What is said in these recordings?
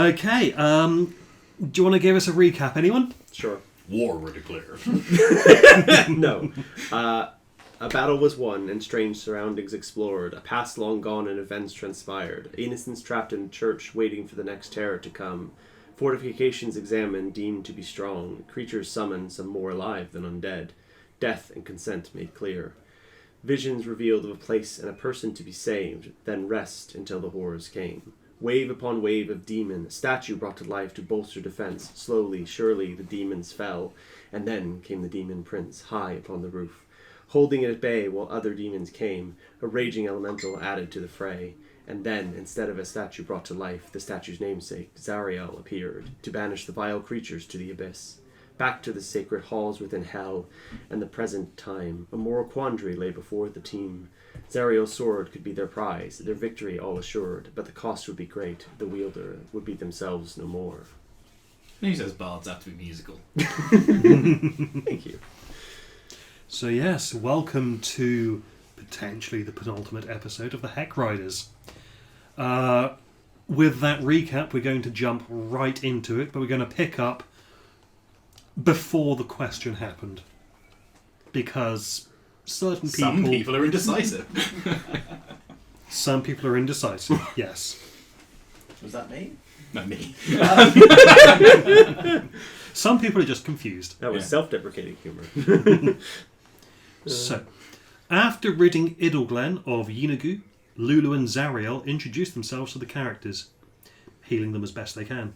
Okay, do you want to give us a recap, anyone? Sure. War were declared. No. A battle was won and strange surroundings explored. A past long gone and events transpired. Innocents trapped in a church waiting for the next terror to come. Fortifications examined, deemed to be strong. Creatures summoned, some more alive than undead. Death and consent made clear. Visions revealed of a place and a person to be saved, then rest until the horrors came. Wave upon wave of demon, a statue brought to life to bolster defense. Slowly, surely, the demons fell, and then came the demon prince, high upon the roof. Holding it at bay while other demons came, a raging elemental added to the fray. And then, instead of a statue brought to life, the statue's namesake, Zariel, appeared, to banish the vile creatures to the abyss. Back to the sacred halls within hell, and the present time, a moral quandary lay before the team. Zariel's sword could be their prize, their victory all assured, but the cost would be great, the wielder would be themselves no more. Who says bards have to be musical? Thank you. So yes, welcome to potentially the penultimate episode of the Heck Riders. With that recap, we're going to jump right into it, but we're going to pick up before the question happened. Because some people are indecisive. Some people are indecisive, yes. Was that me? Not me. Some people are just confused. That was self-deprecating humor. So, after ridding Idleglen of Yeenagu, Lulu and Zariel introduce themselves to the characters, healing them as best they can.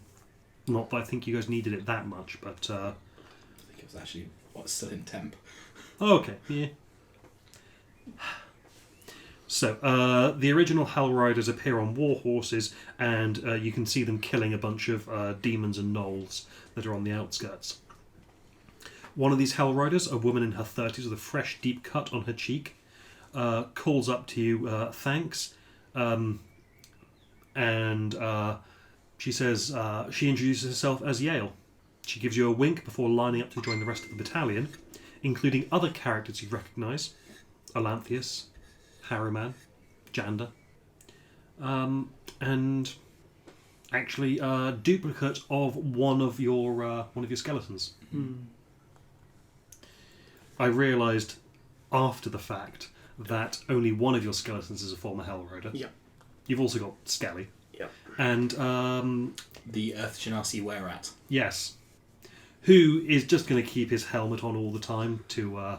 Not that I think you guys needed it that much, but... I think it was actually what's still in temp. Okay, yeah. So, the original Hell Riders appear on war horses, and you can see them killing a bunch of demons and gnolls that are on the outskirts. One of these Hell Riders, a woman in her 30s with a fresh, deep cut on her cheek, calls up to you, thanks, and she says, she introduces herself as Yale. She gives you a wink before lining up to join the rest of the battalion, including other characters you recognise, Alanthius, Harriman, Janda, and actually a duplicate of one of your skeletons. I realised after the fact that only one of your skeletons is a former Hell Rider. Yeah. You've also got Skelly. Yeah. And The Earth Genasi Wereat. yes, who is just going to keep his helmet on all the time to.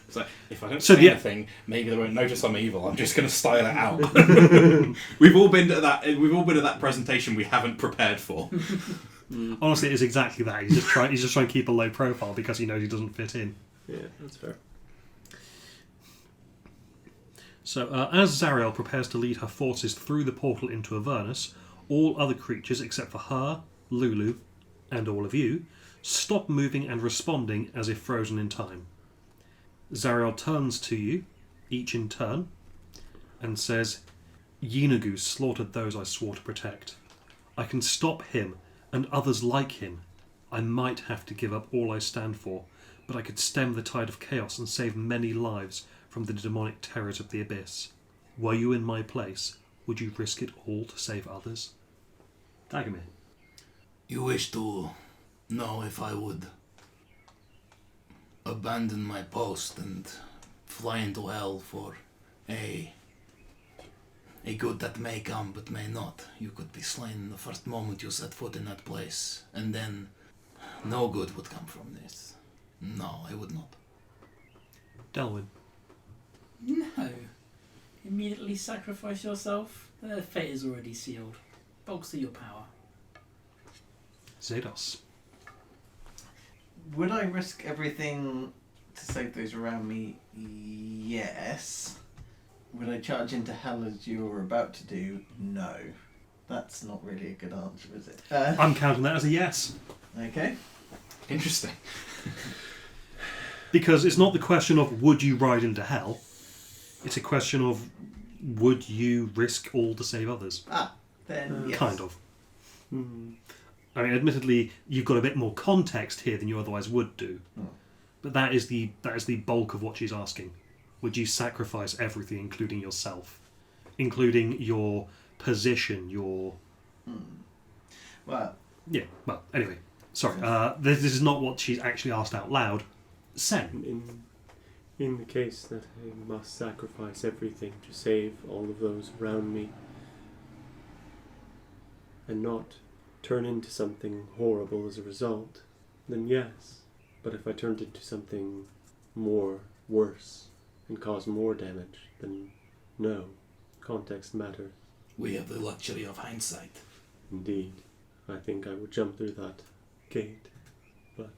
So if I don't So say the- anything, maybe they won't notice I'm evil. I'm just going to style it out. We've all been to that. We've all been to that presentation we haven't prepared for. Honestly, it is exactly that. He's just trying to keep a low profile because he knows he doesn't fit in. Yeah, that's fair. So, as Zariel prepares to lead her forces through the portal into Avernus, all other creatures except for her, Lulu, and all of you stop moving and responding as if frozen in time. Zariel turns to you, each in turn, and says, Yeenagu slaughtered those I swore to protect. I can stop him and others like him. I might have to give up all I stand for, but I could stem the tide of chaos and save many lives from the demonic terrors of the abyss. Were you in my place, would you risk it all to save others? Dagomir. You wish to know if I would abandon my post and fly into hell for a good that may come but may not. You could be slain the first moment you set foot in that place, and then no good would come from this. No, I would not. Delwyn. No. Immediately sacrifice yourself. Their fate is already sealed. Bolster your power. Zados. Would I risk everything to save those around me? Yes. Would I charge into hell as you were about to do? No. That's not really a good answer, is it? I'm counting that as a yes. Okay. Interesting. Because it's not the question of would you ride into hell, it's a question of would you risk all to save others? Then yes. Kind of. I mean, admittedly, you've got a bit more context here than you otherwise would do. But that is the bulk of what she's asking. Would you sacrifice everything, including yourself? Including your position, your Well, Yeah, well, anyway. Sorry, this is not what she's actually asked out loud. Sen. In the case that I must sacrifice everything to save all of those around me, and not turn into something horrible as a result, then yes. But if I turned into something worse, and caused more damage, then no. Context matters. We have the luxury of hindsight. Indeed. I think I would jump through that gate. But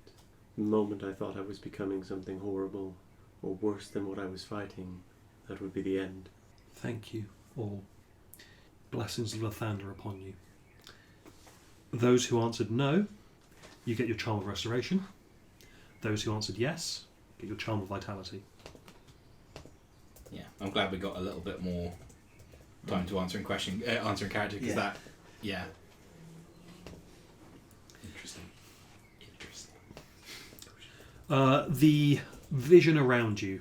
the moment I thought I was becoming something horrible, or worse than what I was fighting, that would be the end. Thank you, all. Blessings of Lathander upon you. Those who answered no, you get your Charm of Restoration. Those who answered yes, get your Charm of Vitality. Yeah, I'm glad we got a little bit more time to answering character, because that, yeah. Interesting. The vision around you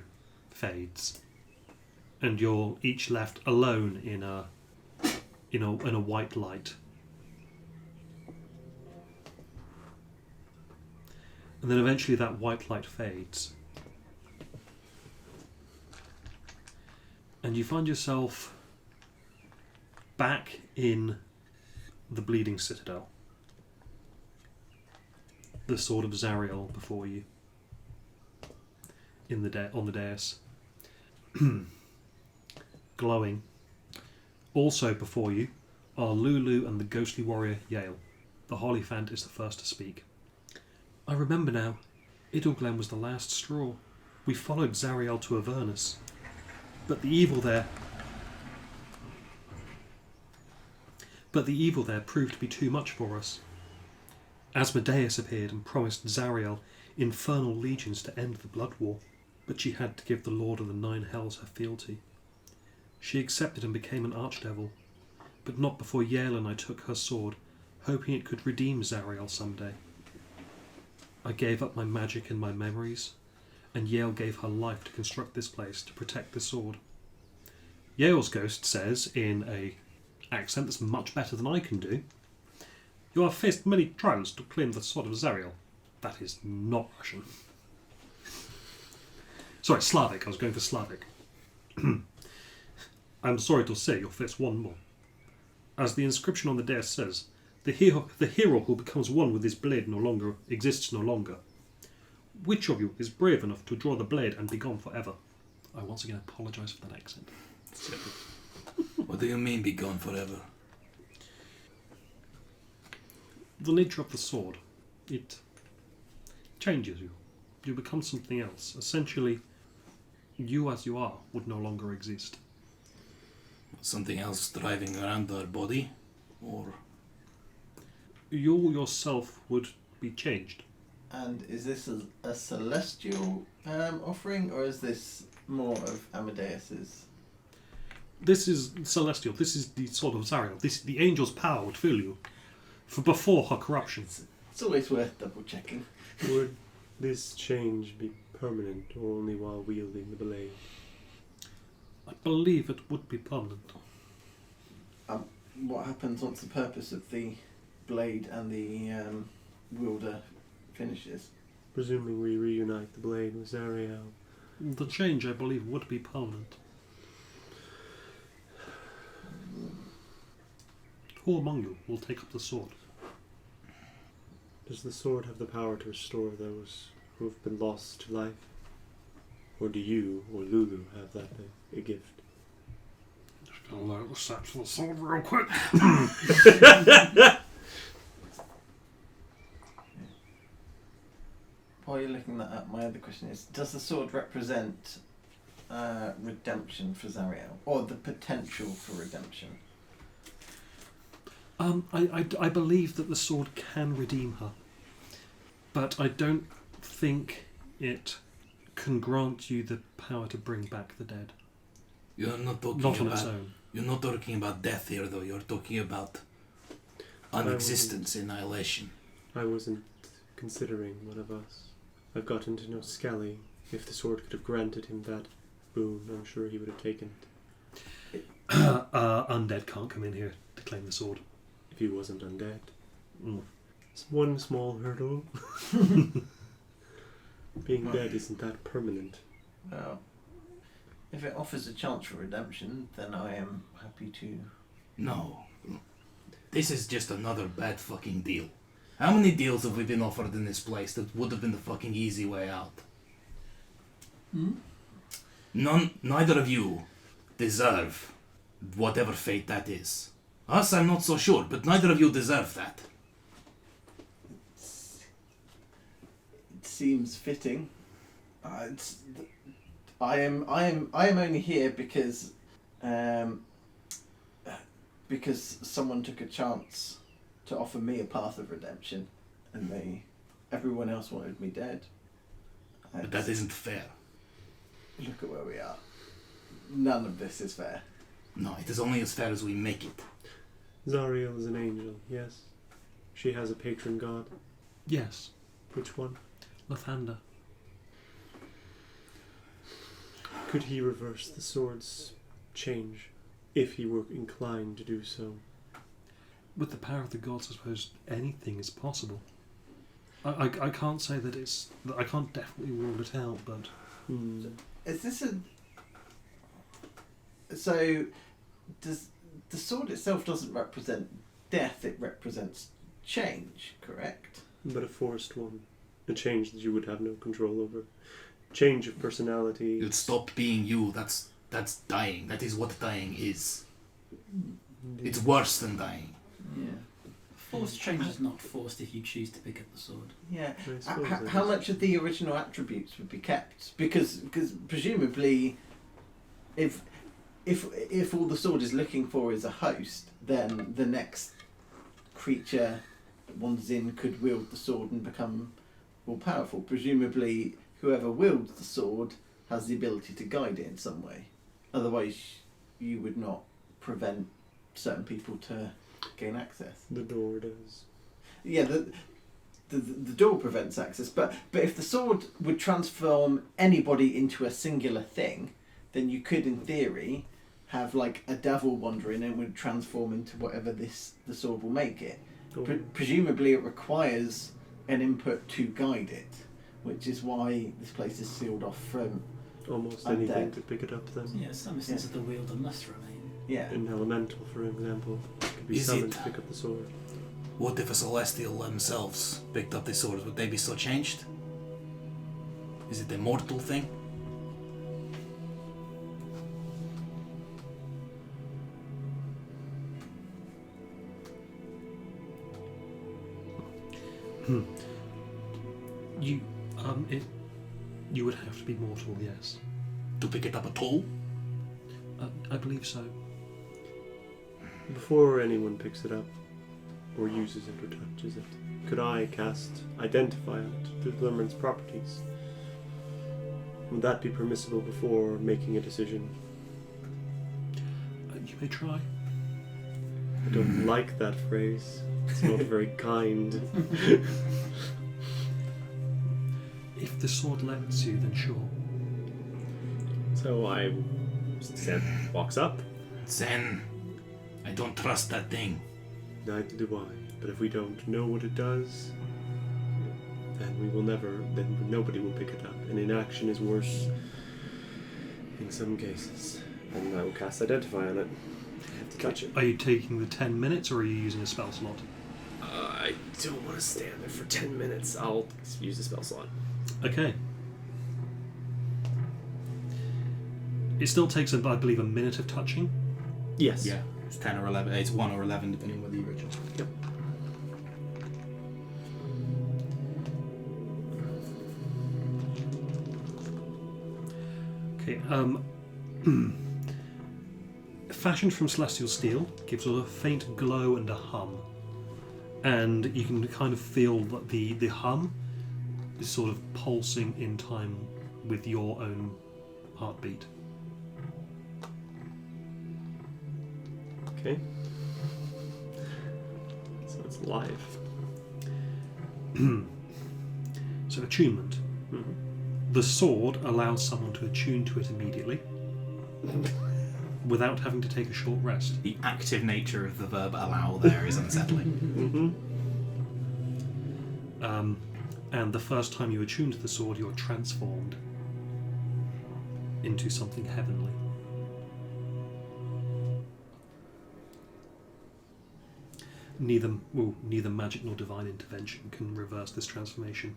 fades, and you're each left alone in a white light. And then eventually that white light fades, and you find yourself back in the Bleeding Citadel. The sword of Zariel before you, on the dais, glowing. Also before you are Lulu and the ghostly warrior Yale. The Hollyphant is the first to speak. I remember now. Idleglen was the last straw. We followed Zariel to Avernus, but the evil there proved to be too much for us. Asmodeus appeared and promised Zariel infernal legions to end the blood war, but she had to give the Lord of the Nine Hells her fealty. She accepted and became an archdevil, but not before Yale and I took her sword, hoping it could redeem Zariel someday. I gave up my magic and my memories, and Yale gave her life to construct this place to protect the sword. Yale's ghost says, in a accent that's much better than I can do, "You have faced many trials to claim the sword of Zariel." That is not Russian. Sorry, Slavic. I was going for Slavic. I'm sorry to say you'll face one more. As the inscription on the dais says, the hero who becomes one with his blade exists no longer. Which of you is brave enough to draw the blade and be gone forever? I once again apologise for that accent. What do you mean be gone forever? The nature of the sword, it changes you. You become something else. Essentially, you as you are would no longer exist. Something else driving around our body? Or... You yourself would be changed. and is this a celestial offering, or is this more of Amadeus's? This is celestial. This is the sword of Zariel. The angel's power would fill you for before her corruption. It's always worth double checking. Would this change be permanent or only while wielding the blade? I believe it would be permanent. What happens once the purpose of the blade and the wielder finishes? Presuming we reunite the blade with Zariel. The change, I believe, would be permanent. Who among you will take up the sword? Does the sword have the power to restore those who have been lost to life? Or do you or Lulu have that a gift? Just gonna load the steps for the sword real quick. While you're looking that up, my other question is, does the sword represent redemption for Zariel? Or the potential for redemption? I believe that the sword can redeem her, but I don't think it can grant you the power to bring back the dead. You're not talking Not on about. its own. You're not talking about death here, though. You're talking about unexistence, annihilation. I wasn't considering one of us. I've gotten to know Skelly. If the sword could have granted him that boon, I'm sure he would have taken it. Undead can't come in here to claim the sword. If he wasn't undead. It's one small hurdle. Being dead isn't that permanent. Well, if it offers a chance for redemption, then I am happy to. No. This is just another bad fucking deal. How many deals have we been offered in this place that would have been the fucking easy way out? Neither of you deserve whatever fate that is. Us, I'm not so sure, but neither of you deserve that. It seems fitting. I am only here because someone took a chance to offer me a path of redemption, and everyone else wanted me dead. But that isn't fair. Look at where we are. None of this is fair. No, it is only as fair as we make it. Zariel is an angel, yes. She has a patron god. Yes, Which one? Lathander. Could he reverse the sword's change, if he were inclined to do so? With the power of the gods, I suppose anything is possible. I can't say that it's... I can't definitely rule it out, but... Is this a... So, does the sword itself doesn't represent death, it represents change, correct? But a forced one. A change that you would have no control over. Change of personality. You'll stop being you. That's dying. That is what dying is. It's worse than dying. Yeah. Forced change is not forced if you choose to pick up the sword. Yeah. I suppose that How is. much of the original attributes would be kept? Because presumably, if all the sword is looking for is a host, then the next creature that wanders in could wield the sword and become more powerful. Presumably, whoever wields the sword has the ability to guide it in some way. Otherwise, you would not prevent certain people to gain access. The door does. Yeah, the door prevents access, but if the sword would transform anybody into a singular thing, then you could, in theory, have like a devil wandering and it would transform into whatever the sword will make it. Oh. Presumably, it requires an input to guide it, which is why this place is sealed off from. Almost I'm anything dead. to pick it up then. Yeah, some sense of the wielder must remain. Yeah. An elemental, for example, could be Is summoned it- to pick up the sword. What if a celestial themselves picked up the sword? Would they be so changed? Is it a mortal thing? You would have to be mortal, yes. To pick it up at all? I believe so. Before anyone picks it up, or uses it or touches it, could I cast Identify on it to determine its properties? Would that be permissible before making a decision? You may try. I don't like that phrase. It's not very kind. If the sword lets you, then sure. So I walks up. Zen, I don't trust that thing. Neither do I. But if we don't know what it does, then we will never. Then nobody will pick it up. And inaction is worse in some cases. And I will cast Identify on it. I have to touch it. Are you taking the 10 minutes or are you using a spell slot? I don't want to stand there for 10 minutes. I'll use the spell slot. Okay. It still takes, I believe, a minute of touching. Yes. Yeah, it's 10 or 11. It's 1 or 11, depending on whether you're ritual. Yep. Okay. Fashioned from celestial steel, gives a faint glow and a hum, and you can kind of feel that the hum is sort of pulsing in time with your own heartbeat. Okay. So it's live. So attunement. Mm-hmm. The sword allows someone to attune to it immediately, without having to take a short rest. The active nature of the verb allow there is unsettling. Mm-hmm. And the first time you attune to the sword, you're transformed into something heavenly. Neither magic nor divine intervention can reverse this transformation.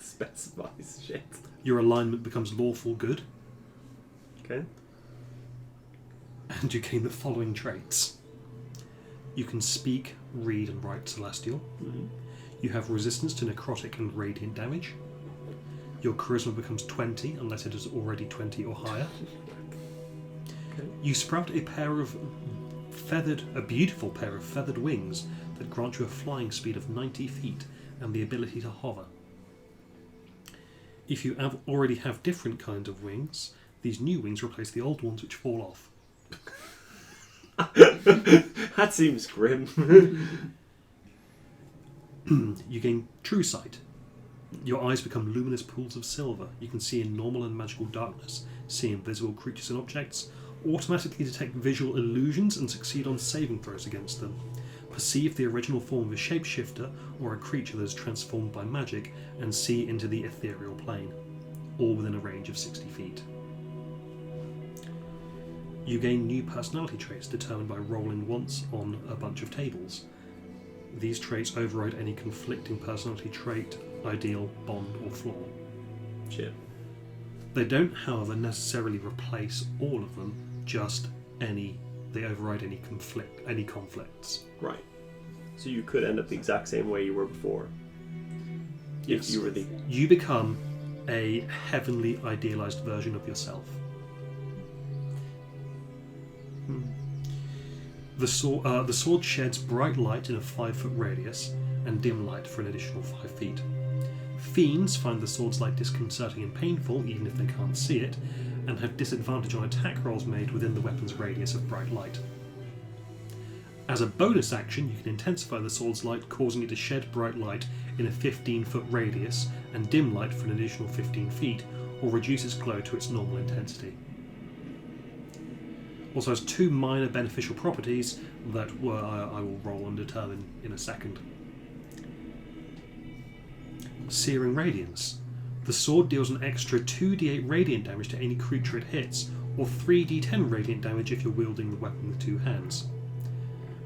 Specifies shit. Your alignment becomes lawful good, Okay. and you gain the following traits. You can speak, read, and write Celestial. Mm-hmm. You have resistance to necrotic and radiant damage. Your charisma becomes 20 unless it is already 20 or higher. Okay. You sprout a beautiful pair of feathered wings that grant you a flying speed of 90 feet and the ability to hover. If you already have different kinds of wings, these new wings replace the old ones which fall off. That seems grim. You gain true sight. Your eyes become luminous pools of silver. You can see in normal and magical darkness, see invisible creatures and objects, automatically detect visual illusions and succeed on saving throws against them. Perceive the original form of a shapeshifter or a creature that is transformed by magic and see into the ethereal plane, all within a range of 60 feet. You gain new personality traits determined by rolling once on a bunch of tables. These traits override any conflicting personality trait, ideal, bond, or flaw. Shit. They don't, however, necessarily replace all of them, just any. They override any conflicts. Right. So you could end up the exact same way you were before. Yes. If you were the... You become a heavenly, idealized version of yourself. The sword sheds bright light in a 5-foot radius and dim light for an additional 5 feet. Fiends find the sword's light disconcerting and painful, even if they can't see it, and have disadvantage on attack rolls made within the weapon's radius of bright light. As a bonus action, you can intensify the sword's light, causing it to shed bright light in a 15-foot radius and dim light for an additional 15 feet, or reduce its glow to its normal intensity. Also has 2 minor beneficial properties that I will roll and determine in a second. Searing Radiance. The sword deals an extra 2d8 radiant damage to any creature it hits, or 3d10 radiant damage if you're wielding the weapon with 2 hands.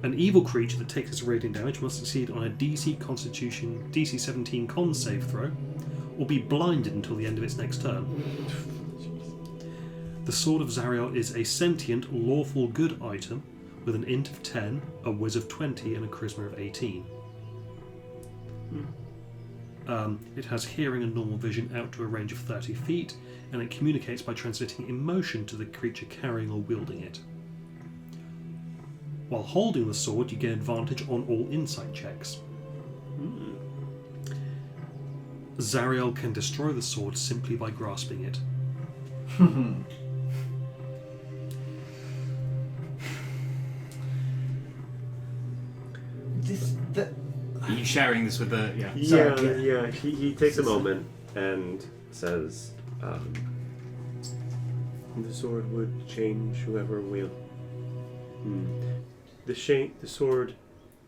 An evil creature that takes this radiant damage must succeed on a DC 17 con save throw, or be blinded until the end of its next turn. The Sword of Zariel is a sentient, lawful good item with an int of 10, a whiz of 20, and a charisma of 18. It has hearing and normal vision out to a range of 30 feet, and it communicates by transmitting emotion to the creature carrying or wielding it. While holding the sword, you gain advantage on all insight checks. Zariel can destroy the sword simply by grasping it. Are you sharing this with the... Yeah. Yeah. He takes a moment and says, the sword would change whoever wields. The sword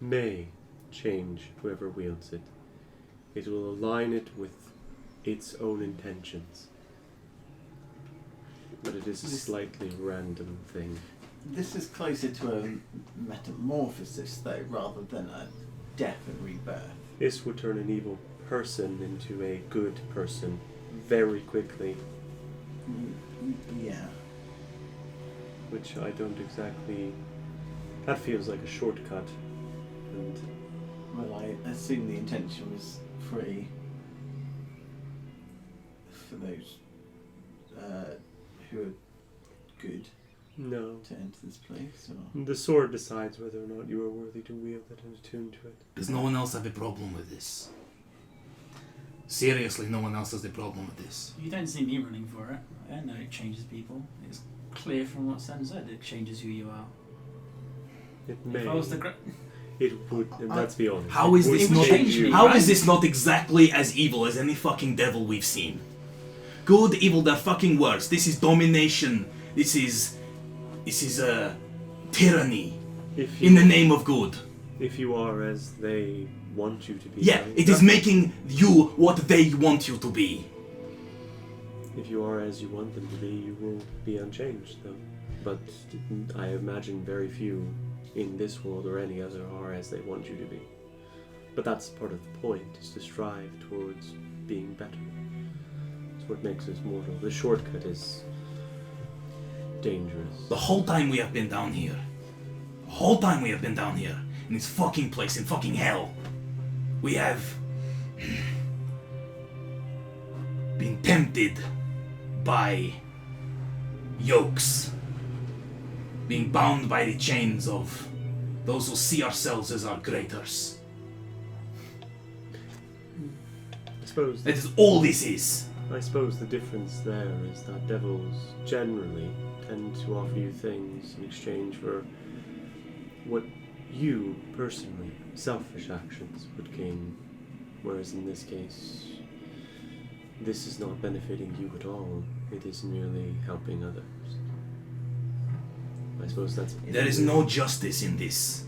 may change whoever wields it. It will align it with its own intentions. But it is a slightly random thing. This is closer to a metamorphosis, though, rather than a death and rebirth. This would turn an evil person into a good person very quickly. Yeah. Which I don't exactly... That feels like a shortcut. And Well, I assume the intention was free for those who are good no. to enter this place, or... The sword decides whether or not you are worthy to wield it and attune to it. Does no one else have a problem with this? Seriously, no one else has a problem with this. You don't see me running for it. I know it changes people. It's clear from what Sam said. It changes who you are. It may. If I was the It would. Let's be honest. How is this would not? change me, How right? is this not exactly as evil as any fucking devil we've seen? Good, evil, they're fucking worse. This is domination. This is tyranny If in the name of good. If you are as they want you to be. Yeah, it is making you what they want you to be. If you are as you want them to be, you will be unchanged, though. But I imagine very few in this world or any other are as they want you to be. But that's part of the point, is to strive towards being better. It's what makes us mortal. The shortcut is dangerous. The whole time we have been down here, in this fucking place, in fucking hell, we have been tempted by yokes, being bound by the chains of those who see ourselves as our greaters. I suppose That is all this is. I suppose the difference there is that devils generally tend to offer you things in exchange for what you, personally, selfish actions would gain. Whereas in this case, this is not benefiting you at all. It is merely helping others. I suppose that's... There is no justice in this.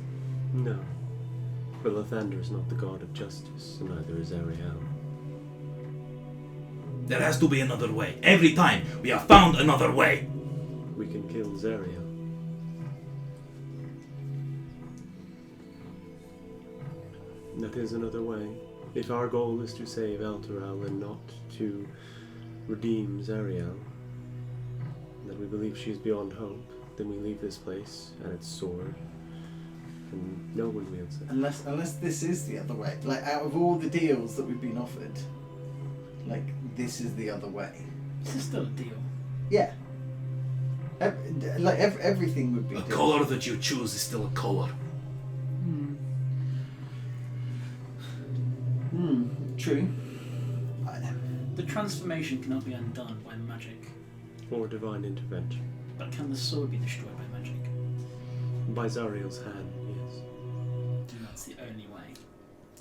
No. But Lathander is not the god of justice, and neither is Ariel. There has to be another way. Every time we have found another way. We can kill Zariel. That is another way. If our goal is to save Elturel and not to redeem Zariel, that we believe she is beyond hope, then we leave this place and its sword, and no one wields it. Unless this is the other way. Like, out of all the deals that we've been offered, like, this is the other way. This is still a deal. Yeah. Everything would be A a deal. color that you choose is still a color. True. The transformation cannot be undone by magic, Or divine intervention. but can the sword be destroyed by magic? By Zariel's hand, yes. And that's the only way.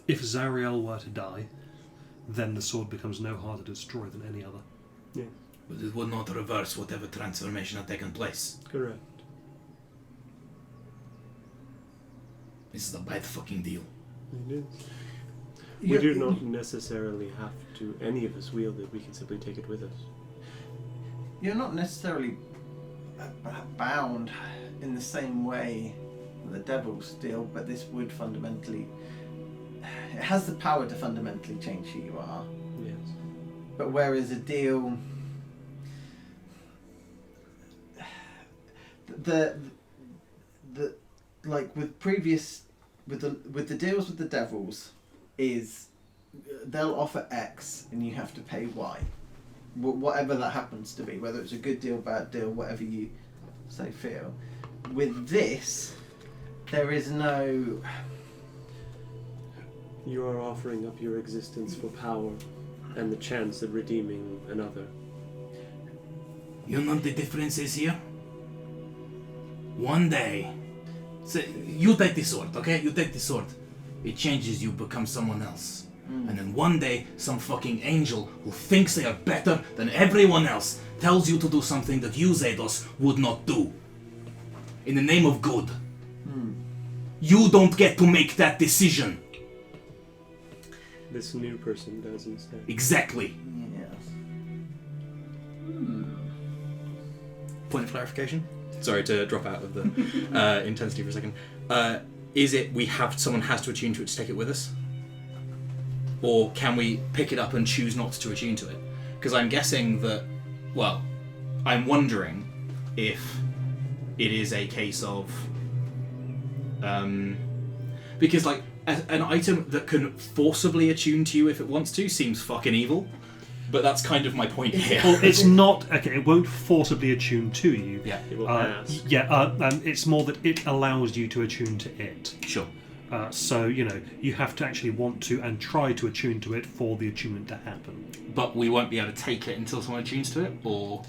If Zariel were to die, then the sword becomes no harder to destroy than any other. Yes, But it would not reverse whatever transformation had taken place. correct. This is a bad fucking deal. It is. We do not necessarily have to, any of us, wield it. We can simply take it with us. You're not necessarily bound in the same way that the devils deal, but this would fundamentally... It has the power to fundamentally change who you are. Yes. But whereas a deal... The like with previous... With the deals with the devils, is they'll offer X and you have to pay Y. Whatever that happens to be, whether it's a good deal, bad deal, whatever you say feel. With this, there is no... You are offering up your existence for power and the chance of redeeming another. You know what the difference is here? One day, so you take the sword, okay? You take the sword. It changes you, become someone else. And then one day, some fucking angel who thinks they are better than everyone else tells you to do something that you, Zados, would not do. In the name of good. You don't get to make that decision. This new person does instead. Exactly. Yes. Point of clarification. Sorry to drop out of the intensity for a second. Is it someone has to attune to it to take it with us? Or can we pick it up and choose not to attune to it? Because I'm guessing that, well, I'm wondering if it is a case of, because like an item that can forcibly attune to you if it wants to seems fucking evil, but that's kind of my point here. Well, it's not okay. It won't forcibly attune to you. Yeah, It will ask. It's more that it allows you to attune to it. sure. So you have to actually want to and try to attune to it for the attunement to happen. But we won't be able to take it until someone attunes to it, or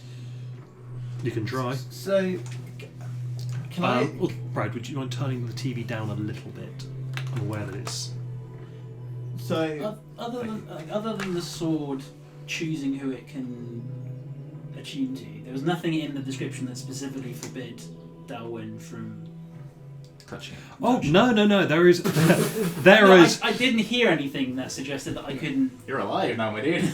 You can try. So, can I... Well, Brad, would you mind turning the TV down a little bit? I'm aware that it's... So, Other than the sword choosing who it can attune to, there was nothing in the description that specifically forbid Dalwyn from touching it. Oh, no. There is... I didn't hear anything that suggested that I couldn't... You're alive now, my dude.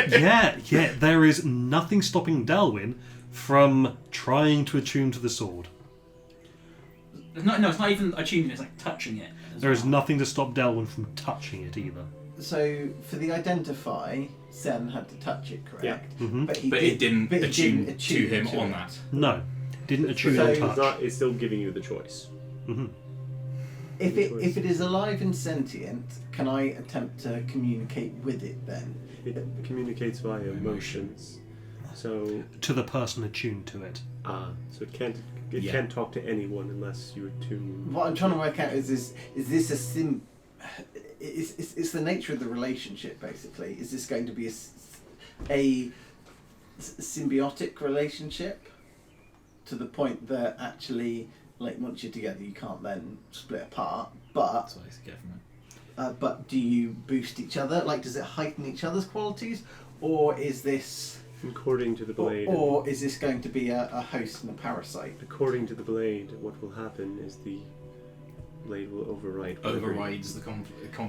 Yeah, there is nothing stopping Delwyn from trying to attune to the sword. No, it's not even attuning, it's like touching it. There is nothing to stop Delwyn from touching it either. So for the identify, Sen had to touch it, correct? Yeah. Mm-hmm. But it didn't attune to him to on it. that. No, didn't attune So or it's, touch. it's still giving you the choice. Mm-hmm. If it is alive and sentient, can I attempt to communicate with it then? It communicates via emotions. So To the person attuned to it. so it can't talk to anyone unless you attune. What I'm trying to work out is this a sim? It's the nature of the relationship basically. Is this going to be a symbiotic relationship to the point that actually, like, once you're together, you can't then split apart? But That's what I used to get from it. but do you boost each other? Like, does it heighten each other's qualities, or is this? According to the blade. Or is this going to be a host and a parasite? According to the blade, what will happen is the blade will override. whatever- Overrides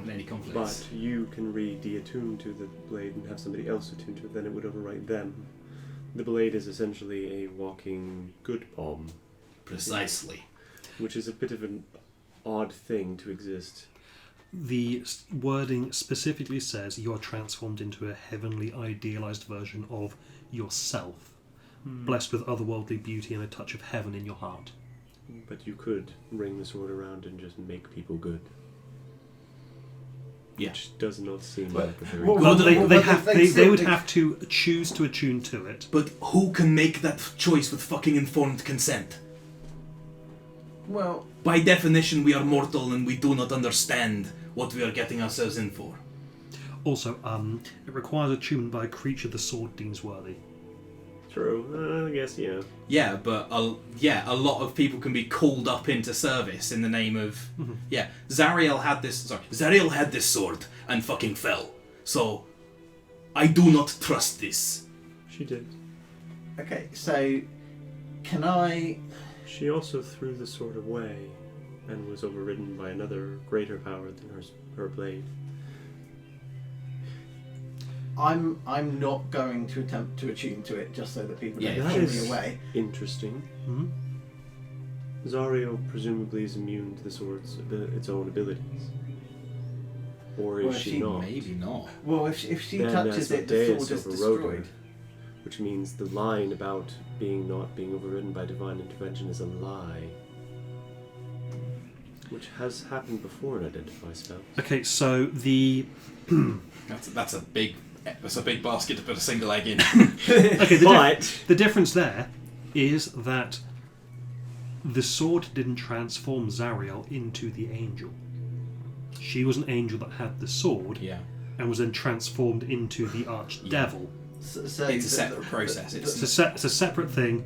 any conflicts. But you can de-attune to the blade and have somebody else attune to it, then it would override them. The blade is essentially a walking good bomb, Precisely. which is a bit of an odd thing to exist. The wording specifically says you are transformed into a heavenly idealized version of yourself, blessed with otherworldly beauty and a touch of heaven in your heart. But you could ring the sword around and just make people good. Yeah. Which does not seem But- like a very Well, Well, they still would think- have to choose to attune to it. But who can make that choice with fucking informed consent? Well, By definition, we are mortal and we do not understand what we are getting ourselves in for. Also, it requires attunement by a creature the sword deems worthy. true. I guess, yeah. Yeah, but a lot of people can be called up into service in the name of Zariel had this sword and fucking fell. So I do not trust this. She did. okay, so can I? She also threw the sword away and was overridden by another greater power than her blade. I'm not going to attempt to attune to it just so that people Yeah, don't that pull is- me away. Interesting. Hmm? Zario presumably is immune to the sword's its own abilities. Or is Well, she she not? Maybe not. Well, if she Then touches it, the Asmodeus sword is overrode her, destroyed. which means the line about not being overridden by divine intervention is a lie. Which has happened before in Identify spells. Okay, so the That's a big basket to put a single egg in. okay But the difference there is that the sword didn't transform Zariel into the angel. She was an angel that had the sword Yeah. and was then transformed into the archdevil. So It's a separate process. It's It's a separate thing.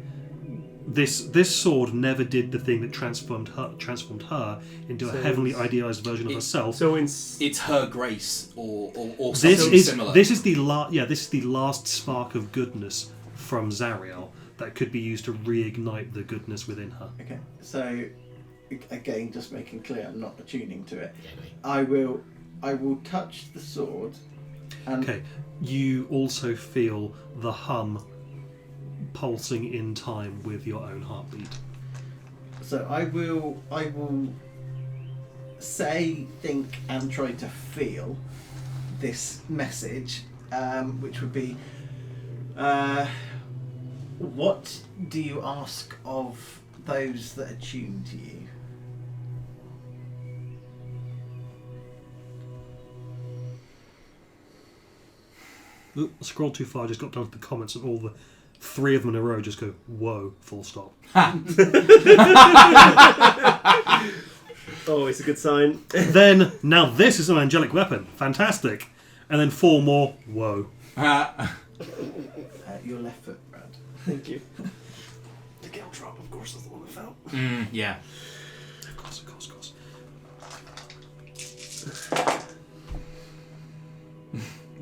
This sword never did the thing that transformed her into a So heavenly it's- idealized version of herself. so in it's her grace or This something is similar. this is the last spark of goodness from Zariel that could be used to reignite the goodness within her. Okay, so again, just making clear, I'm not attuning to it. Yeah, wait. I will touch the sword, and Okay, you also feel the hum pulsing in time with your own heartbeat. so I will say, think, and try to feel this message, which would be, what do you ask of those that attune to you? Oop, scroll too far, I just got down to the comments and all the three of them in a row just go, whoa, full stop. oh, it's a good sign. Then, now this is an angelic weapon. Fantastic. And then four more, whoa. Your left foot, Brad. Thank you. The gale drop, of course, is the one that fell. Yeah. Of course, of course, of course.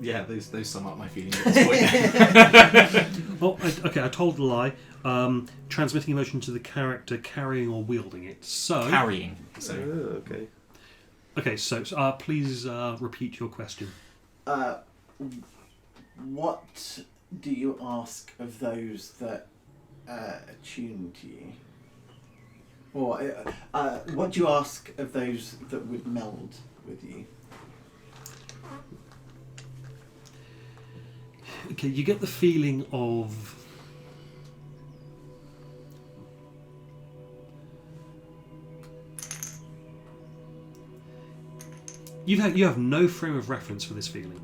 Yeah, those sum up my feelings at this point. Oh, okay, I told a lie. Transmitting emotion to the character carrying or wielding it. So Carrying. So Okay. okay, so please repeat your question. What do you ask of those that attune to you? Or what do you ask of those that would meld with you? Okay, you get the feeling of you have no frame of reference for this feeling,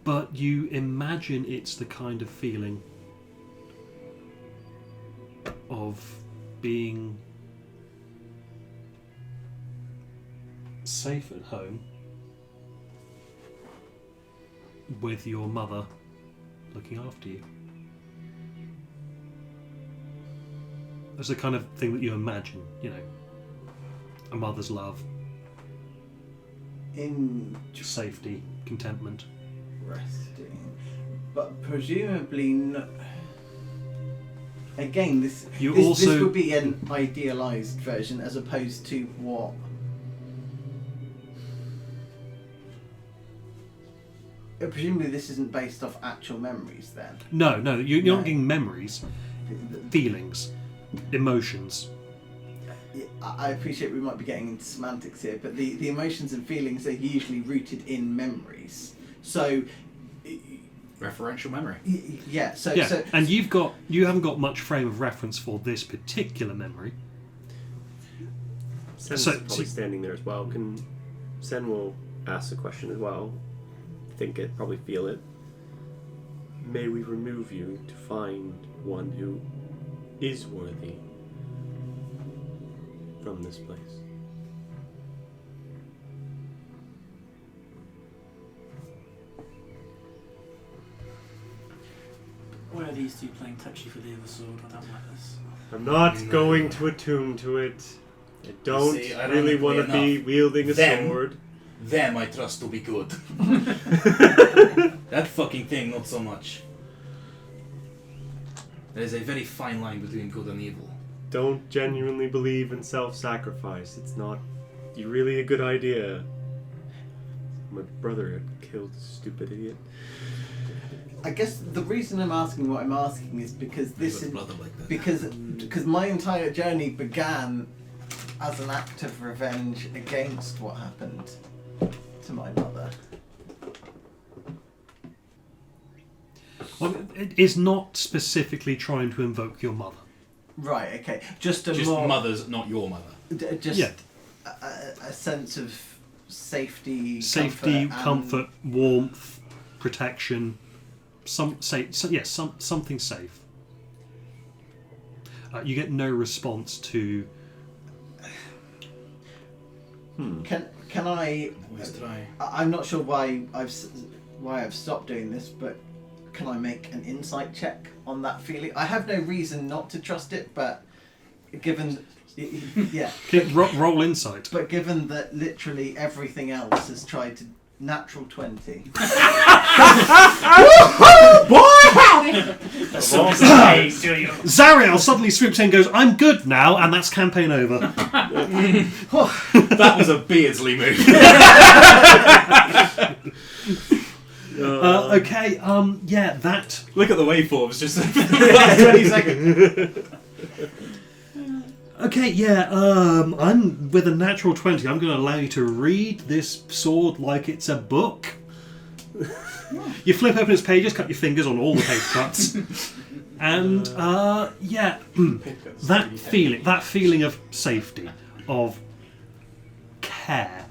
but you imagine it's the kind of feeling of being safe at home with your mother looking after you. That's the kind of thing that you imagine, you know, a mother's love, safety, contentment. Interesting. But presumably, again, this would be an idealised version as opposed to what. Presumably, this isn't based off actual memories, then. No, you're not getting memories, feelings, emotions. I appreciate we might be getting into semantics here, but the emotions and feelings are usually rooted in memories. So, referential memory. Yeah. So, and you haven't got much frame of reference for this particular memory. Sen's probably standing there as well. Sen will ask the question as well. Think it, probably feel it. May we remove you to find one who is worthy from this place? Why are these two playing touchy for the other sword? I don't like this. I'm not going to attune to it. I don't really want to be wielding a sword. Them I trust to be good. That fucking thing, not so much. There is a very fine line between good and evil. Don't genuinely believe in self-sacrifice. It's not really a good idea. My brother had killed a stupid idiot. I guess the reason I'm asking what I'm asking is because because my entire journey began as an act of revenge against what happened to my mother. Well, it is not specifically trying to invoke your mother. Right. Okay. Just mother's, not your mother. A sense of safety, comfort, warmth, protection. Something safe. You get no response to. Can I? I'm not sure why I've stopped doing this, but can I make an insight check on that feeling? I have no reason not to trust it, but given, yeah, roll insight. But given that literally everything else has tried to natural 20. Zariel suddenly swoops in and goes, "I'm good now," and that's campaign over. That was a Beardsley move. Okay, that... Look at the waveforms, just for the last 20 seconds. Okay, I'm with a natural 20. I'm going to allow you to read this sword like it's a book. You flip open its pages, cut your fingers on all the paper cuts, and that feeling of safety, of care.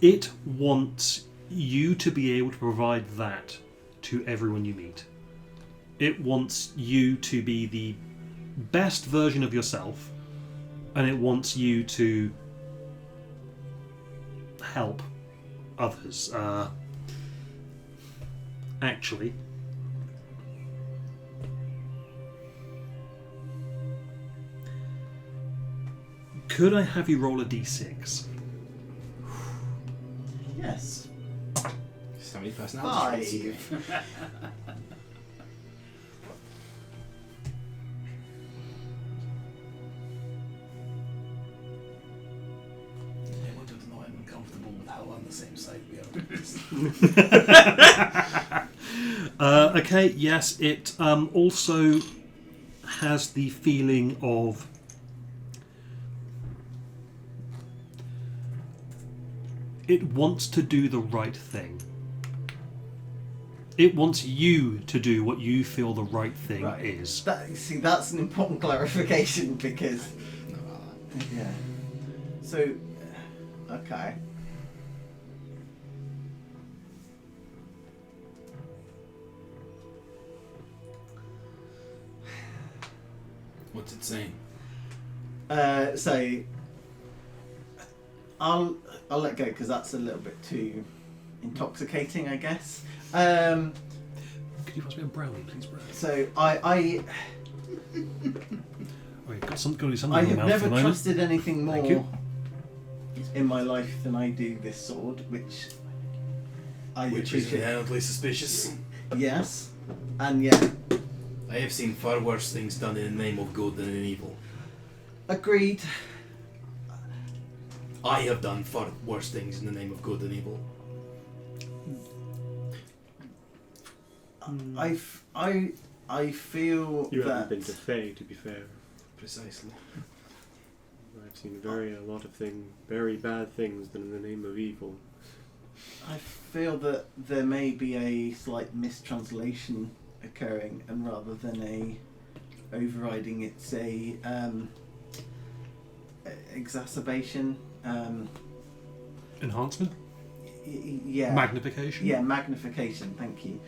It wants you to be able to provide that to everyone you meet. It wants you to be the best version of yourself, and it wants you to help others. Actually, could I have you roll a d6? Yes. So many personality traits. 5. I want you to know I'm uncomfortable with how on the same side we are. Okay, yes, it also has the feeling of it wants to do the right thing. It wants you to do what you feel the right thing is. See, that's an important clarification because... Yeah. So, okay. What's it saying? So, I'll let go because that's a little bit too intoxicating, I guess. Could you pass me a brownie, please, Brad? So I Oh, you've got to do something I in your have mouth never at the moment. trusted anything Thank more you. in my life than I do this sword, which I Which is appreciate. inherently suspicious. Yes, and yeah, I have seen far worse things done in the name of good than in evil. agreed. I have done far worse things in the name of good than evil. I feel You that haven't been to Fae, to be fair. Precisely. I've seen a lot of very bad things done in the name of evil. I feel that there may be a slight mistranslation occurring, and rather than a overriding, it's a exacerbation. Enhancement? Yeah. Magnification? Yeah, magnification. Thank you.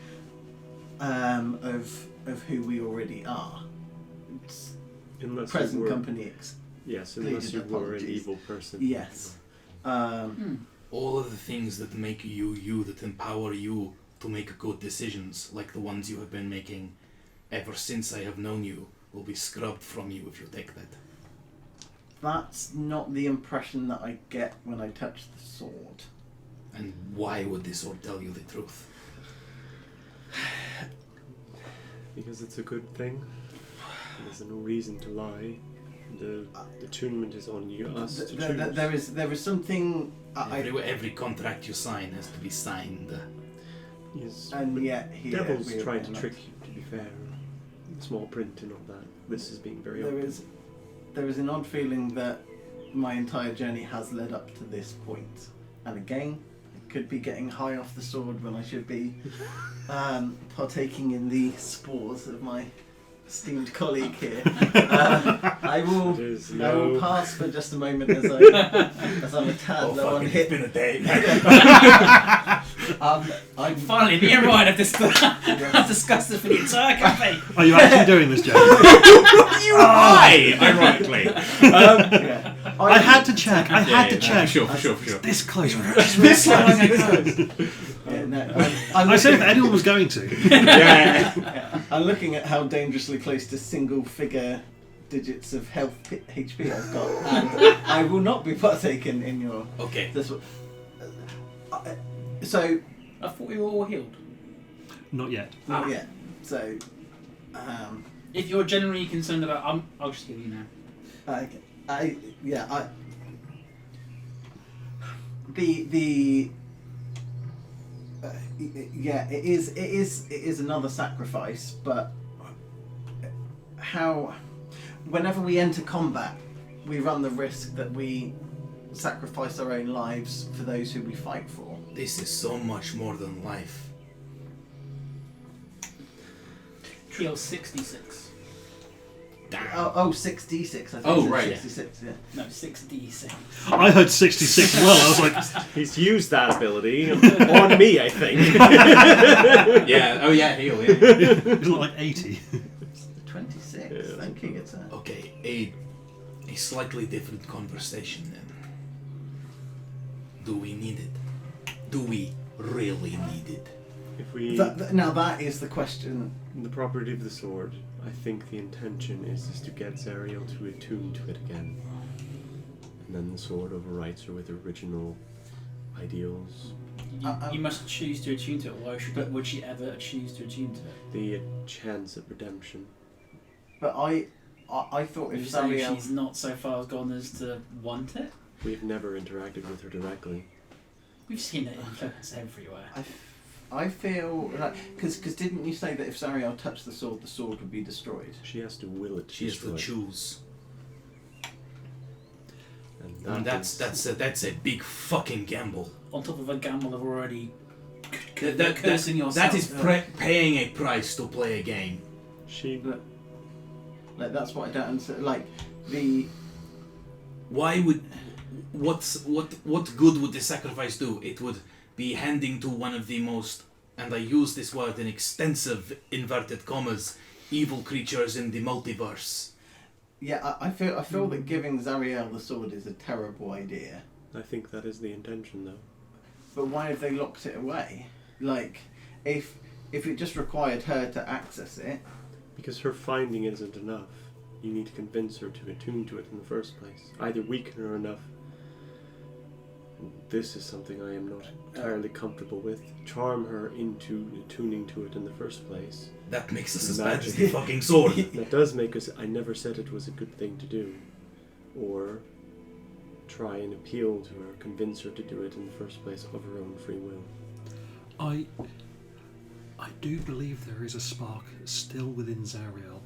Of who we already are. It's Unless present you were, company. Yes, unless you were an apologies. evil person. Yes. All of the things that make you you, that empower you to make good decisions, like the ones you have been making ever since I have known you, will be scrubbed from you if you take that. That's not the impression that I get when I touch the sword. And why would this sword tell you the truth? Because it's a good thing. There's no reason to lie. The attunement is on us to choose. There is something. Every contract you sign has to be signed. Yes, And but yet here devils we are try to not. trick you, to be fair. Small print and all that. This is being very There open. there is an odd feeling that my entire journey has led up to this point. And again, it could be getting high off the sword when I should be partaking in the spores of my esteemed colleague here. I will pass for just a moment as I'm a tad low on hit. It's been a day. I'm Finally, me and Ryan have discussed this for the entire campaign. Are you actually doing this, Jack? Why? Ironically. yeah. I had to check. I had to check. For sure. This close. This long Yeah, no, I said if anyone was going to. yeah, I'm looking at how dangerously close to single figure digits of health HP I've got, and I will not be partaking in your. Okay. So I thought we were all healed. Not yet. not yet. So If you're genuinely concerned about, I'll just give you now. It is another sacrifice, but whenever we enter combat, we run the risk that we sacrifice our own lives for those who we fight for. This is so much more than life. Trio 66. Oh, 6d6. I think Oh, it's right. 66, yeah. No, 6d6. I heard 66 as well. I was like, He's used that ability on me, I think. Yeah. Oh yeah. Heal. Yeah. it's not like 80. 26. Yeah. Thank you, it's Okay, a slightly different conversation then. Do we need it? Do we really need it? If we now that is the question. the property of the sword, I think the intention is to get Zariel to attune to it again. And then the sword overwrites her with original ideals. You must choose to attune to it. Why would she ever choose to attune to it? The chance at redemption. But I thought You're if saying Zariel... she's not so far gone as to want it? We've never interacted with her directly. We've seen it influence everywhere. I feel like... Because didn't you say that if Zariel touched the sword would be destroyed? She has to will it to She has to destroy. choose. And That's a big fucking gamble. On top of a gamble of already That cursing yourself. is paying a price to play a game. She... Like, that's what I don't understand. Like, the... Why would what good would the sacrifice do? It would be handing to one of the most, and I use this word in extensive inverted commas, evil creatures in the multiverse. Yeah, I feel that giving Zariel the sword is a terrible idea. I think that is the intention, though. But why have they locked it away? Like, if it just required her to access it... Because her finding isn't enough. You need to convince her to attune to it in the first place. Either weaken her enough. This is something I am not entirely comfortable with. Charm her into attuning to it in the first place. That makes us as bad as the fucking sword. That does make us... I never said it was a good thing to do. Or try and appeal to her, convince her to do it in the first place of her own free will. I do believe there is a spark still within Zariel.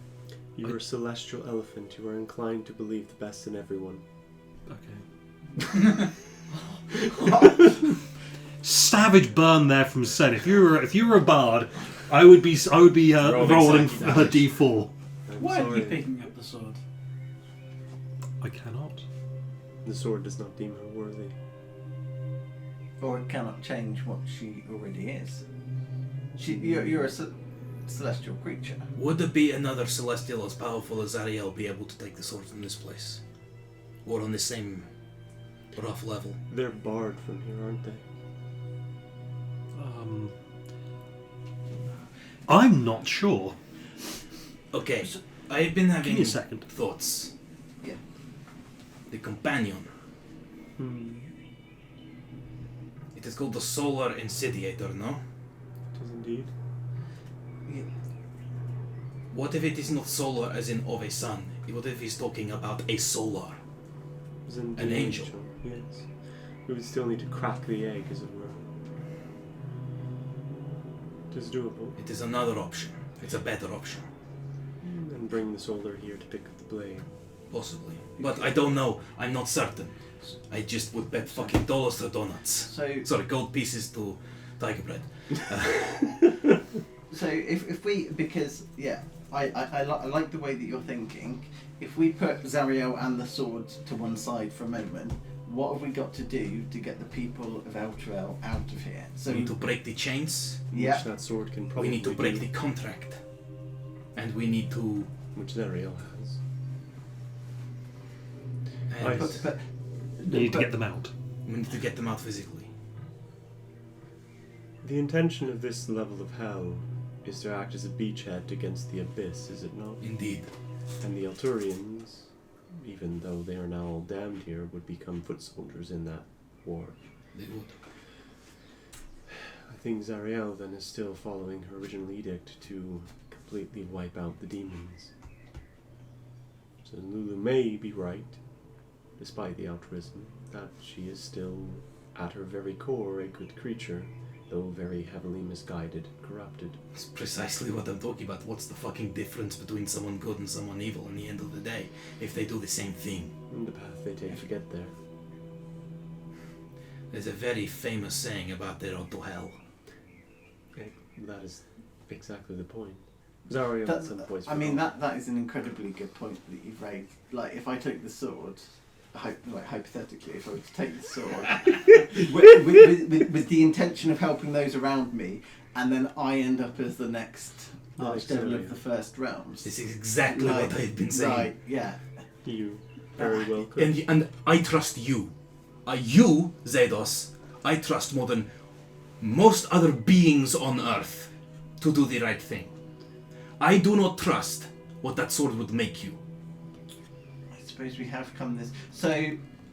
You are a celestial elephant. You are inclined to believe the best in everyone. Okay. Savage burn there from Sen. If you were a bard, I would be rolling psychic a d4. I'm Why are sorry. you picking up the sword? I cannot. The sword does not deem her worthy. Or it cannot change what she already is. You're a celestial creature. Would there be another celestial as powerful as Ariel be able to take the sword from this place? Or on the same rough level? They're barred from here, aren't they? I'm not sure. Okay, I've been having Give me a second. thoughts. Yeah. The companion. It is called the Solar Insidiator, no? It is indeed. Yeah. What if it is not solar as in of a sun? What if he's talking about a solar? It is indeed An angel. Yes. We would still need to crack the egg, as it were. It is doable. It is another option. It's a better option. And bring the soldier here to pick up the blade. Possibly. But I don't know. I'm not certain. I just would bet fucking dollars to donuts. Sorry, gold pieces to tiger bread. So if we, because I like the way that you're thinking. If we put Zariel and the sword to one side for a moment, what have we got to do to get the people of Elturel out of here? So We need to break the chains. Yeah. Which that sword can probably We need to break do, the contract. And we need to... which Zariel has. And but You need to get them out. we need to get them out physically. The intention of this level of hell is to act as a beachhead against the abyss, is it not? Indeed. And the Elturians, even though they are now all damned here, would become foot soldiers in that war. They would. I think Zariel then is still following her original edict to completely wipe out the demons. So Lulu may be right, despite the altruism, that she is still, at her very core, a good creature, though very heavily misguided, corrupted. It's precisely what I'm talking about. What's the fucking difference between someone good and someone evil in the end of the day, if they do the same thing? And the path they take to get there. There's a very famous saying about the road to hell. That is exactly the point. Zariel at some point. I mean, that is an incredibly good point that you've raised. Like, if I took the sword, hypothetically, if I were to take the sword with the intention of helping those around me, and then I end up as the next Archdevil of the First Realms. This is exactly what I've been saying. Right, yeah. You very well could. And I trust you. You, Zedos, I trust more than most other beings on Earth to do the right thing. I do not trust what that sword would make you. I suppose we have come this.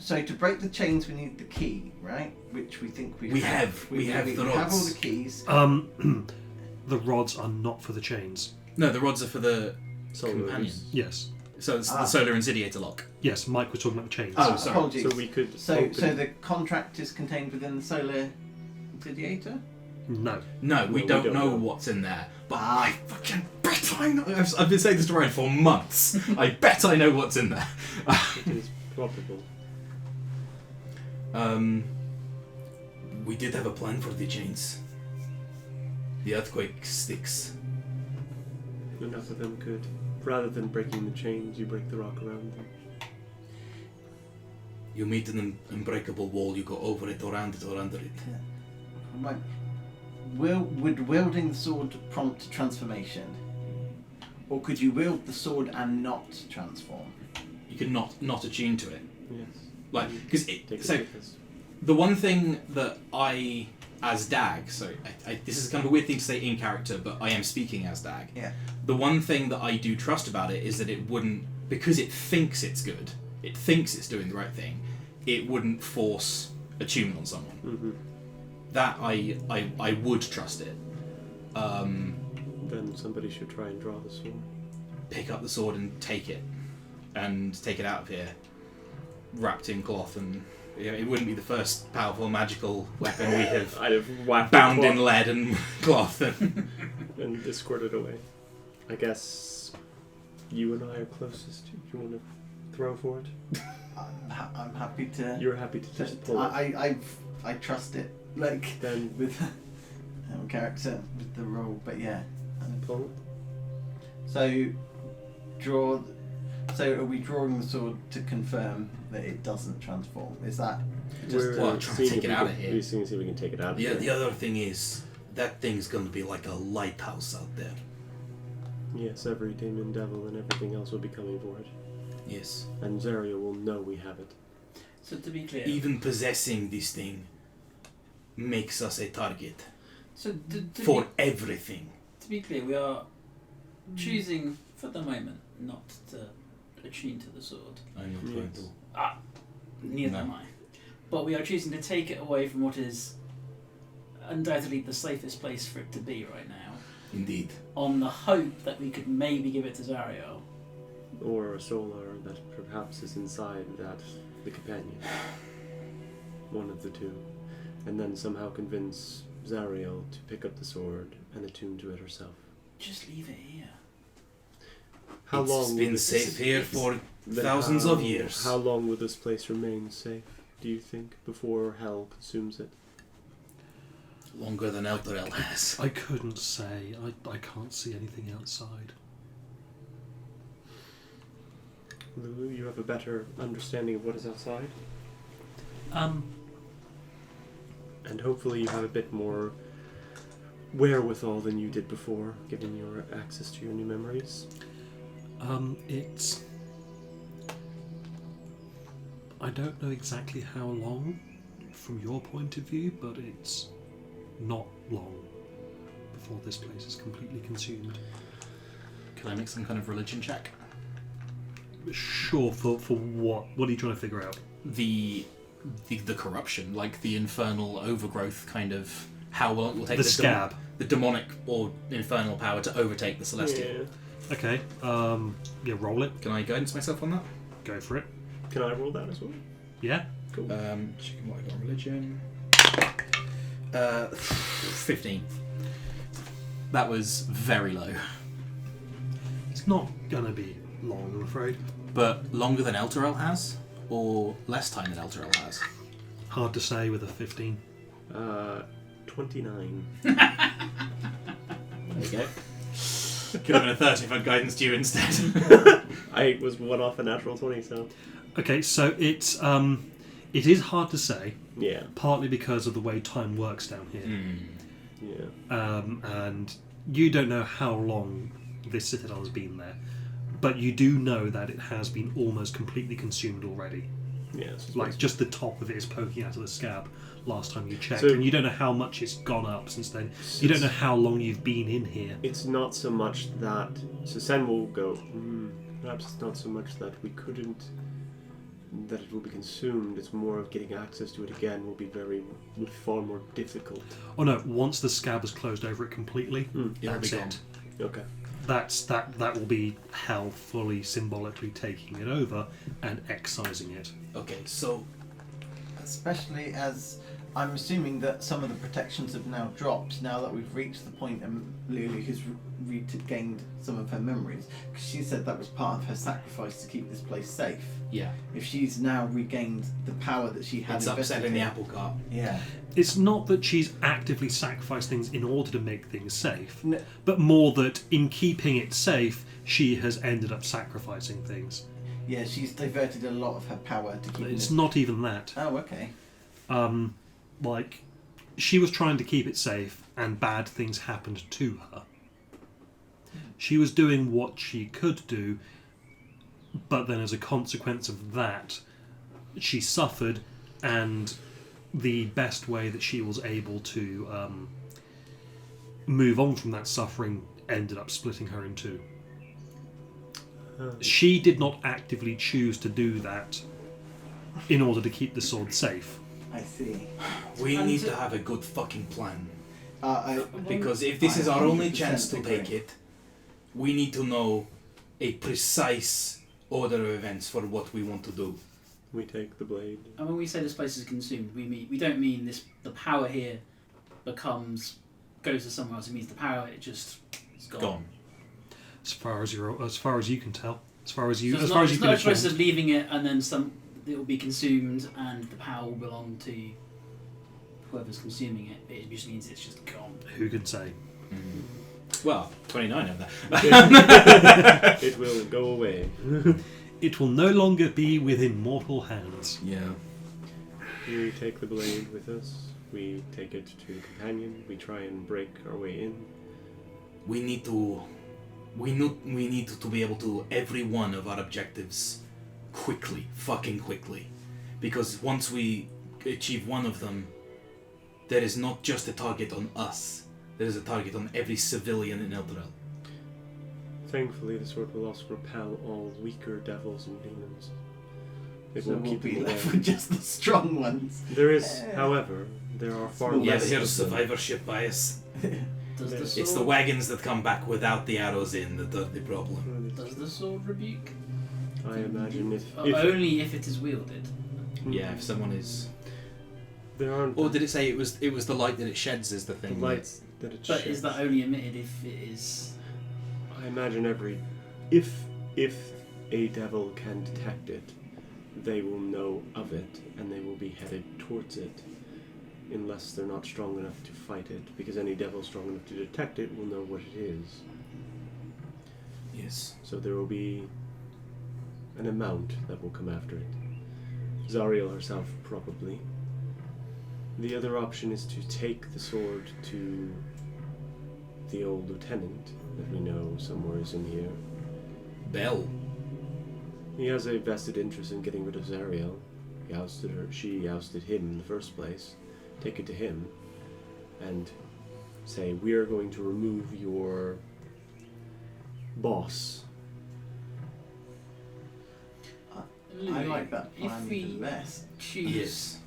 So to break the chains, we need the key, right? Which we think we have. We have the We have all rods. the keys. The rods are not for the chains. No, the rods are for the Solar companion. is- Yes. So it's the solar insidiator lock. Yes, Mike was talking about the chains. Oh, sorry. Apologies. So we could. So open- the contract is contained within the solar insidiator? No. No, we we don't don't know know. what's in there. But I fucking bet I know. I've been saying this to Ryan for months. I bet I know what's in there. It is probable. We did have a plan for the chains. The earthquake sticks. Enough of them could. Rather than breaking the chains, you break the rock around them. You meet an unbreakable wall, you go over it, around it, or under it. Right. Would wielding the sword prompt transformation? Or could you wield the sword and not transform? You can not attune to it. Yes. Like, because Take it so with us. the one thing that I, as Dag, so this is kind of a weird thing to say in character, but I am speaking as Dag. Yeah. The one thing that I do trust about it is that it wouldn't, because it thinks it's good, it thinks it's doing the right thing, it wouldn't force attunement on someone. Mm-hmm. That I would trust it. Then somebody should try and draw the sword. Pick up the sword and take it out of here, wrapped in cloth, and it wouldn't be the first powerful magical weapon we have I'd have whacked bound the in lead and cloth. and escorted away. I guess you and I are closest. Do you want to throw for it? I'm happy to. You're happy to just pull it. I trust it. Like Then with character with the role, but yeah. pull it. So draw. So are we drawing the sword to confirm that it doesn't transform? Is that just We're Well, try to seeing take if it we out can- of here. We're seeing if we can take it out of here. The other thing is, that thing's gonna be like a lighthouse out there. Yes, every demon, devil, and everything else will be coming for it. Yes. And Zariel will know we have it. So to be clear, Even possessing this thing makes us a target so for everything. to be clear, we are choosing for the moment not to attune to the sword. I'm not going Yes. to. Neither No. am I. But we are choosing to take it away from what is undoubtedly the safest place for it to be right now, Indeed. on the hope that we could maybe give it to Zariel. Or a solar that perhaps is inside that the companion. One of the two. And then somehow convince Zariel to pick up the sword and attune to it herself. Just leave it here. How It's long will been this- safe here for then thousands how- of years. How long will this place remain safe, do you think, before hell consumes it? Longer than Elturel has. I couldn't say. I can't see anything outside. Lulu, you have a better understanding of what is outside? And hopefully you have a bit more wherewithal than you did before, given your access to your new memories. It's... I don't know exactly how long, from your point of view, but it's not long before this place is completely consumed. Can I make some kind of religion check? Sure, for what? What are you trying to figure out? The corruption, like the infernal overgrowth, kind of how long it will take The scab. the demonic or infernal power to overtake the celestial. Yeah. Okay, yeah, roll it. Can I guidance myself on that? Go for it. Can I roll that as well? Yeah? Cool. Checking what I got on religion. 15. That was very low, It's not gonna be long, I'm afraid. but longer than Elturel has, or less time than Elturel has. Hard to say with a 15. 29. There you go. Could have been a 30 if I'd guidance you instead. I was one off a natural 20, so... Okay, so it's it is hard to say, Yeah. partly because of the way time works down here. Yeah. And you don't know how long this citadel has been there, but you do know that it has been almost completely consumed already. Yeah. So it's Like, just the top of it is poking out of the scab last time you checked, So- and you don't know how much it's gone up since then. You don't know how long you've been in here. It's not so much that... So Sen will go, perhaps it's not so much that we couldn't that it will be consumed. It's more of getting access to it again will be far more difficult. Oh no! Once the scab is closed over it completely, It'll that's be gone. it. Okay. That will be hell fully symbolically taking it over and excising it. Okay, so Especially as I'm assuming that some of the protections have now dropped now that we've reached the point and Lulu has regained some of her memories. Because she said that was part of her sacrifice to keep this place safe. yeah, If she's now regained the power that she had it's invested upsetting the in- apple cart. Yeah. It's not that she's actively sacrificed things in order to make things safe, No, but more that in keeping it safe, she has ended up sacrificing things. yeah, she's diverted a lot of her power to keep It's it. not even that. Oh, okay. Like, she was trying to keep it safe, and bad things happened to her. She was doing what she could do, but then as a consequence of that, she suffered, and the best way that she was able to move on from that suffering ended up splitting her in two. She did not actively choose to do that in order to keep the sword safe. I see. We And need to- to have a good fucking plan. I Because if this is I our only 100% chance to agree. take it, we need to know a precise order of events for what we want to do. We take the blade. And when we say this place is consumed, we don't mean this. The power here goes to somewhere else. It means the power is gone. Gone. As far as you can tell, as far as you So it's can not a choice inform. of leaving it and then it will be consumed and the power will belong to whoever's consuming it. It just means it's just gone. Who can say? Well, 29 of that. It will go away. It will no longer be within mortal hands. Yeah. We take the blade with us. We take it to the companion. We try and break our way in. We need to be able to every one of our objectives quickly, fucking quickly. Because once we achieve one of them, there is not just a target on us, there is a target on every civilian in Eldrael. Thankfully, the sword will also repel all weaker devils and demons. It So won't we'll keep be them left away. with just the strong ones. There is, however, there are far Well, Yeah, less. here's of them. survivorship bias. Does the sword, It's the wagons that come back without the arrows in that are the problem. Does the sword rebuke? I imagine if Only if it is wielded. Yeah, if someone is. there aren't Or did it say it was the light that it sheds is the the thing? lights that it But sheds. is that only emitted if it is? I imagine if a devil can detect it, they will know of it and they will be headed towards it, unless they're not strong enough to fight it. Because any devil strong enough to detect it will know what it is. Yes. So there will be an amount that will come after it. Zariel herself, probably. The other option is to take the sword to the old lieutenant that we know somewhere is in here. Bell. He has a vested interest in getting rid of Zariel. He ousted her. She ousted him in the first place. Take it to him and say, we are going to remove your boss. I like that plan If we even less. choose, Yes.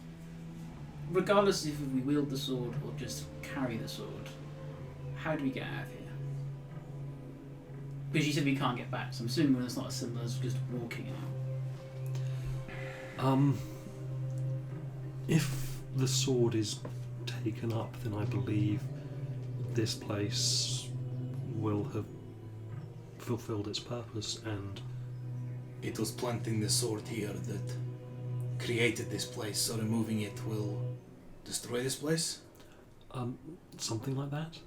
regardless if we wield the sword or just carry the sword, how do we get out of here? Because you said we can't get back, so I'm assuming it's not as simple as just walking out. If the sword is taken up, then I believe this place will have fulfilled its purpose, and It was planting the sword here that created this place, so removing it will destroy this place? something like that.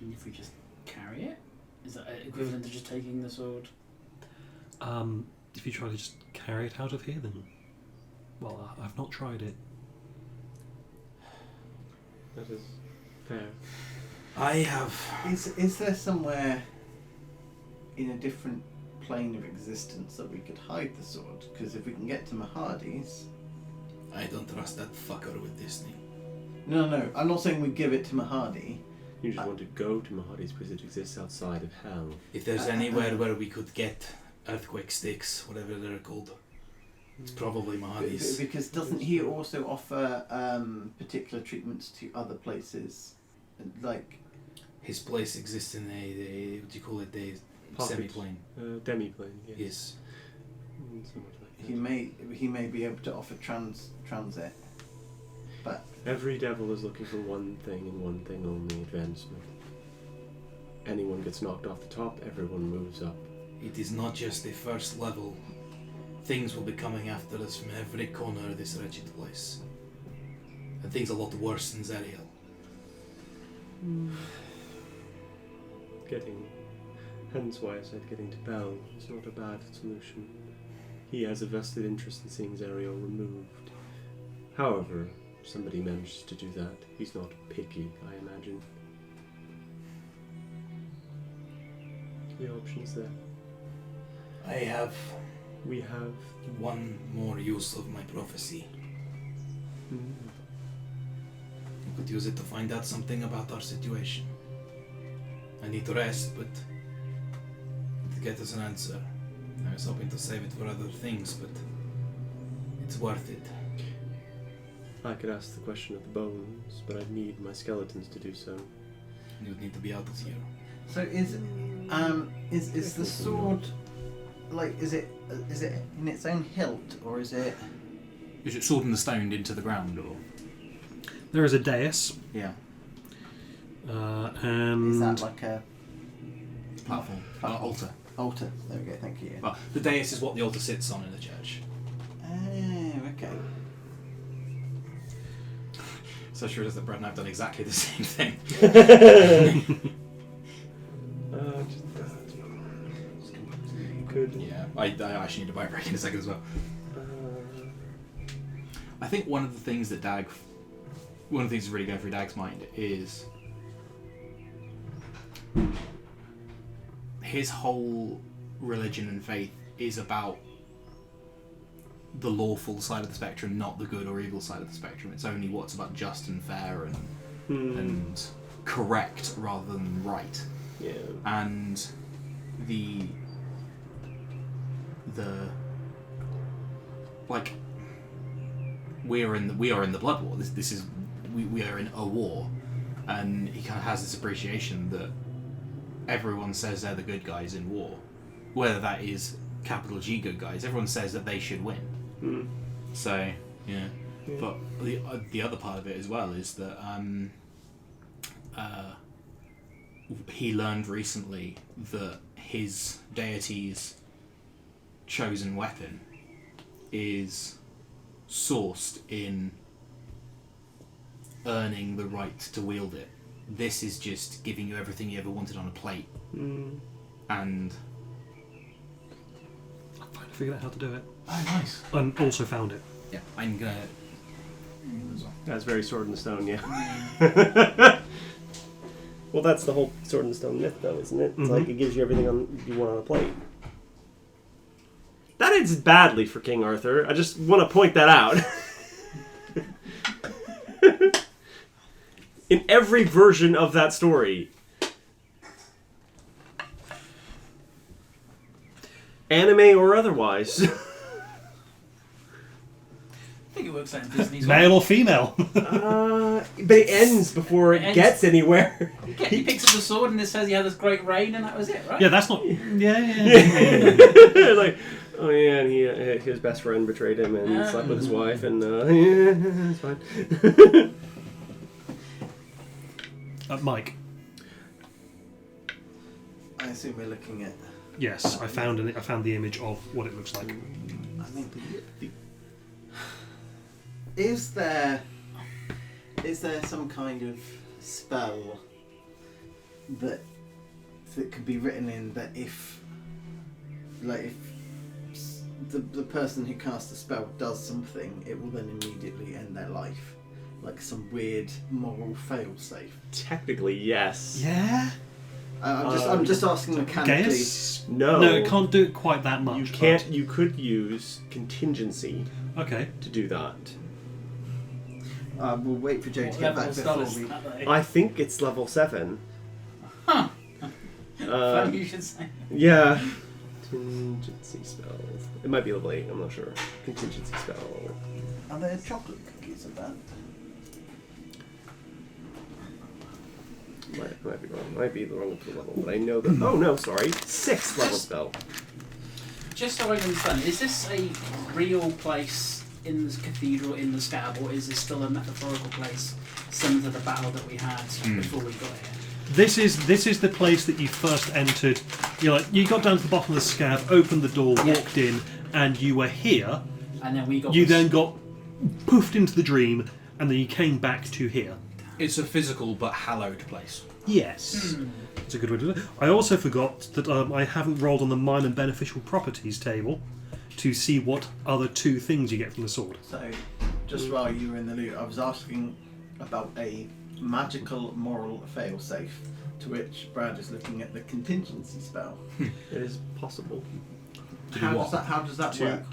And if we just carry it, is that equivalent to just taking the sword? If you try to just carry it out of here, then well, I've not tried it. That is fair. I have. Is there somewhere in a different plane of existence that we could hide the sword? Because if we can get to Mahadi's... I don't trust that fucker with this thing. No, I'm not saying we give it to Mahadi. You just want to go to Mahadi's because it exists outside of hell. If there's anywhere where we could get earthquake sticks, whatever they're called, It's probably Mahadi's. Because doesn't he also offer particular treatments to other places? Like His place exists in a what do you call it? The Pocket. semi-plane. Demi-plane, yes. Yes. Somewhat like that. he may be able to offer transit, but Every devil is looking for one thing and one thing only: advancement. Anyone gets knocked off the top, everyone moves up. It is not just the first level. Things will be coming after us from every corner of this wretched place. And things a lot worse than Zariel. Hence why I said getting to Bell is not a bad solution. He has a vested interest in seeing Zariel removed. However, somebody managed to do that. He's not picky, I imagine. The options there. We have One more use of my prophecy. You could use it to find out something about our situation. I need to rest, but to get us an answer. I was hoping to save it for other things, but it's worth it. I could ask the question of the bones, but I'd need my skeletons to do so. You would need to be out of here. so is the sword like is it in its own hilt or is it? Is it sword in the stone into the ground, or? There is a dais, Yeah. and Is that like a Platform. Altar. altar? There we go. Thank you. Well, the dais is what the altar sits on in the church. Oh, okay. So sure is that Brad and I have done exactly the same thing. Good. Yeah, I actually need a bite break in a second as well. I think one of the things that's really going through Dag's mind is his whole religion and faith is about the lawful side of the spectrum, not the good or evil side of the spectrum. It's only what's about just and fair and correct rather than right. Yeah. And the like we are in the blood war. This is we are in a war, and he kind of has this appreciation that everyone says they're the good guys in war, whether that is capital G good guys. Everyone says that they should win. So yeah. But the other part of it as well is that he learned recently that his deity's chosen weapon is sourced in earning the right to wield it. This is just giving you everything you ever wanted on a plate. And I finally figured out how to do it. oh, nice. And also found it. Yeah, I'm gonna. That's very sword in the stone, yeah. Well, that's the whole sword in the stone myth, though, isn't it? It's like it gives you everything you want on a plate. That ends badly for King Arthur. I just want to point that out. In every version of that story, anime or otherwise. I think it works out in Disney's Male or female? But it ends before it gets anywhere. He picks up the sword and it says he had this great reign and that was it, right? Yeah, that's not... Yeah. Like, oh yeah, and his best friend betrayed him and slept with his wife, and yeah, it's fine. Mike. I assume we're looking at. Yes, I found the image of what it looks like. I mean, is there some kind of spell that could be written in that if the person who casts the spell does something, it will then immediately end their life, like some weird moral fail-safe? Technically, yes. Yeah? I'm just asking mechanically. Guess? No. No, it can't do it quite that much. You can't. You could use contingency But... Okay. to do that. We'll wait for Joe to get back before we. I think it's level 7. Huh. Uh, Funny you should say. yeah. Contingency spells. It might be level 8, I'm not sure. Contingency spell. Are there chocolate cookies about? Might be wrong. Might be the wrong level, but I know that. Oh no, sorry. 6th level spell. Just so I understand, is this a real place in the cathedral, in the scab, or is this still a metaphorical place similar to the battle that we had before we got here? This is the place that you first entered. You got down to the bottom of the scab, opened the door, walked in, and you were here. And then we got. You then got poofed into the dream, and then you came back to here. It's a physical but hallowed place. Yes. That's a good way to do it. I also forgot that I haven't rolled on the minor beneficial properties table to see what other 2 things you get from the sword. So, just while you were in the loot, I was asking about a magical moral failsafe, to which Brad is looking at the contingency spell. It is possible. How does that work?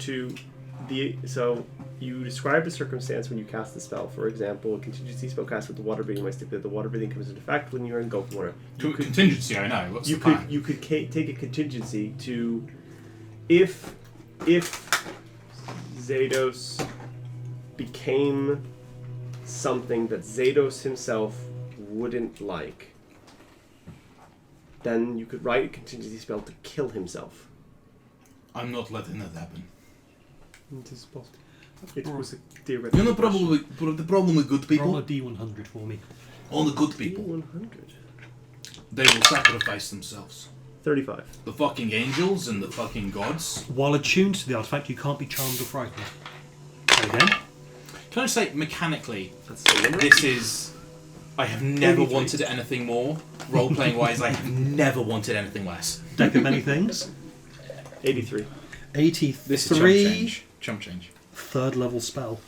So you describe a circumstance when you cast the spell. For example, a contingency spell cast with the water breathing might stipulate the water breathing comes into effect when you are engulfed in water. Contingency, I know. What's the plan? You could take a contingency to, if Zados became something that Zados himself wouldn't like, then you could write a contingency spell to kill himself. I'm not letting that happen. It is possible. It was a theoretical. You know, the problem with good people. Roll a D100 for me. All the good people. 100. They will sacrifice themselves. 35. The fucking angels and the fucking gods. While attuned to the artifact, you can't be charmed or frightened. And again? Can I say, mechanically, That's the number. this is... I have never 83. wanted anything more. Role-playing wise, I have never wanted anything less. Deck of many things. 83. 83. This is chump change. Chump change. 3rd level spell.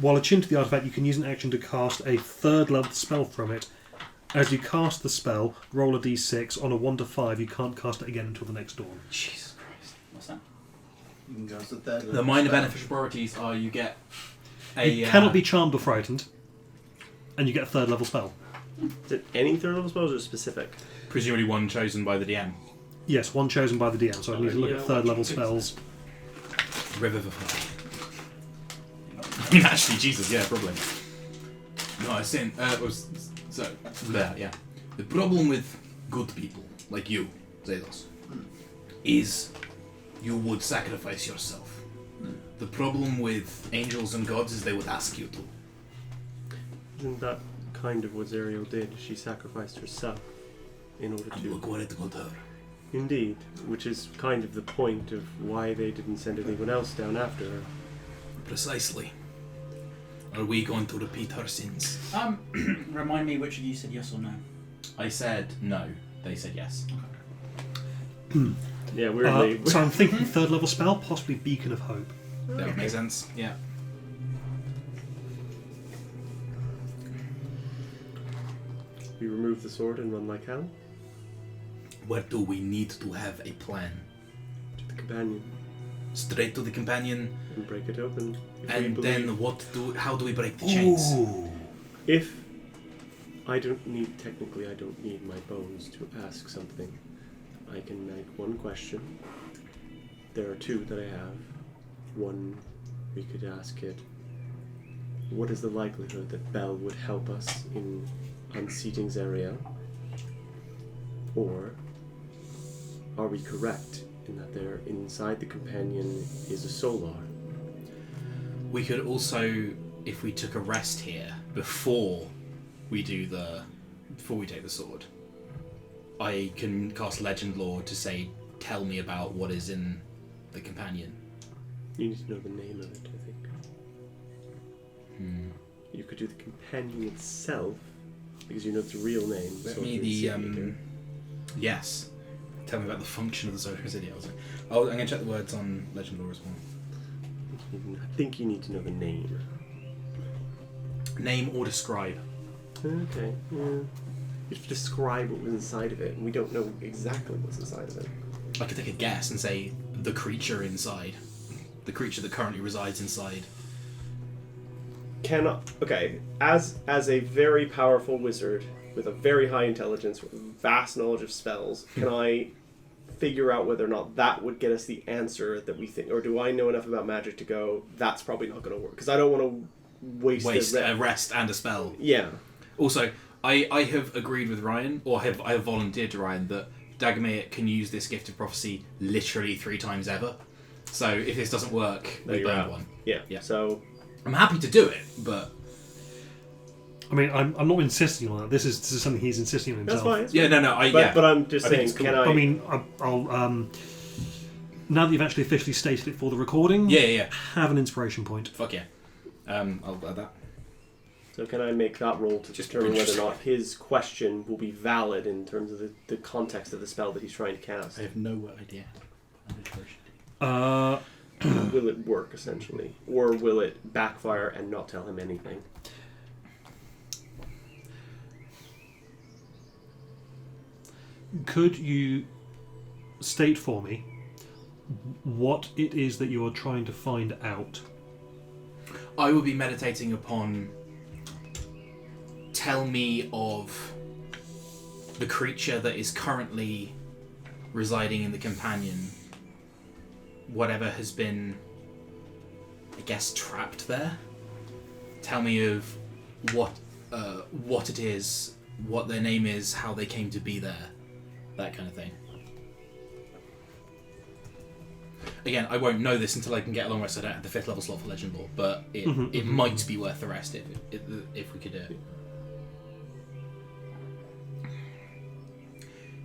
While attuned to the artifact, you can use an action to cast a 3rd level spell from it. As you cast the spell, roll a d6. On a 1 to 5, you can't cast it again until the next dawn. Jesus Christ. What's that? You can go as the third The level minor spell. beneficial priorities are you get a... You cannot be charmed or frightened, and you get a 3rd level spell. Is it any 3rd level spells or specific? presumably one chosen by the DM. Yes, one chosen by the DM, so I need to look at 3rd level spells. Revivify. I mean, actually, Jesus, yeah, probably. No, I was saying, Yeah. the problem with good people, like you, Zados, is you would sacrifice yourself. The problem with angels and gods is they would ask you to. Isn't that kind of what Zariel did? She sacrificed herself in order And to... look where it got her. Indeed, which is kind of the point of why they didn't send anyone else down after her. Precisely. Are we going to repeat her sins? Remind me which of you said yes or no. I said no. They said yes. Yeah, weirdly. So I'm thinking 3rd level spell, possibly Beacon of Hope. That would make sense. Yeah. We remove the sword and run like hell Where do we need to have a plan? to the companion Straight to the companion, and break it open. If we and believe- then how do we break the chains? If I don't need my bones to ask something, I can make one question. There are 2 that I have. One, we could ask it, what is the likelihood that Bell would help us in unseating Zariel? Or are we correct in that there inside the companion is a solar? We could also, if we took a rest here before we take the sword, I can cast Legend Lore to say, tell me about what is in the companion. You need to know the name of it, I think. You could do the companion itself, because you know its real name. Let so me it's the Insidiator. yes. Tell me about the function of the Solar Insidiator. I'm going to check the words on Legend Lore as well. I think you need to know the name. Name or describe. Okay, yeah. You have to describe what was inside of it, and we don't know exactly what's inside of it. I could take a guess and say the creature inside. The creature that currently resides inside. Okay, as a very powerful wizard with a very high intelligence, with vast knowledge of spells, can I figure out whether or not that would get us the answer that we think, or do I know enough about magic to go, that's probably not going to work? Because I don't want to waste a rest and a spell. Yeah. Also, I have agreed with Ryan, or I have volunteered to Ryan, that Dagomir can use this gift of prophecy literally 3 times ever. So if this doesn't work, we burn one. Yeah. Yeah. So I'm happy to do it, but I mean, I'm not insisting on that. This is something he's insisting on himself. that's fine. yeah, no. But I'm just I think saying, it's cool. can I... I mean, I'll now that you've actually officially stated it for the recording, Yeah. have an inspiration point. Fuck yeah. I'll add that. So can I make that roll to Just determine whether or interesting. not his question will be valid in terms of the context of the spell that he's trying to cast? I have no idea. Will it work, essentially? Or will it backfire and not tell him anything? Could you state for me what it is that you are trying to find out? I will be meditating upon. Tell me of the creature that is currently residing in the companion. Whatever has been, I guess, trapped there. Tell me of what it is, what their name is, how they came to be there, that kind of thing. Again, I won't know this until I can get a long rest. I don't have the 5th level slot for Legend Lore, but it might be worth the rest if we could do it.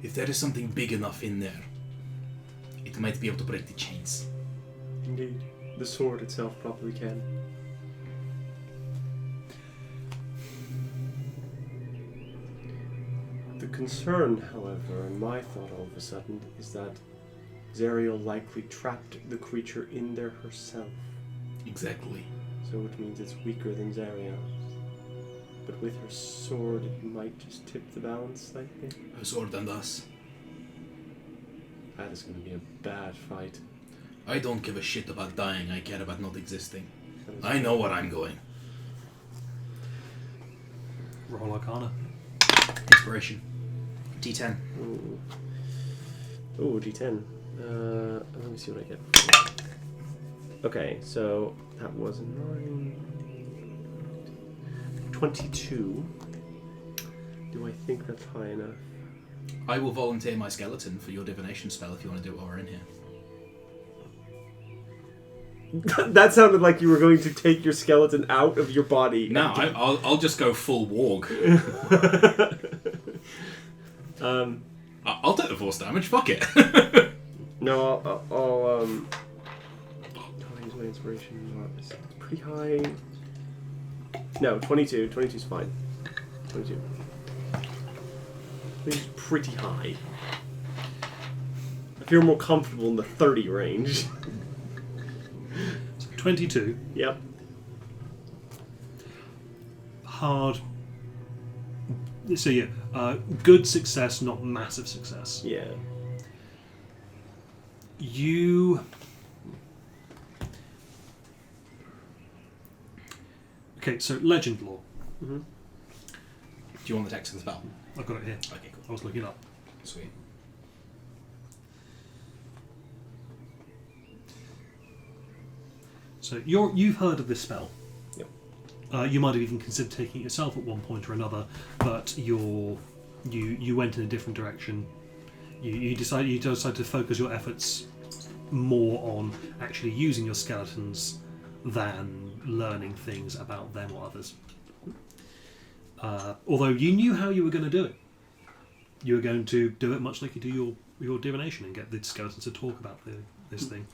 If there is something big enough in there, it might be able to break the chains. Indeed. The sword itself probably can. The concern, however, and my thought all of a sudden, is that Zariel likely trapped the creature in there herself. Exactly. So it means it's weaker than Zariel. But with her sword, it might just tip the balance slightly. A sword and us. That is going to be a bad fight. I don't give a shit about dying, I care about not existing. That is- I know where I'm going. Roll Arcana. Inspiration. D10. Ooh, D10. Let me see what I get. Okay, so that was 9... 22. Do I think that's high enough? I will volunteer my skeleton for your divination spell if you want to do it while we're in here. That sounded like you were going to take your skeleton out of your body. No, I'll just go full warg. I'll take the force damage, fuck it. No, I'll use my inspiration. It's pretty high. No, 22. 22's fine. 22. It's pretty high. I feel more comfortable in the 30 range. 22. Yep. Hard. So yeah, good success, not massive success. Yeah. You... Okay, so Legend Lore. Mm-hmm. Do you want the text of the spell? I've got it here. Okay, cool. I was looking it up. Sweet. So you've heard of this spell. Yep. You might have even considered taking it yourself at one point or another, but you went in a different direction. You decided to focus your efforts more on actually using your skeletons than learning things about them or others. Although you knew how you were going to do it. You were going to do it much like you do your divination and get the skeletons to talk about this thing.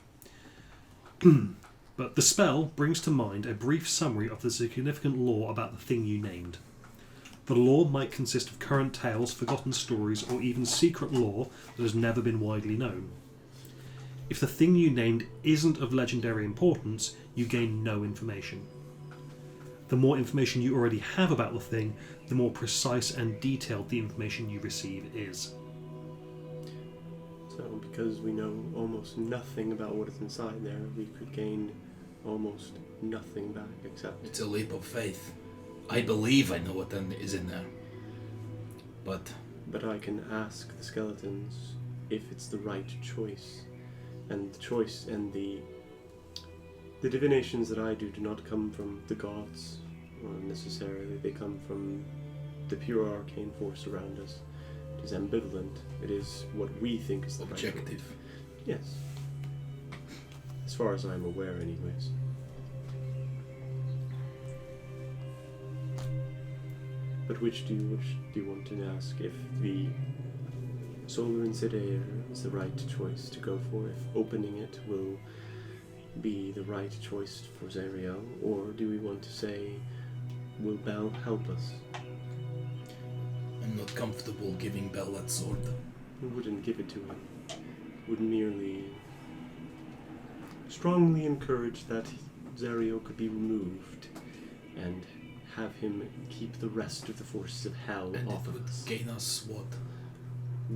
But the spell brings to mind a brief summary of the significant lore about the thing you named. The lore might consist of current tales, forgotten stories, or even secret lore that has never been widely known. If the thing you named isn't of legendary importance, you gain no information. The more information you already have about the thing, the more precise and detailed the information you receive is. So because we know almost nothing about what is inside there, we could gain almost nothing back except... It's a leap of faith. I believe I know what then is in there. But But I can ask the skeletons if it's the right choice. And the choice and the divinations that I do not come from the gods, or necessarily. They come from the pure arcane force around us. It is ambivalent. It is what we think is the right Objective. choice. Yes. As far as I'm aware, anyways. But which do you want to ask? If the Solar Insidiator is the right choice to go for, if opening it will be the right choice for Zariel, or do we want to say, will Bell help us? I'm not comfortable giving Bell that sword. We wouldn't give it to him. Would merely strongly encourage that Zariel could be removed and have him keep the rest of the forces of hell And off it of would us. gain us what?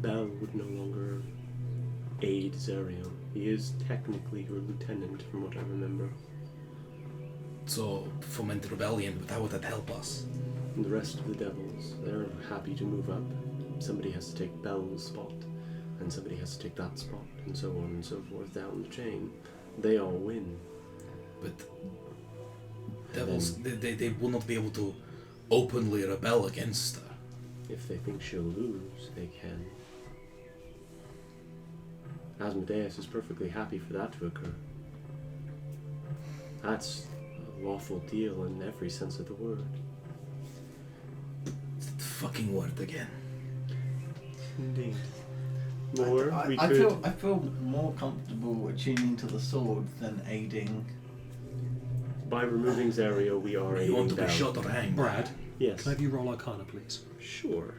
Bell would no longer aid Zariel. He is technically your lieutenant, from what I remember. So, foment rebellion, but how would that help us? And the rest of the devils, they're happy to move up. Somebody has to take Bell's spot, and somebody has to take that spot, and so on and so forth down the chain. They all win. But devils, they will not be able to openly rebel against her. If they think she'll lose, they can. Asmodeus is perfectly happy for that to occur. That's a lawful deal in every sense of the word. That fucking word again. Indeed. Or we I could... I feel more comfortable attuning to the sword than aiding. By removing Zariel, we are You aiding want to be Bell. shot or hanged? Brad, Yes. can I have you roll Arcana, please? Sure.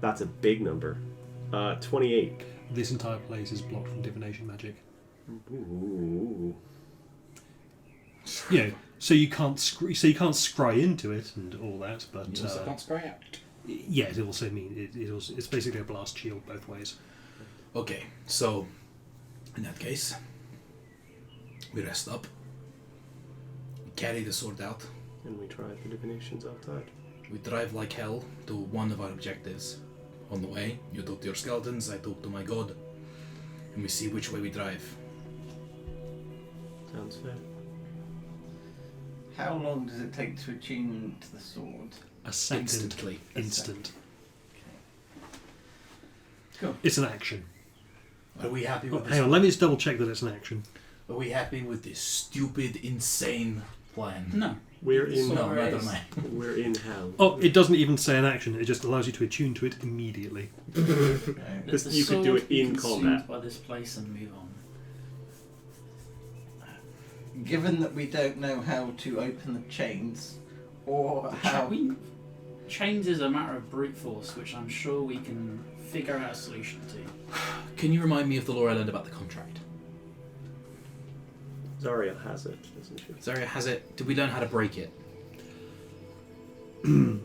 That's a big number. 28. This entire place is blocked from divination magic. Ooh. You know, so you can't scry into it and all that, but You also can't scry out. yeah, it also means it's basically a blast shield both ways. Okay, so in that case, we rest up, we carry the sword out, And we tried the divinations outside. we drive like hell to one of our objectives. On the way, you talk to your skeletons, I talk to my god, and we see which way we drive. Sounds fair. How long does it take to attune to the sword? A second. Instantly. Instant. Cool. It's an action. Are we happy Oh, with this? hang on, let me just double check that it's an action. Are we happy with this stupid, insane plan? No. We're in. No, Sorry. rather not. We're in hell. Oh, it doesn't even say an action. It just allows you to attune to it immediately. Okay. Just- The you could do sword it be in consumed combat. by this place and move on. Given that we don't know how to open the chains, or how Chains is a matter of brute force, which I'm sure we can figure out a solution to. Can you remind me of the lore I learned about the contract? Zariel has it, doesn't she? Zarya has it. Did we learn how to break it?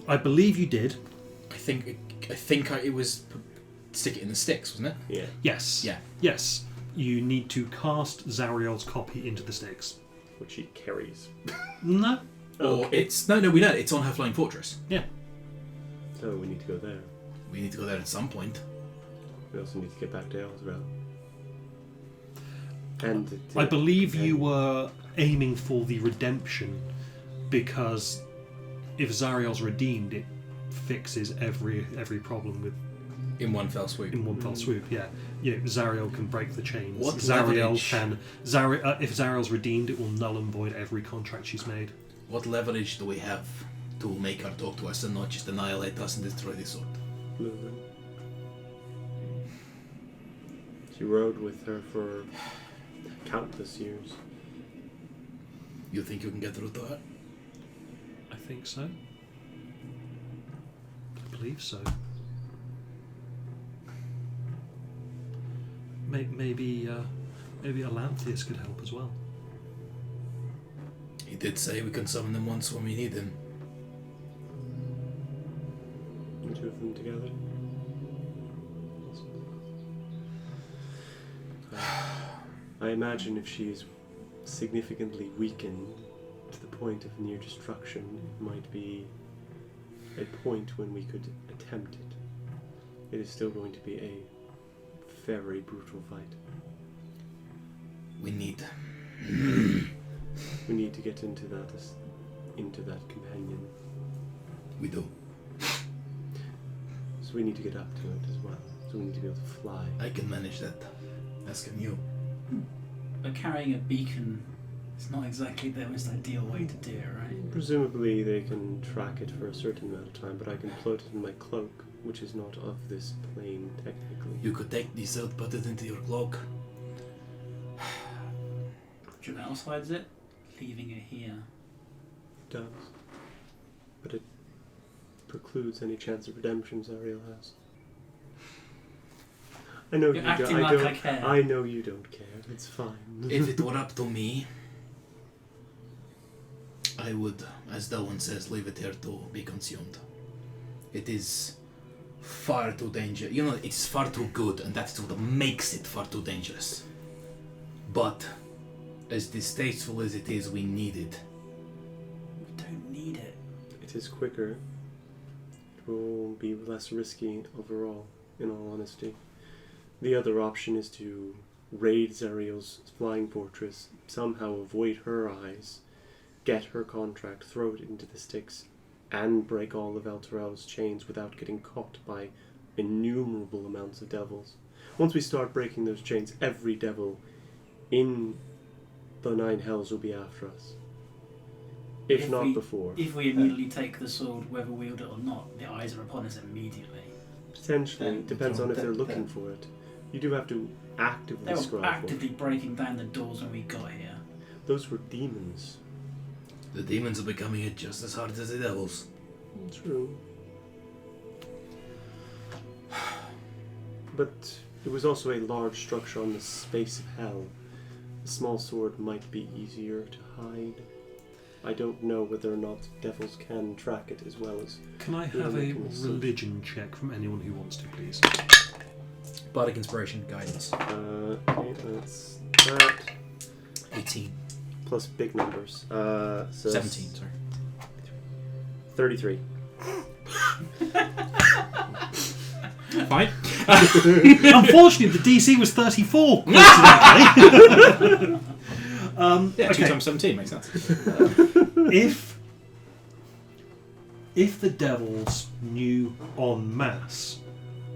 I believe you did. I think it was stick it in the sticks, wasn't it? Yeah. Yes. Yeah. Yes. You need to cast Zariel's copy into the sticks. Which she carries. No. Or Okay. it's no, we know it's on her flying fortress. Yeah. So we need to go there. We need to go there at some point. We also need to get back to Elsbel. And I believe you were aiming for the redemption because if Zariel's redeemed, it fixes every problem with In one fell swoop. in one fell swoop. Yeah, Zariel can break the chains. What Zariel leverage? can. if Zariel's redeemed, it will null and void every contract she's made. What leverage do we have to make her talk to us and not just annihilate us and destroy this sword? Lulu. She rode with her for countless years. You think you can get through to her? I think so. I believe so. Maybe Alanthius could help as well. He did say we can summon them once when we need them. The two of them together. I imagine if she is significantly weakened to the point of near destruction, it might be a point when we could attempt it. it is still going to be a very brutal fight. We need... We need to get into that companion. We do. So we need to get up to it as well. So we need to be able to fly. I can manage that. As can you. But carrying a beacon is not exactly the most ideal way to do it, right? Presumably they can track it for a certain amount of time, but I can float it in my cloak, which is not of this plane, technically. You could take this out, put it into your cloak. Janelle hides it, leaving it here. It does. But it precludes any chance of redemption Zariel has. I know You're you acting don't. like I care. I know you don't care. It's fine. If it were up to me, I would, as Delwyn says, leave it here to be consumed. It is far too dangerous. You know, it's far too good, and that's what makes it far too dangerous. But, as distasteful as it is, we need it. We don't need it. It is quicker. It will be less risky overall, in all honesty. The other option is to raid Zariel's flying fortress, somehow avoid her eyes, get her contract, throw it into the Styx, and break all of Elturel's chains without getting caught by innumerable amounts of devils. Once we start breaking those chains, every devil in the 9 hells will be after us. If not before. If we immediately take the sword, whether we wield it or not, the eyes are upon us immediately. Potentially. Depends on if they're looking for it. You do have to actively They scry were for it. actively breaking down the doors when we got here. Those were demons. The demons are becoming it just as hard as the devils. True. But it was also a large structure on the space of hell. A small sword might be easier to hide. I don't know whether or not devils can track it as well as... Can I have a religion check from anyone who wants to, please? Bardic Inspiration, Guidance. Okay, that's that. 18. Plus big numbers. So 17, sorry. 33. Fine. Unfortunately, the DC was 34. Coincidentally. Yeah, 2 okay. times 17 makes sense. If the devils knew en masse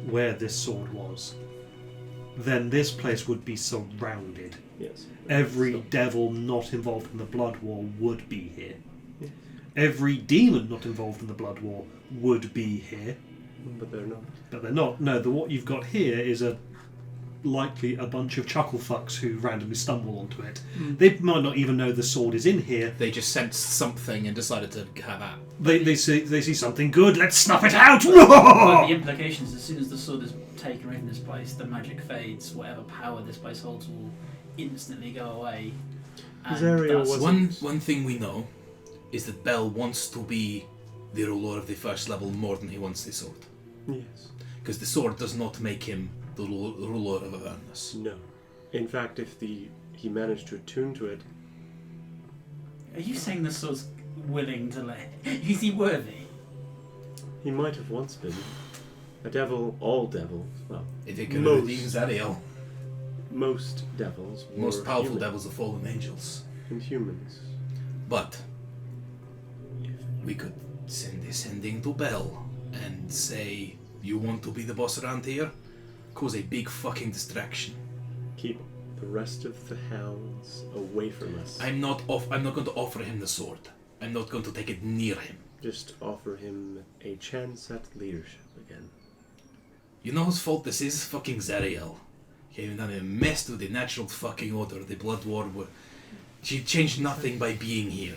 where this sword was, then this place would be surrounded. Yes. Every So- devil not involved in the Blood War would be here. Yes. Every demon not involved in the Blood War would be here. But they're not. But they're not. No, what you've got here is likely a bunch of chuckle fucks who randomly stumble onto it. They might not even know the sword is in here. They just sensed something and decided to have at. They see something good. Let's snuff it out. But the implication is, as soon as the sword is taken away from this place, the magic fades. Whatever power this place holds will instantly go away. And Zariel that's- wasn't- One thing we know is that Bell wants to be the ruler of the first level more than he wants the sword. Yes. Because the sword does not make him the ruler of Avernus. No. In fact, if he managed to attune to it, Are you saying the sword's willing to let? Is he worthy? he might have once been. A devil, all devils, well, If he can Most. redeem Zariel, most devils were most powerful human devils are fallen angels. and humans. But we could send this ending to Bell and say, you want to be the boss around here? Cause a big fucking distraction. Keep the rest of the hells away from us. I'm not going to offer him the sword. I'm not going to take it near him. Just offer him a chance at leadership again. You know whose fault this is? Fucking Zariel. He even done a mess to the natural fucking order, the Blood War. She changed nothing by being here.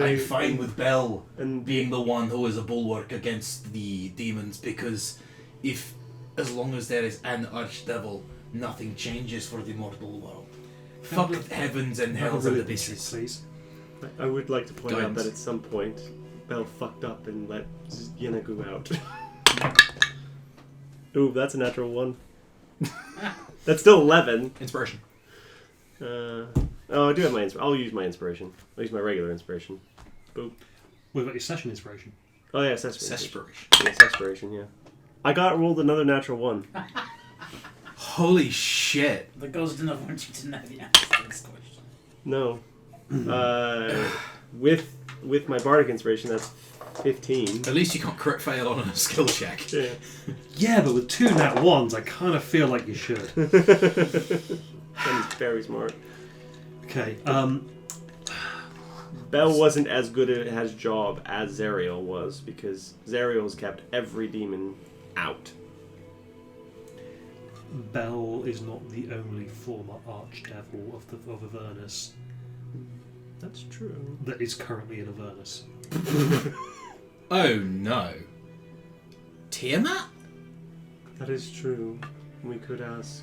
I'm fine with Bell and being the one who is a bulwark against the demons, because as long as there is an archdevil, nothing changes for the mortal world. Fuck heavens and hells and abysses. Please. I would like to point out Guidance. that at some point, Bell fucked up and let Yenagu out. Ooh, that's a natural one. That's still 11. Inspiration. I do have my I'll use my inspiration. I'll use my regular inspiration. Boop. We've got your session inspiration. Oh yeah, Sesspiration. Sesspiration. Yeah, Sesspiration, yeah. I rolled another natural 1. Holy shit. The gods do not want you to know the answer to this question. No. With my bardic inspiration, that's 15. At least you can't crit fail on a skill check. Yeah. Yeah, but with 2 nat 1s, I kind of feel like you should. That's very smart. Okay, Bell wasn't as good at his job as Zariel was, because Zariel's kept every demon out. Bell is not the only former archdevil of Avernus That's true. that is currently in Avernus. Oh no. Tiamat? That is true. We could ask.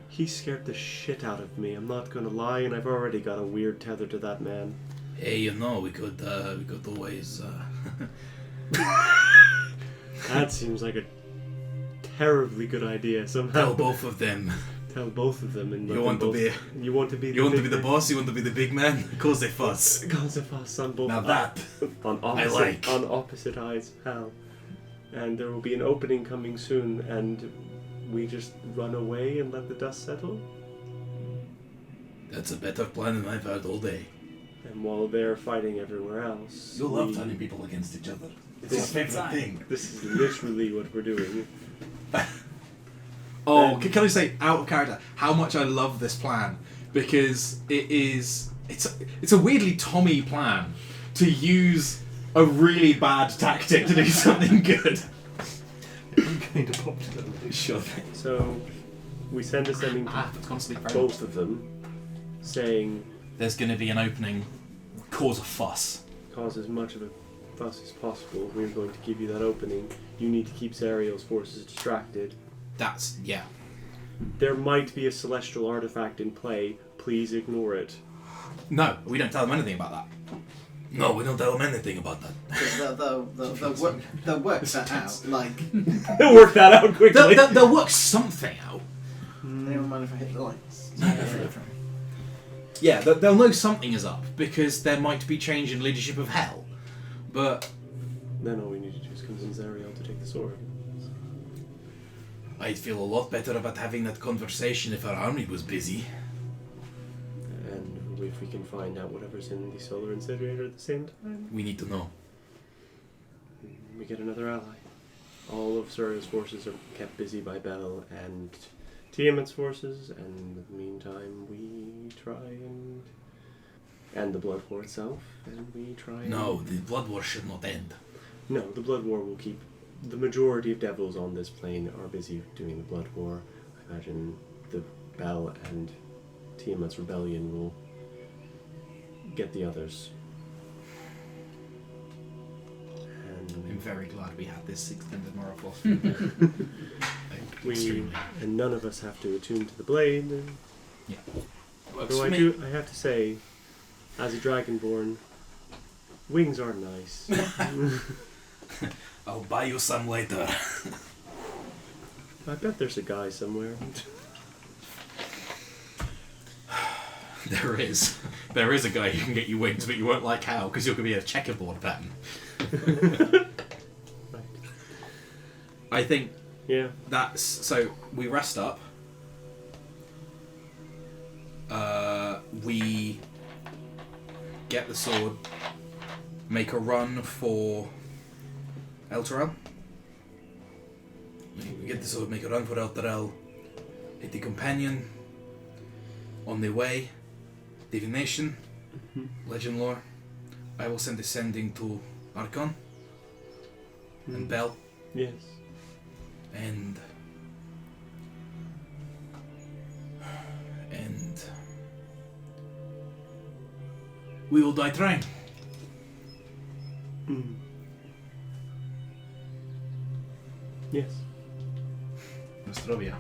He scared the shit out of me, I'm not gonna lie, and I've already got a weird tether to that man. Hey, you know, we could always. That seems like a terribly good idea somehow. Tell both of them. Tell both of them and You want to be. You want to be. You want to be the boss. You want to be the big man. Of course they fuss. Cause of us on both. Now that on opposite eyes of hell, and there will be an opening coming soon, and we just run away and let the dust settle. that's a better plan than I've heard all day. And while they're fighting everywhere else, You love turning people against each other. It's your favorite thing. This is literally what we're doing. Oh, can I say, out of character, how much I love this plan? Because it's a weirdly Tommy plan to use a really bad tactic to do something good. I'm going to pop to them. Sure thing. So we send a sending to It's constantly both of them, saying, There's going to be an opening, cause a fuss. cause as much of a fuss as possible. We're going to give you that opening. You need to keep Zariel's forces distracted. That's, yeah. There might be a celestial artifact in play. Please ignore it. No, we don't tell them anything about that. No, we don't tell them anything about that. They'll work that out. Like, Work that out quickly. They'll work something out. anyone mind if I hit the lights? Yeah, they'll know something is up, because there might be change in leadership of hell. But Then all we need to do is convince Zariel to take the sword. I'd feel a lot better about having that conversation if our army was busy. And if we can find out whatever's in the solar incinerator at the same time, We need to know. we get another ally. All of Zariel's forces are kept busy by Bel and Tiamat's forces, and in the meantime we try and the Blood War itself, and we try and... No, the blood war should not end. No, the Blood War will keep... The majority of devils on this plane are busy doing the Blood War. I imagine the Bel and Tiamat's rebellion will get the others. I'm very glad we had this extended moral force. And none of us have to attune to the blade. Yeah. Although I have to say, as a Dragonborn, wings are nice. I'll buy you some later. I bet there's a guy somewhere. There is a guy who can get you wings, but you won't like how, because you're going to be a checkerboard pattern. Right. I think Yeah. that's... So, we rest up. We get the sword, make a run for Elturel. We get the sword, make a run for Elturel, hit the companion, on the way, divination, legend lore. I will send the sending to Archon and Bel, Yes. and we will die trying. Yes. Nostrovia.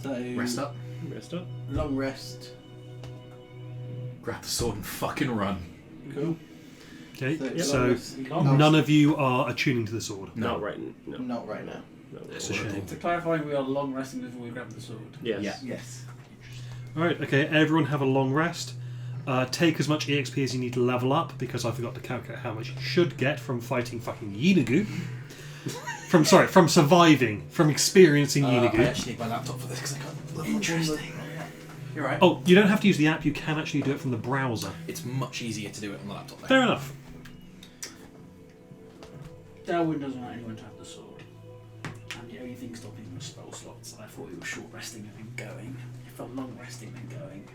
So Rest up, Rest up. long rest. grab the sword and fucking run. Cool. Okay, So- so Long none of you are attuning to the sword. No. Not right. No. Not right now. No. That's a shame. To clarify, we are long resting before we grab the sword. Yes. Yeah. Yes. Alright, okay, everyone have a long rest. Take as much EXP as you need to level up, because I forgot to calculate how much you should get from fighting fucking Yeenagu. from surviving, from experiencing I Yeenagu. actually need my laptop for this because I can't level Interesting. You're right. Oh, you don't have to use the app, you can actually do it from the browser. It's much easier to do it on the laptop. Though. Fair enough. Darwin doesn't want anyone to have the sword. And the only thing stopping him was spell slots. I thought he was short resting and then going. If I'm long resting then going.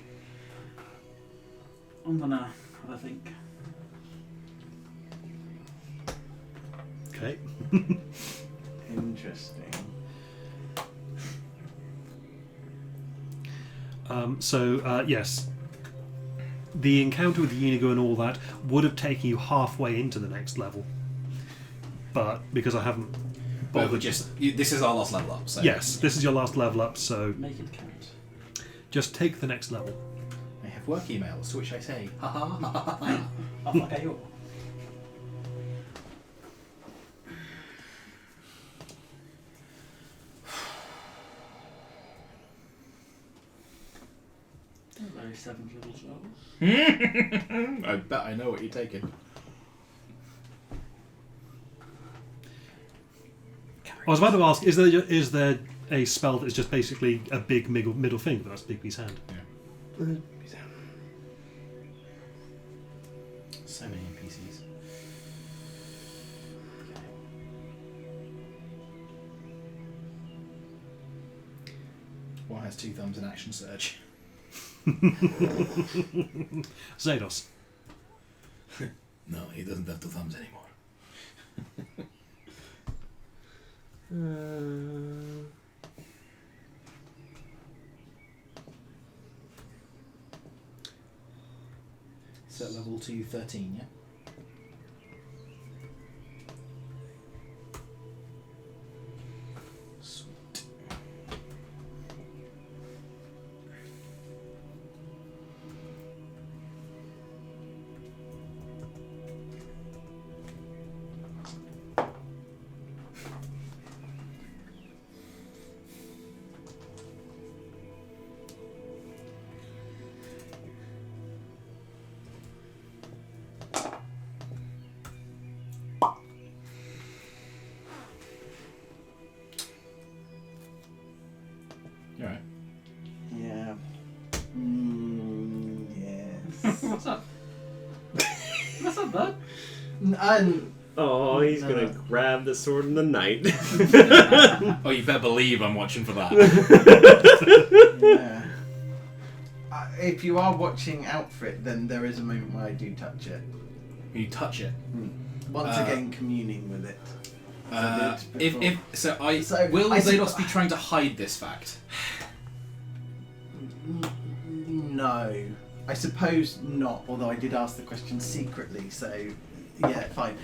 I'm gonna have a think. Okay. Interesting. Yes. The encounter with Yeenagu and all that would have taken you halfway into the next level. But because I haven't But bothered... we this is our last level up. So Yes, this is your last level up, so Make it count. just take the next level. I have work emails, to which I say, ha ha ha ha ha. I'll fuck out your. Hello, 7th level spells. I bet I know what you're taking. I was about to ask, is there a spell that's just basically a big middle finger that's Bigby's hand? So many NPCs. One has 2 thumbs and action surge. Zados. No, he doesn't have 2 thumbs anymore. Set level to 13, yeah? Sweet. Alright. Yeah. Yes. What's up? What's up, bud? And Oh, he's No. gonna grab the sword in the night. Oh, you better believe I'm watching for that. yeah. If you are watching out for it, then there is a moment where I do touch it. You touch it. Once again, communing with it. So will I see- Zados be trying to hide this fact? No. I suppose not, although I did ask the question secretly, so yeah, fine.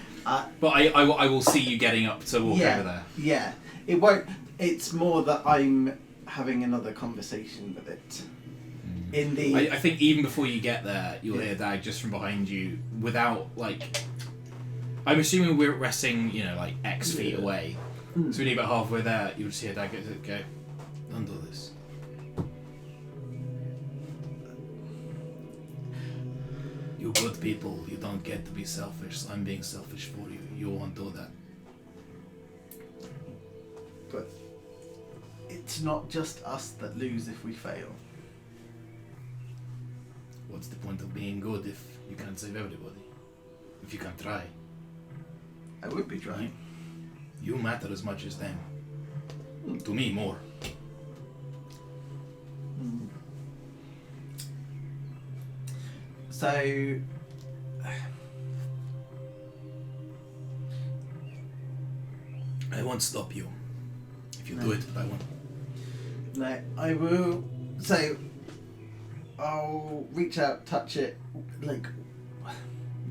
But I will see you getting up to walk over there. Yeah. It won't. It's more that I'm having another conversation with it. In the. I think even before you get there, you'll hear Dag just from behind you without, like... I'm assuming we're resting, like X feet away. So when you get about halfway there, you'll just hear Dag go, Don't do this. You good people, you don't get to be selfish. I'm being selfish for you. You won't do that. But it's not just us that lose if we fail. What's the point of being good if you can't save everybody? If you can't try? I would be trying. You matter as much as them. To me, more. So. I won't stop you. If you do it, I won't. No, I will. So, I'll reach out, touch it, like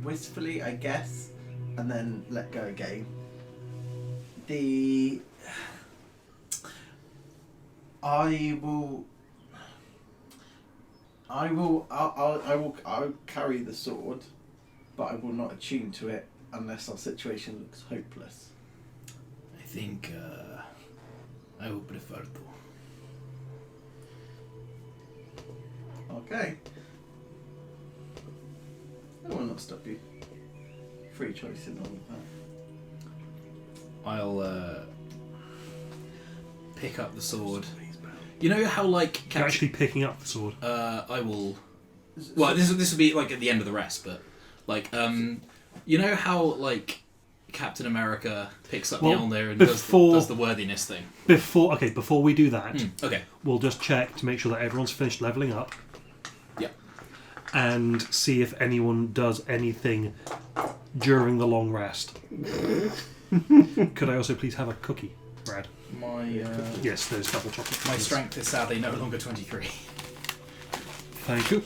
wistfully, I guess, and then let go again. I'll carry the sword, but I will not attune to it unless our situation looks hopeless. I think I would prefer to. Okay. I will not stop you. Free choice in all of that. I'll pick up the sword. You know how like You're actually picking up the sword. I will. Well, this will be like at the end of the rest, but like you know how like Captain America picks up Well, Mjolnir and before- does the worthiness thing. Before we do that, Okay. we'll just check to make sure that everyone's finished leveling up. Yeah. And see if anyone does anything during the long rest. Could I also please have a cookie, Brad? My Yes, there's double chocolate. my cookies. strength is sadly no longer 23. Thank you.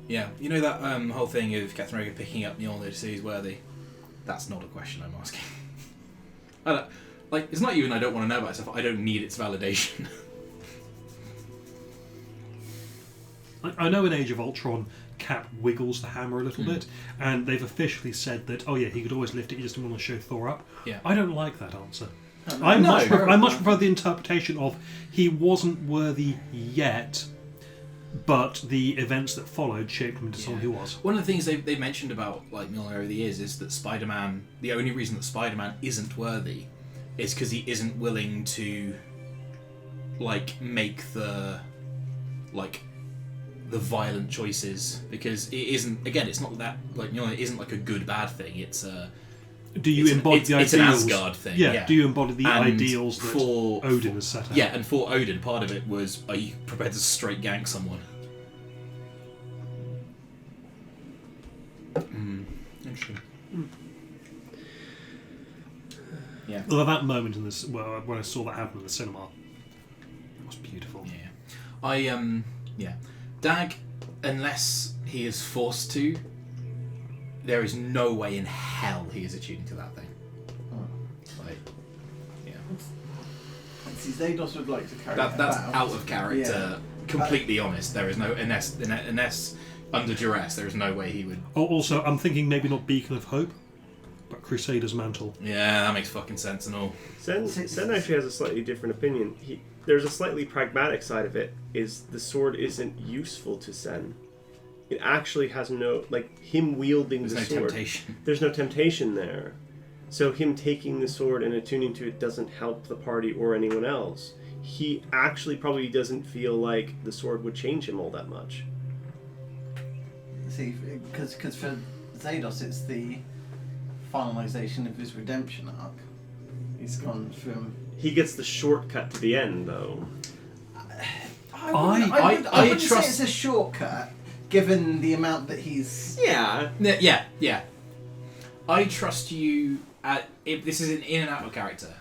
Yeah, you know that whole thing of Captain America picking up Mjolnir to see he's worthy? That's not a question I'm asking. I don't, like, it's not even I don't want to know about stuff, I don't need its validation. I know in Age of Ultron, Cap wiggles the hammer a little bit, and they've officially said that, oh yeah, he could always lift it, he just didn't want to show Thor up. Yeah. I don't like that answer. Oh, I No. much prefer the interpretation of he wasn't worthy yet, but the events that followed shaped him into someone who was. One of the things they've mentioned about like Mjolnir over the years is that Spider-Man, the only reason that Spider-Man isn't worthy is because he isn't willing to like make the violent choices, because it isn't, again, it's not that like Mjolnir isn't like a good bad thing, it's Do you embody the it's ideals? an Asgard thing. Yeah. Do you embody the And ideals that for Odin has set out? Yeah, and for Odin, part of it was, are you prepared to straight gank someone? Interesting. Yeah. Although that moment in this, well, when I saw that happen in the cinema, it was beautiful. Yeah. Dag, unless he is forced to, there is no way in hell he is attuning to that thing. Like, yeah. See, Zados would like to carry That's about. out of character. Yeah. Completely honest. There is no, unless under duress, there is no way he would. Oh, also, I'm thinking maybe not Beacon of Hope, but Crusader's Mantle. Yeah, that makes fucking sense and all. Sen actually has a slightly different opinion. There's a slightly pragmatic side of it, is the sword isn't useful to Sen. It actually has no, like, him wielding There's the no sword. temptation. There's no temptation there. So him taking the sword and attuning to it doesn't help the party or anyone else. He actually probably doesn't feel like the sword would change him all that much. See, because for Zados, it's the finalization of his redemption arc. He's gone from. He gets the shortcut to the end, though. I wouldn't trust- say it's a shortcut, given the amount that he's. Yeah. Yeah. I trust you. If this is an in and out of character,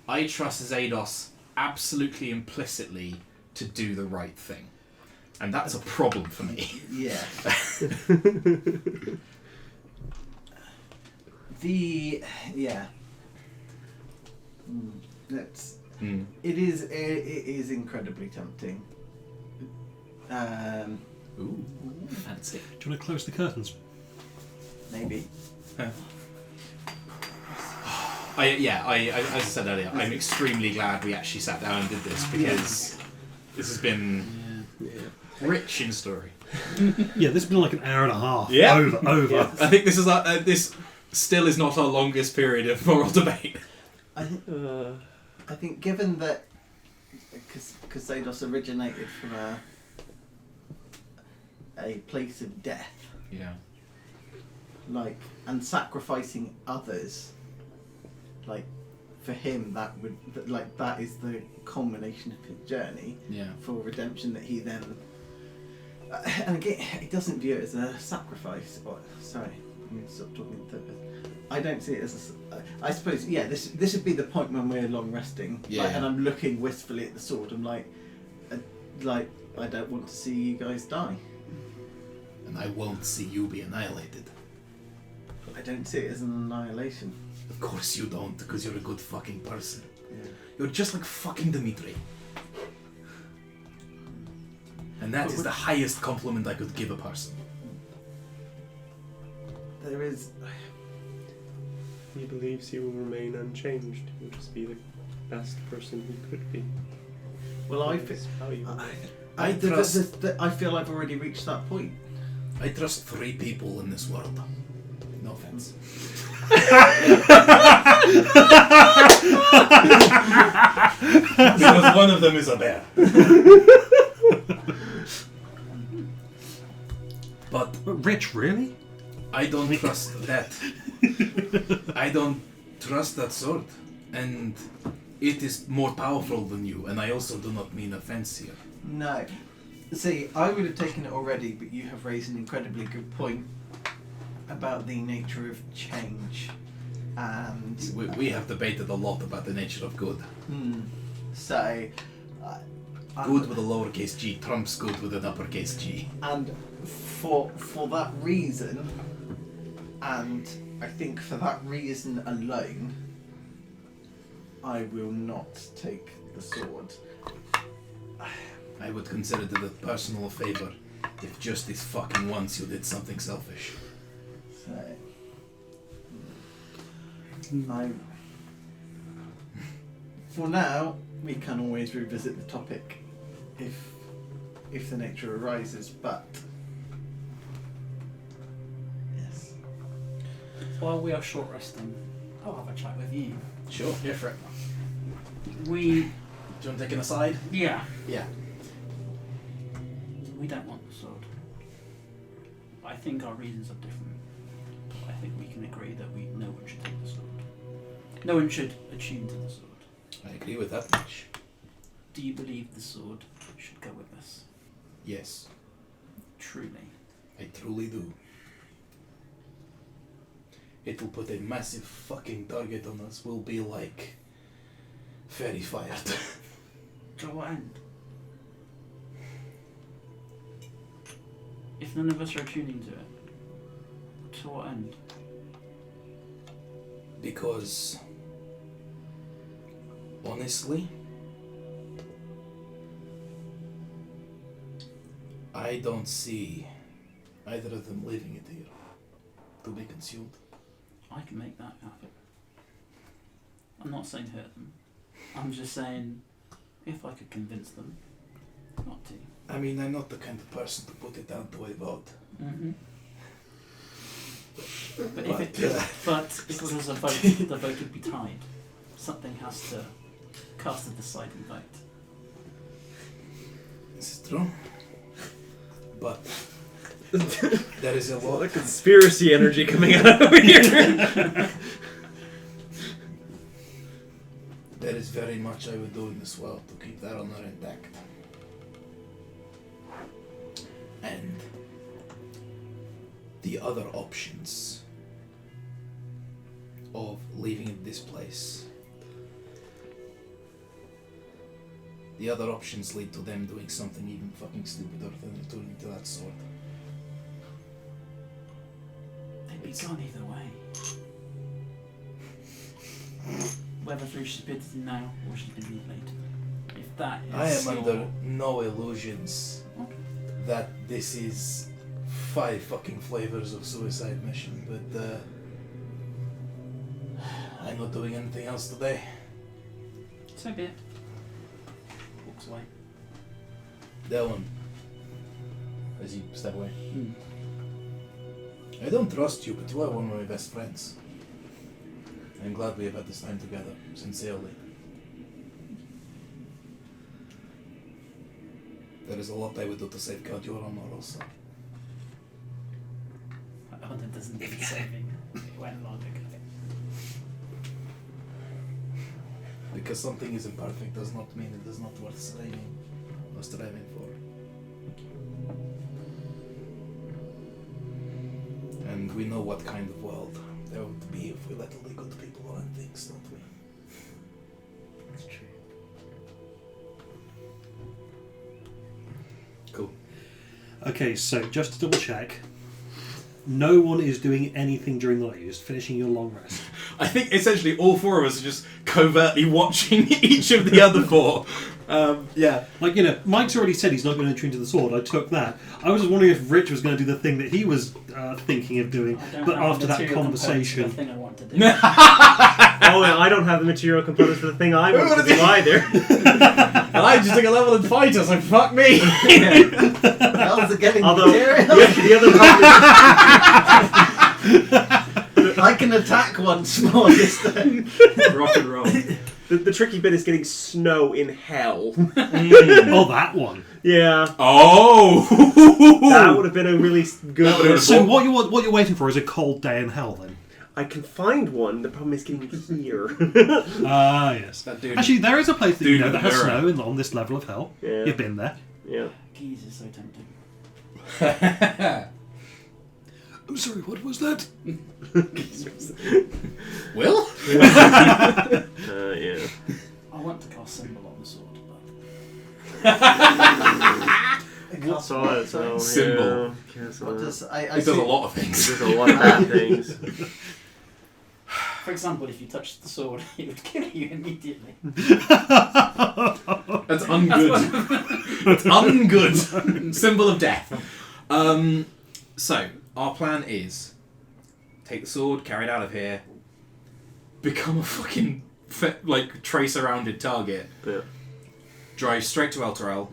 I trust Zados absolutely implicitly to do the right thing, and that's a problem for me. Yeah. That's. It is incredibly tempting. Ooh, fancy. Do you want to close the curtains? Maybe. As I said earlier, I'm extremely glad we actually sat down and did this, because this has been rich in story. Yeah, this has been like an hour and a half. Yeah. Over. Yeah. I think this is this still is not our longest period of moral debate. I think given that, because Zados originated from a place of death, Yeah. like, and sacrificing others, like, for him that is the culmination of his journey Yeah. for redemption, that he then, and again, he doesn't view it as a sacrifice. Sorry, I'm going to stop talking in third person. I don't see it as I suppose, yeah, this would be the point when we're long resting, Yeah. and I'm looking wistfully at the sword. I'm like, I don't want to see you guys die. And I won't see you be annihilated. I don't see it as an annihilation. Of course you don't, because you're a good fucking person. Yeah. You're just like fucking Dimitri. And that is the highest compliment I could give a person. There is. He believes he will remain unchanged. He'll just be the best person he could be. Well, I feel I've already reached that point. I trust 3 people in this world. No offense. Because one of them is a bear. But Rich, really? I don't trust that. I don't trust that sword. And it is more powerful than you. And I also do not mean offense here. No. See, I would have taken it already, but you have raised an incredibly good point about the nature of change. And We have debated a lot about the nature of good. So, Good with a lowercase g trumps good with an uppercase G. and for that reason, and I think for that reason alone, I will not take the sword. I would consider it a personal favor if just this fucking once you did something selfish. So, for now, we can always revisit the topic if the nature arises, but yes. While we are short resting, I'll have a chat with you. Sure, go for it. We, Do you want to take an aside? yeah, Yeah. we don't want the sword. I think our reasons are different. I think we can agree that no one should take the sword. No one should attune to the sword. I agree with that much. Do you believe the sword should go with us? Yes, Truly. I truly do. It will put a massive fucking target on us. We'll be like very fired. To what end? If none of us are tuning to it, to what end? Because honestly, I don't see either of them leaving it here to be consumed. I can make that happen. I'm not saying hurt them. I'm just saying if I could convince them not to. I mean, I'm not the kind of person to put it down to a vote. Mm-hmm. But But, if it was a vote, the vote would be tied. Something has to cast a deciding vote. This is true. But there is a A lot lot. of conspiracy energy coming out over here. There is very much I would do in this world to keep that honor intact. And the other options of leaving it this place. The other options lead to them doing something even fucking stupider than returning to that sword. They'd be gone either way. Whether through stupidity now or stupidity later. If that is I am your... under no illusions Okay. that this is 5 fucking flavors of suicide mission, but I'm not doing anything else today. So be it. Walks away. That one. As you step away. Mm. I don't trust you, but you are one of my best friends. I'm glad we have had this time together, sincerely. There is a lot I would do to safeguard your honor also. Oh, that doesn't need saving. It went long ago. Because something isn't perfect does not mean it is not worth striving for. And we know what kind of world there would be if we let only good people run things, don't we? That's true. Cool. Okay, so just to double check, no one is doing anything during the night. You're just finishing your long rest. I think essentially all four of us are just covertly watching each of the other four. Yeah. Like, Mike's already said he's not going to enter into the sword. I took that. I was just wondering if Rich was going to do the thing that he was thinking of doing, but after that conversation... The thing I want to do. Oh, I don't have the material components for the thing I want to do either. And I just took a level in fighter, so fuck me. How's it getting material? The other problem I can attack once more this time. Rock and roll. the tricky bit is getting snow in hell. Oh, that one. Yeah. Oh! That would have been a really good... So what you're waiting for is a cold day in hell, then? I can find one. The problem is getting here. Ah, yes. That dude. Actually, there is a place that you Dude know with that has the mirror. snow on this level of hell. Yeah. You've been there. Yeah. Keys is so tempting. I'm sorry, what was that? Will? Yeah. I want to cast symbol on the sword, but So, Symbol. Yeah. What does I It does a lot of things. There's a lot of bad things. for example, if you touched the sword, it would kill you immediately. That's ungood. That's ungood. Symbol of death. So, our plan is take the sword, carry it out of here, become a fucking tracer-rounded target, Yeah. drive straight to Elturel,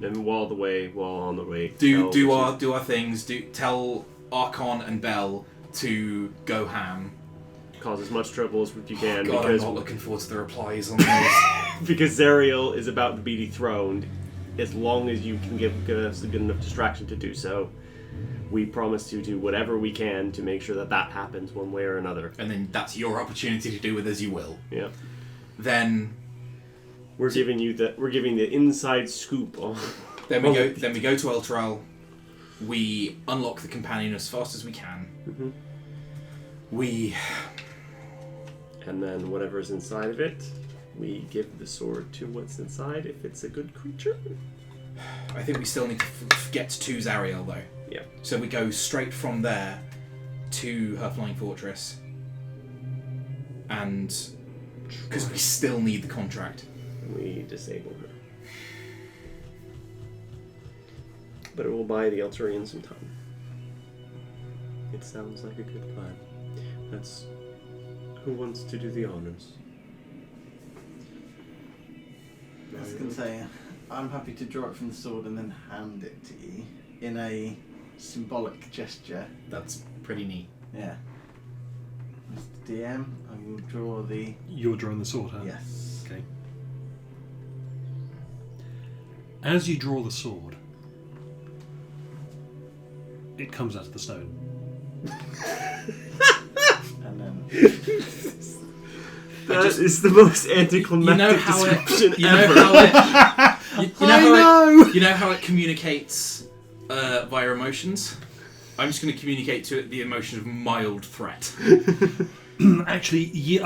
And while on the way, do our things, tell Archon and Bell to go ham. cause as much trouble as you can God, because I'm not looking forward to the replies on those. because Zariel is about to be dethroned. As long as you can give us a good enough distraction to do so, we promise to do whatever we can to make sure that happens one way or another. And then that's your opportunity to do with as you will. Yeah. Then We're giving the inside scoop on. we go to Elturel. We unlock the companion as fast as we can. Mhm. And then whatever's inside of it, we give the sword to what's inside if it's a good creature. I think we still need to get to Zariel though. Yeah. So we go straight from there to her flying fortress, and because we still need the contract. We disable her. But it will buy the Elturian some time. It sounds like a good plan. That's... Who wants to do the honors? I was going to say, I'm happy to draw it from the sword and then hand it to you in a symbolic gesture. That's pretty neat. Yeah. Mr. DM, I will draw the... You're drawing the sword, huh? Yes. Okay. As you draw the sword, it comes out of the stone. And then... That is the most anticlimactic description ever. You know how it communicates via emotions? I'm just going to communicate to it the emotion of mild threat. Actually, you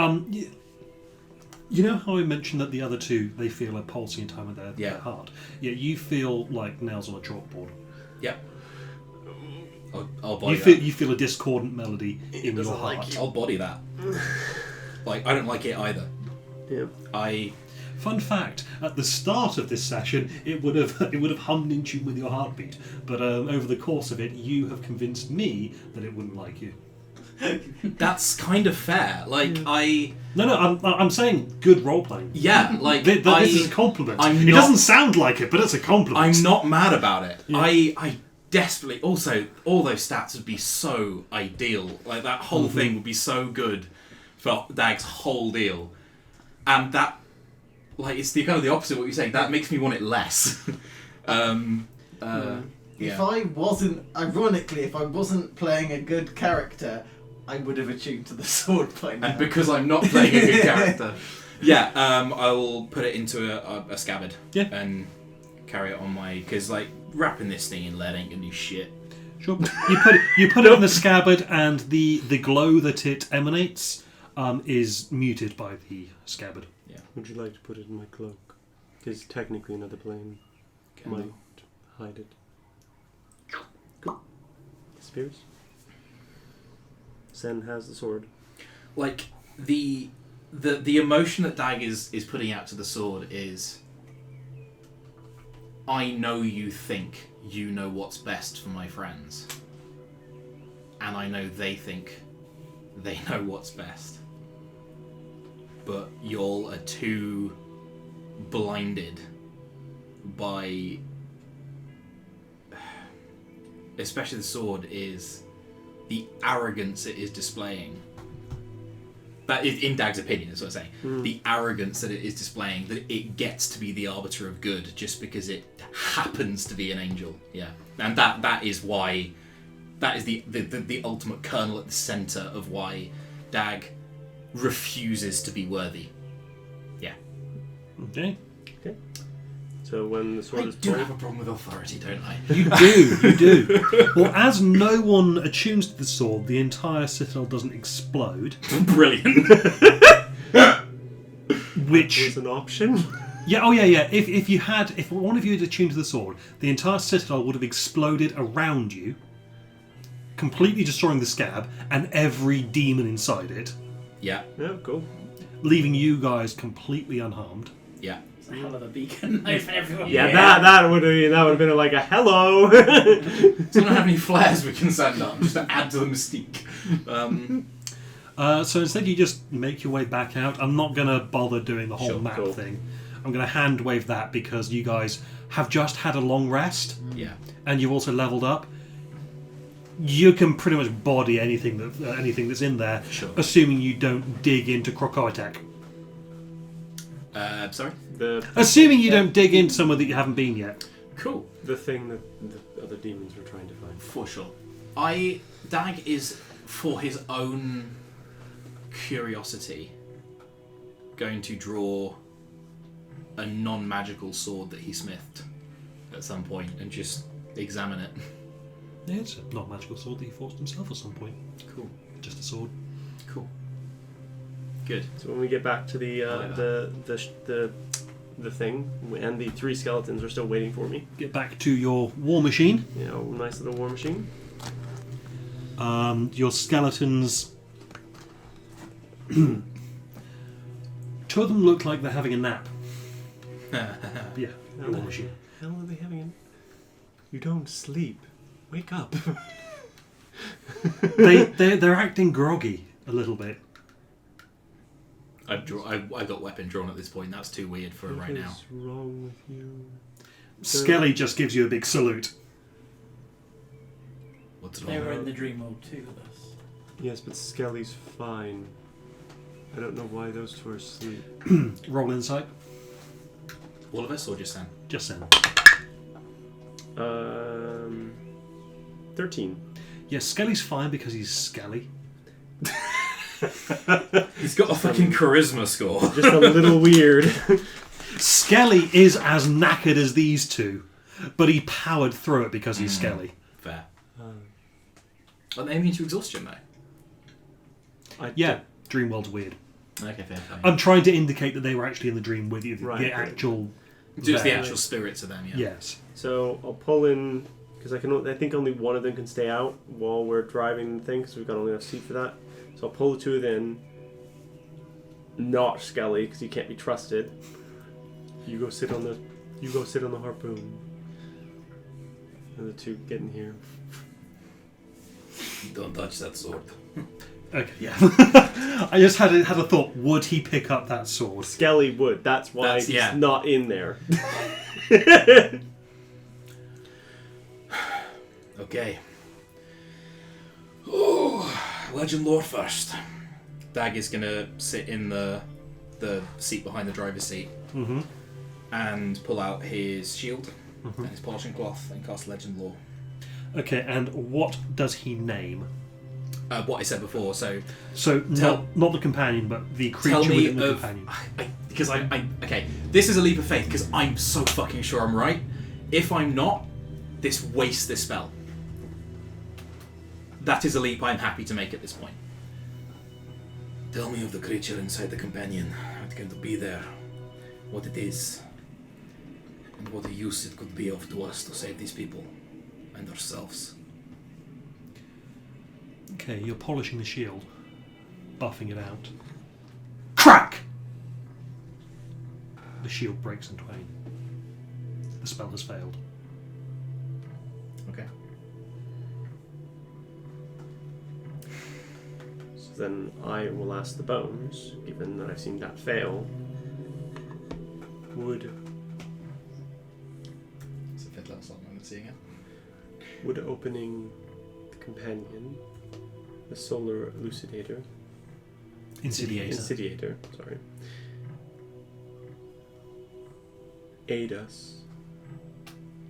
know how I mentioned that the other two, they feel a pulsing time of their heart? Yeah, you feel like nails on a chalkboard. Yep. I'll body that. You feel a discordant melody in your heart. I'll body that. Like, I don't like it either. Yeah. Fun fact: at the start of this session, it would have hummed in tune with your heartbeat. But over the course of it, you have convinced me that it wouldn't like you. That's kind of fair. Like, No, I'm saying good role playing. Yeah, like This is a compliment. I'm It not- doesn't sound like it, but it's a compliment. I'm not mad about it. Yeah. I desperately... Also, all those stats would be so ideal. Like, that whole thing would be so good for Dag's whole deal. And that... Like, it's the kind of the opposite of what you're saying. That makes me want it less. If I wasn't... Ironically, if I wasn't playing a good character, I would have attuned to the sword by now. And because I'm not playing a good character... Yeah, I will put it into a scabbard. Yeah. And carry it on my... Because, like, wrapping this thing in lead ain't gonna do shit. Sure. You put it in the scabbard, and the glow that it emanates is muted by the scabbard. Yeah. Would you like to put it in my cloak? Because technically another plane might hide it. Good. Spears. Sen has the sword. Like, the emotion that Dag is putting out to the sword is, I know you think you know what's best for my friends, and I know they think they know what's best, but y'all are too blinded by, especially the sword, is the arrogance it is displaying. That is, in Dag's opinion, is what I'm saying. The arrogance that it is displaying, that it gets to be the arbiter of good just because it happens to be an angel. Yeah, and that is why, that is the ultimate kernel at the centre of why Dag refuses to be worthy. Yeah. Okay. So when the sword I is do pulled, have a problem with authority, don't I? You do. Well, as no one attunes to the sword, the entire citadel doesn't explode. Brilliant. Which was an option. Yeah, oh yeah. If one of you had attuned to the sword, the entire citadel would have exploded around you, completely destroying the scab and every demon inside it, Yeah. Yeah, cool. leaving you guys completely unharmed. Yeah. It's a hell of a beacon though for everyone. Yeah, that would have been like a hello. So we don't have any flares we can send up just to add to the mystique. So instead you just make your way back out. I'm not going to bother doing the whole Sure, map cool. thing. I'm going to hand wave that because you guys have just had a long rest Yeah. and you've also leveled up. You can pretty much body anything that's in there, Sure. assuming you don't dig into Krokoitek. Sorry? Assuming you don't dig into somewhere that you haven't been yet. Cool. The thing that the other demons were trying to find. For sure. Dag is, for his own curiosity, going to draw a non-magical sword that he smithed at some point and just examine it. Yeah, it's a not magical sword that he forged himself at some point. Cool. Just a sword. Cool. Good. So when we get back to the thing, and the 3 skeletons are still waiting for me. Get back to your war machine. You know, nice little war machine. Your skeletons. 2 of them look like they're having a nap. Yeah, How war the machine. hell are they having it? You don't sleep. Wake up. They're acting groggy a little bit. I got weapon drawn at this point. That's too weird for right now. What's wrong with you? Skelly just gives you a big salute. What's They wrong? were in the dream world too with us. Yes, but Skelly's fine. I don't know why those 2 are asleep. Roll insight. All of us or just Sam? Just send. 13. Yeah, Skelly's fine because he's Skelly. He's got a fucking charisma score. Just a little weird. Skelly is as knackered as these 2, but he powered through it because he's Skelly. Fair. Are they aiming to exhaustion though? Yeah, Dreamworld's weird. Okay, fair. I'm trying to indicate that they were actually in the dream with you. Right, The okay. actual. Just the there. actual spirits of them, yeah. Yes. So I'll pull in, because I think only one of them can stay out while we're driving the thing, because we've got only enough seat for that. So I'll pull the 2 of them in. Not Skelly, because he can't be trusted. You go sit on the harpoon. And the 2 get in here. Don't touch that sword. Okay, yeah. I just had a thought. Would he pick up that sword? Skelly would. That's why That's- he's yeah. not in there. Okay. Oh, legend lore first. Dag is gonna sit in the seat behind the driver's seat Mm-hmm. and pull out his shield and his polishing cloth and cast legend lore. Okay, and what does he name? What I said before, so So not the companion, but the creature tell me within the of companion. because I okay, this is a leap of faith because I'm so fucking sure I'm right. If I'm not, this wastes this spell. That is a leap I'm happy to make at this point. Tell me of the creature inside the companion. It's going to be there. What it is. And what the use it could be of to us to save these people. And ourselves. Okay, you're polishing the shield, buffing it out. Crack! The shield breaks in twain. The spell has failed. Okay. So then I will ask the bones, given that I've seen that fail, It's a fifth level slot moment seeing it. would opening the companion, the solar elucidator, insidiator, sorry, aid us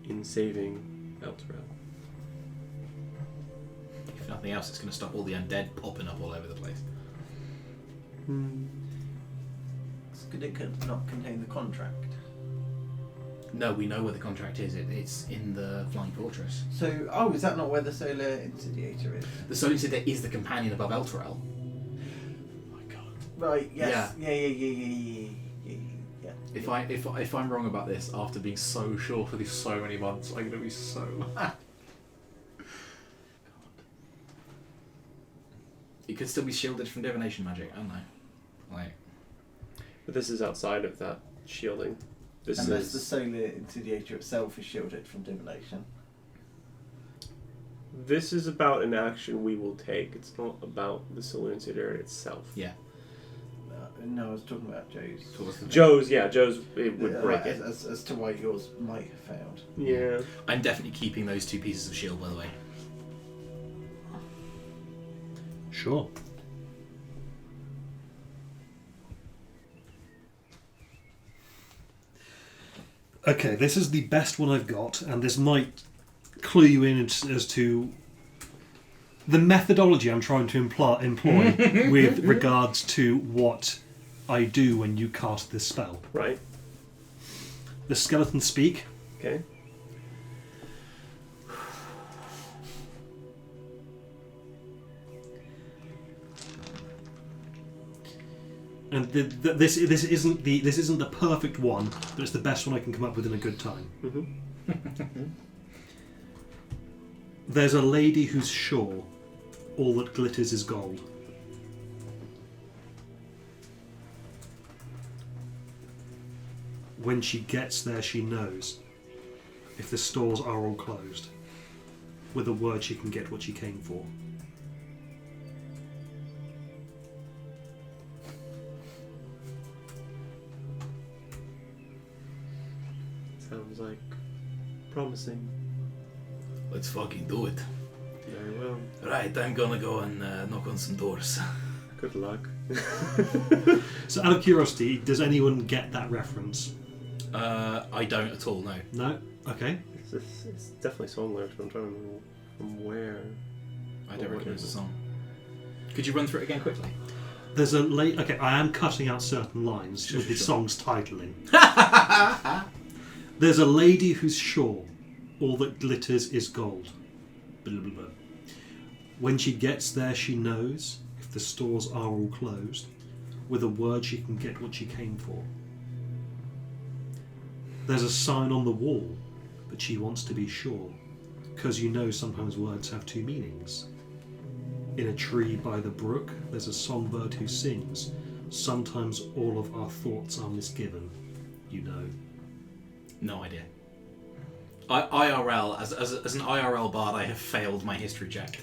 in saving Elturel? If nothing else, it's going to stop all the undead popping up all over the place. Could it not contain the contract? No, we know where the contract is. It's in the Flying Fortress. So, is that not where the solar insidiator is? The Solar Insidiator is the companion above Elturel. Oh my god. Right, yes. Yeah. If I'm wrong about this, after being so sure for these so many months, I'm going to be so mad. It could still be shielded from divination magic, I don't know. Like, But this is outside of that shielding. Unless the solar insidiator itself is shielded from divination. This is about an action we will take. It's not about the solar insidiator itself. yeah. No, I was talking about Joe's. Joe's, it would break it. As to why yours might have failed. Yeah. I'm definitely keeping those 2 pieces of shield, by the way. Sure. Okay, this is the best one I've got, and this might clue you in as to the methodology I'm trying to employ with regards to what I do when you cast this spell. Right. The skeletons speak. Okay. And this isn't the perfect one, but it's the best one I can come up with in a good time. Mm-hmm. There's a lady who's sure all that glitters is gold. When she gets there, she knows if the stores are all closed. With a word, she can get what she came for. Sounds like promising. Let's fucking do it. Very well. Right, I'm gonna go and knock on some doors. Good luck. So, out of curiosity, does anyone get that reference? I don't at all, no. No? Okay. It's definitely song lyrics, but I'm trying to remember from where. I don't recognise the song. Could you run through it again quickly? There's a okay, I am cutting out certain lines with the song's titling. There's a lady who's sure all that glitters is gold. Blah, blah, blah. When she gets there, she knows if the stores are all closed. With a word, she can get what she came for. There's a sign on the wall, but she wants to be sure, because you know sometimes words have 2 meanings. In a tree by the brook, there's a songbird who sings. Sometimes all of our thoughts are misgiven. You know. No idea. IRL, as an IRL bard, I have failed my history check.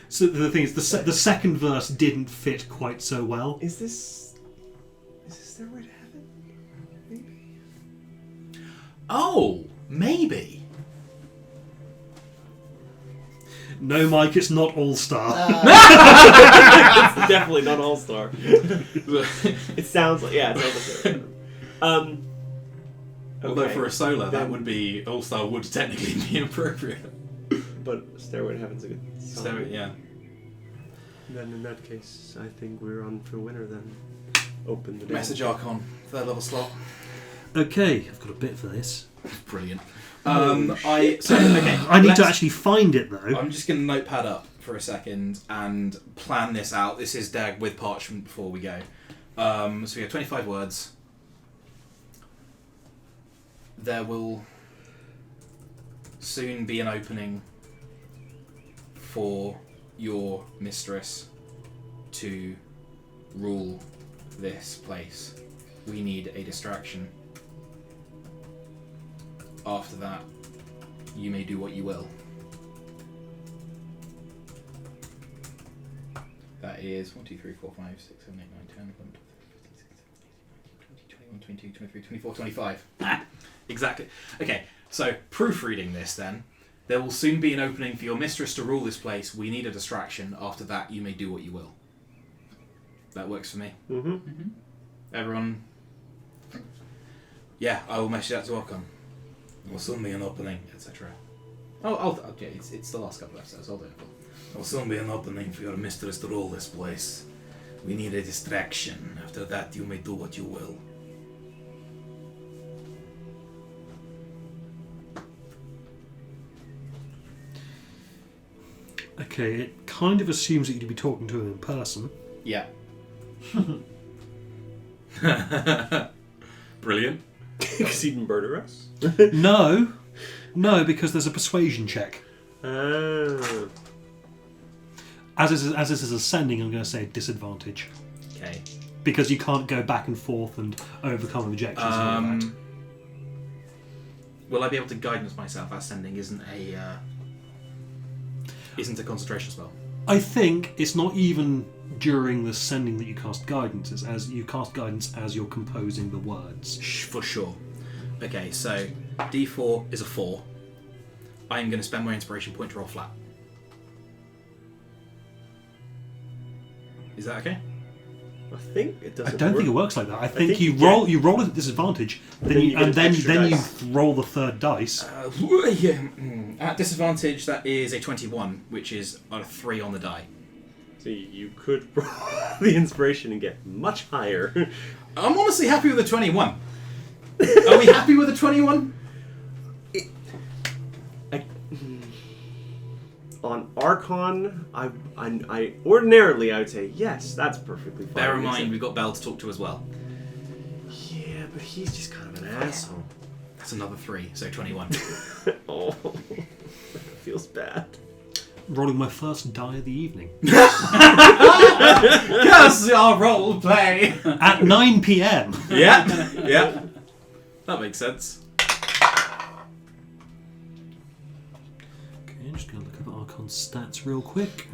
So the thing is, the second verse didn't fit quite so well. Is this Stairway to Heaven? Maybe? Oh, maybe. No, Mike, it's not All Star. It's definitely not All Star. It sounds like it. Although Okay. for a solo, that Then- would be All-Star would technically be appropriate. But Stairway to Heaven's a good song. So, yeah. Then in that case, I think we're on for winner then. Open the door. Message Archon, 3rd level slot. Okay, I've got a bit for this. Brilliant. I need let's- to actually find it though. I'm just going to notepad up for a second and plan this out. This is Dag with parchment before we go. So we have 25 words. There will soon be an opening for your mistress to rule this place, we need a distraction. After that, you may do what you will. That is 1, 2, 3, 4, 5, 6, 7, 8, 9, 10, 11, 12, 13, 14, 15, 16, 17, 18, 19, 20, 21, 22, 23, 24, 25. Exactly. Okay, so proofreading this then, there will soon be an opening for your mistress to rule this place. We need a distraction. After that, you may do what you will. That works for me. Mm-hmm. Everyone? Yeah, I will message that to Ockham. There will soon be an opening, etc. Yeah, it's the last couple of episodes. I'll do it. There will soon be an opening for your mistress to rule this place. We need a distraction. After that, you may do what you will. Okay, it kind of assumes that you'd be talking to him in person. Yeah. Brilliant. Because he'd murder us? No, because there's a persuasion check. Oh. As this is ascending, I'm going to say disadvantage. Okay. Because you can't go back and forth and overcome objections and all that. Will I be able to guidance myself? Ascending isn't a concentration spell. I think it's not even during the sending that you cast guidance, it's as you cast guidance as you're composing the words. For sure. Okay, so D4 is a 4. I'm going to spend my inspiration point to roll flat. Is that okay? I think it doesn't I don't work. think it works like that. I think you get- roll at disadvantage, then Then you you get an extra you dice. roll the third dice. At disadvantage, that is a 21, which is a 3 on the die. So you could roll the inspiration and get much higher. I'm honestly happy with the 21. Are we happy with the 21? On Archon, I ordinarily I would say yes, that's perfectly fine. Bear in mind, we've got Belle to talk to as well. Yeah, but he's just kind of an asshole. That's another 3, so 21. Oh, that feels bad. Rolling my first die of the evening. Yes, our role play! At 9 p.m. Yeah. That makes sense. Okay, I'm just going to look up Archon's stats real quick.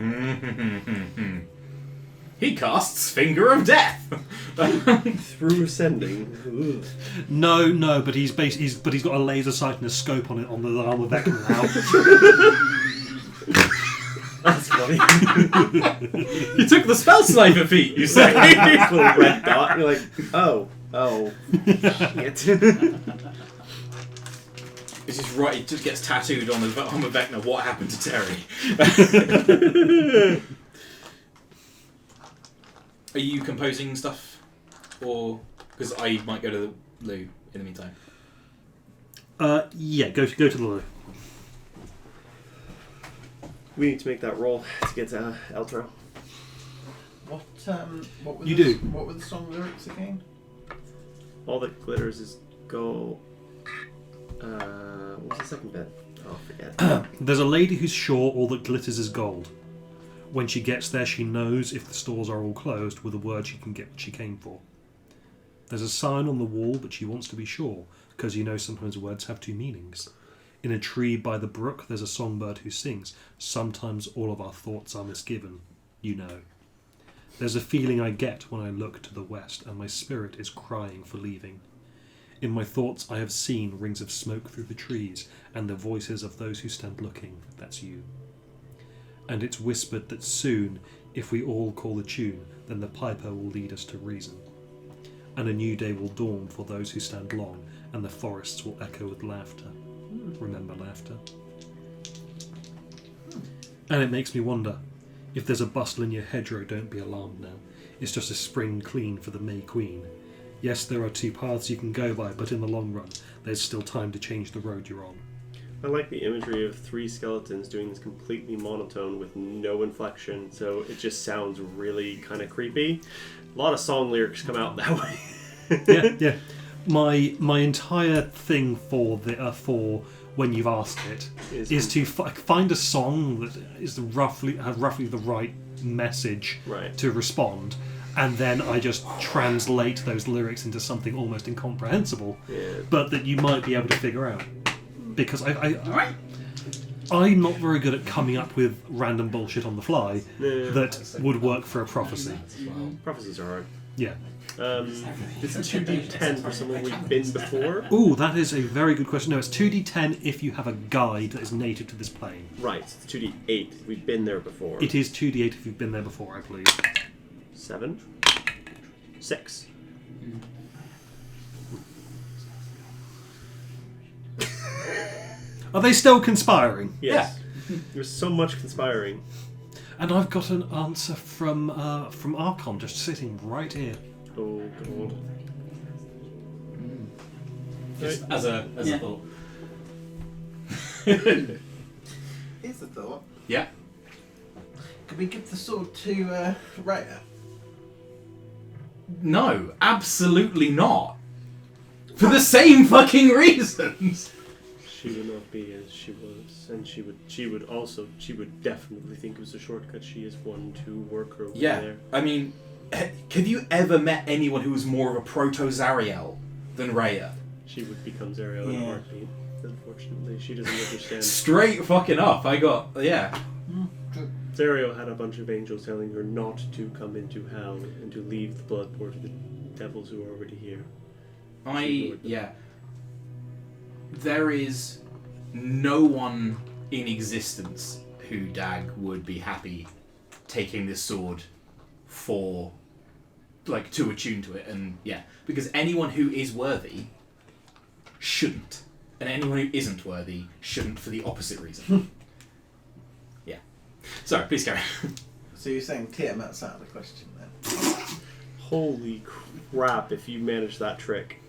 He casts Finger of Death! Through ascending. Ugh. No, but he's got a laser sight and a scope on it on the arm of Vecna now. That's funny. You took the spell sniper feat, you say? Little red dot. You're like, oh, shit. This is right, it just gets tattooed on the Vecna. What happened to Terry? Are you composing stuff? Or... Because I might go to the loo in the meantime. Yeah, go to the loo. We need to make that roll to get to Eltro. What were You the, do. What were the song lyrics again? All that glitters is gold. What was the second bit? Oh, I forget. There's a lady who's sure all that glitters is gold. When she gets there, she knows if the stores are all closed with a word she can get what she came for. There's a sign on the wall, but she wants to be sure, because you know sometimes words have two meanings. In a tree by the brook, there's a songbird who sings. Sometimes all of our thoughts are misgiven. You know. There's a feeling I get when I look to the west, and my spirit is crying for leaving. In my thoughts I have seen rings of smoke through the trees, and the voices of those who stand looking. That's you. And it's whispered that soon, if we all call the tune, then the piper will lead us to reason. And a new day will dawn for those who stand long, and the forests will echo with laughter. Remember laughter. And it makes me wonder, if there's a bustle in your hedgerow, don't be alarmed now. It's just a spring clean for the May Queen. Yes, there are two paths you can go by, but in the long run, there's still time to change the road you're on. I like the imagery of three skeletons doing this completely monotone with no inflection, so it just sounds really kind of creepy. A lot of song lyrics come out that way. Yeah. My entire thing for when you've asked it is to find a song that is roughly the right message Right. to respond, and then I just translate those lyrics into something almost incomprehensible, but that you might be able to figure out. Because I'm not very good at coming up with random bullshit on the fly that would work for a prophecy. Prophecies are hard. Yeah. It's 2d10 for somewhere we've been before. Ooh, that is a very good question. No, it's 2d10 if you have a guide that is native to this plane. Right, it's 2d8. We've been there before. It is 2d8 if you've been there before, I believe. 7. 6. Are they still conspiring? Yes. Yeah. There's so much conspiring. And I've got an answer from Archon just sitting right here. Oh, God. Just as a thought. Here's a thought. Yeah. Could we give the sword to Raya? No, absolutely not. For the same fucking reasons. She would not be as she was, and she would definitely think it was a shortcut. She is one to work her way there. I mean, have you ever met anyone who was more of a proto-Zariel than Raya? She would become Zariel in a heartbeat. Unfortunately, she doesn't understand. Straight fucking up, Zariel had a bunch of angels telling her not to come into hell and to leave the blood port to the devils who are already here. There is no one in existence who Dag would be happy taking this sword for, like, to attune to it, and because anyone who is worthy shouldn't, and anyone who isn't worthy shouldn't for the opposite reason. Sorry, please carry on. So you're saying Tiamat's out of the question then? Holy crap! If you manage that trick.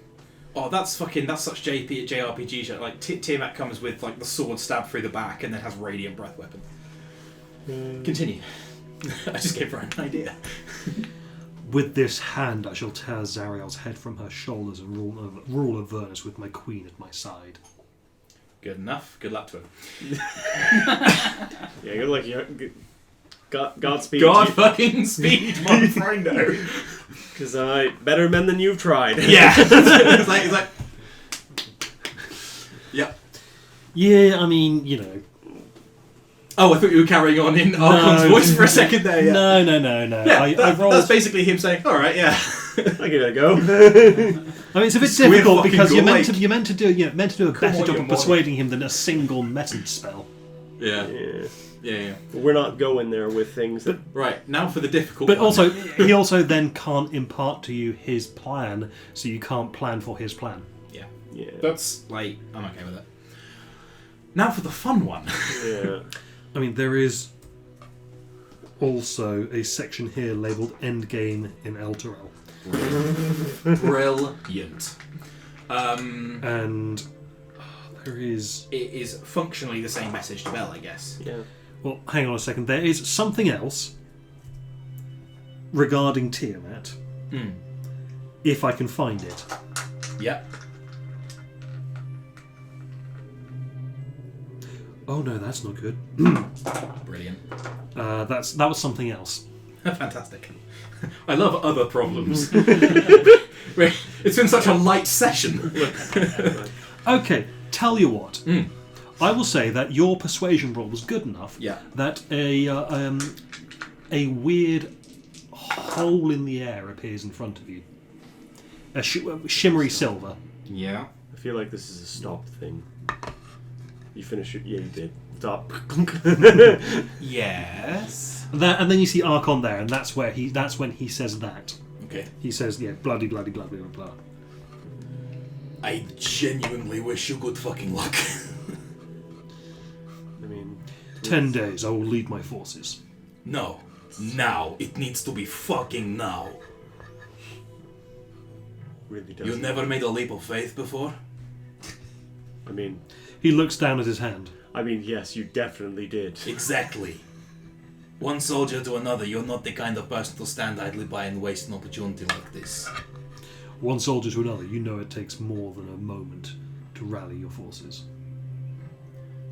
Oh, that's such JRPG shit. Like, Tiamat comes with, like, the sword stabbed through the back and then has radiant breath weapon. Continue. I just gave her an idea. With this hand, I shall tear Zariel's head from her shoulders and rule Avernus with my queen at my side. Good enough. Good luck to him. Yeah, good luck. Godspeed. God fucking speed, my friendo. Because better men than you've tried. Yeah. it's like. Yep. Yeah, I mean, you know. Oh, I thought you were carrying on in Archon's voice for a second there. Yeah. No. Yeah, that's basically him saying, "All right, yeah, I'll give it a go." I mean, it's a bit difficult because you're meant to do a better job of persuading him than a single message spell. Yeah. We're not going there with things that... Right, now for the difficult But one. also, he also then can't impart to you his plan, so you can't plan for his plan. Yeah. Yeah. That's, like, I'm okay with it. Now for the fun one. Yeah. I mean, there is also a section here labelled Endgame in Elturel. Brilliant. And there is... It is functionally the same message to Bell, I guess. Yeah. Well, hang on a second. There is something else regarding Tiamat, if I can find it. Yep. Oh no, that's not good. Brilliant. That was something else. Fantastic. I love other problems. It's been such a light session. Okay, tell you what. I will say that your persuasion roll was good enough that a weird hole in the air appears in front of you. A shimmery silver. Yeah. I feel like this is a stop thing. You finish it? Yeah, you did. Stop. Yes. And then you see Archon there, and that's when he says that. Okay. He says, bloody, blah, blah, blah, blah. I genuinely wish you good fucking luck. I mean... 10 days, I will lead my forces. No. Now. It needs to be fucking now. Really does. You never made a leap of faith before? I mean... He looks down at his hand. I mean, yes, you definitely did. Exactly. One soldier to another, you're not the kind of person to stand idly by and waste an opportunity like this. One soldier to another, you know it takes more than a moment to rally your forces.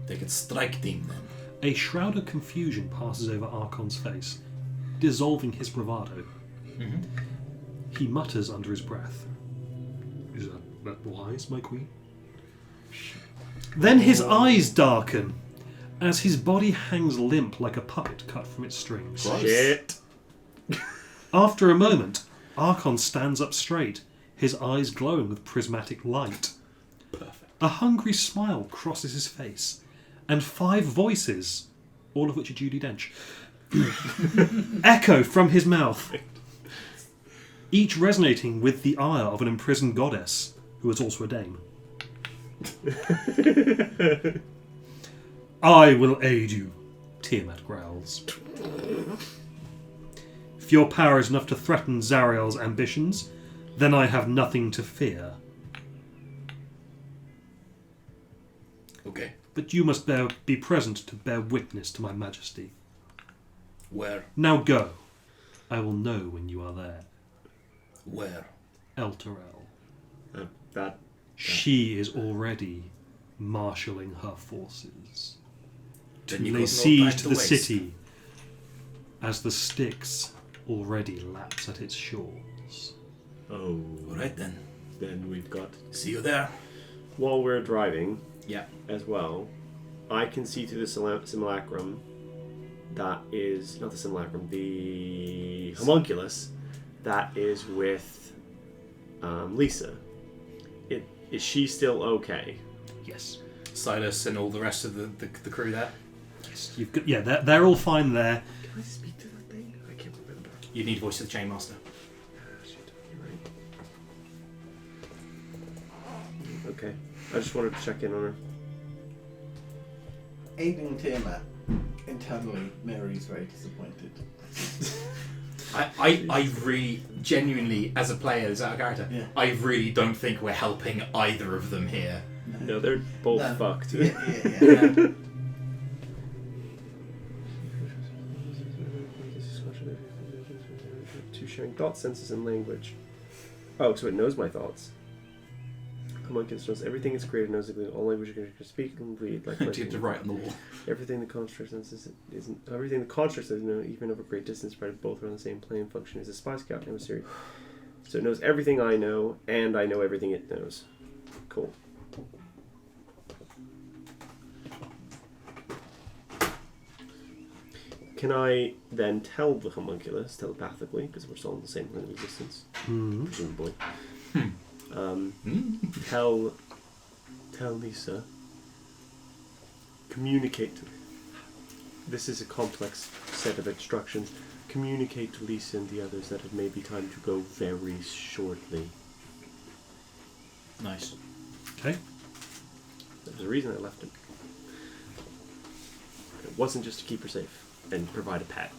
Take it strike team then. A shroud of confusion passes over Archon's face, dissolving his bravado. Mm-hmm. He mutters under his breath. Is that wise, my queen? Then his eyes darken as his body hangs limp like a puppet cut from its strings. Shit. After a moment, Archon stands up straight, his eyes glowing with prismatic light. Perfect. A hungry smile crosses his face, and 5 voices, all of which are Judi Dench, echo from his mouth, each resonating with the ire of an imprisoned goddess, who is also a dame. I will aid you, Tiamat growls. If your power is enough to threaten Zariel's ambitions, then I have nothing to fear. Okay. But you must be present to bear witness to my majesty. Where? Now go. I will know when you are there. Where? Elturel. That. She is already marshalling her forces to Then you lay got no siege time to to the waste. city as the Styx already laps at its shores. Oh. Alright then. Then we've got. See you there. While we're driving, Yeah. as well, I can see through the simulacrum. That is not the simulacrum. The homunculus. That is with Lisa. Is she still okay? Yes. Silas and all the rest of the crew there. Yes. You've got, they're all fine there. Can I speak to that thing? I can't remember. You need voice of the Chainmaster. Shit, you're right. Okay. I just wanted to check in on her. Aiding Tiamat internally, Mary's very disappointed. I really, genuinely, as a player, as a character, Yeah. I really don't think we're helping either of them here. No, they're both No. fucked. Yeah. To sharing thought, senses, and language. Oh, so it knows my thoughts. Homunculus knows everything it's created, knows all language it can speak and read. Like To write on the wall. everything the construct senses isn't everything the construct says, even over great distance, spread both are on the same plane. Function as a spy scout emissary. So it knows everything I know, and I know everything it knows. Cool. Can I then tell the homunculus telepathically, because we're still on the same plane of existence, Mm-hmm. presumably? Tell Lisa. Communicate. This is a complex set of instructions. Communicate to Lisa and the others that it may be time to go very shortly. Nice. Okay. There's a reason I left it. It wasn't just to keep her safe and provide a pet.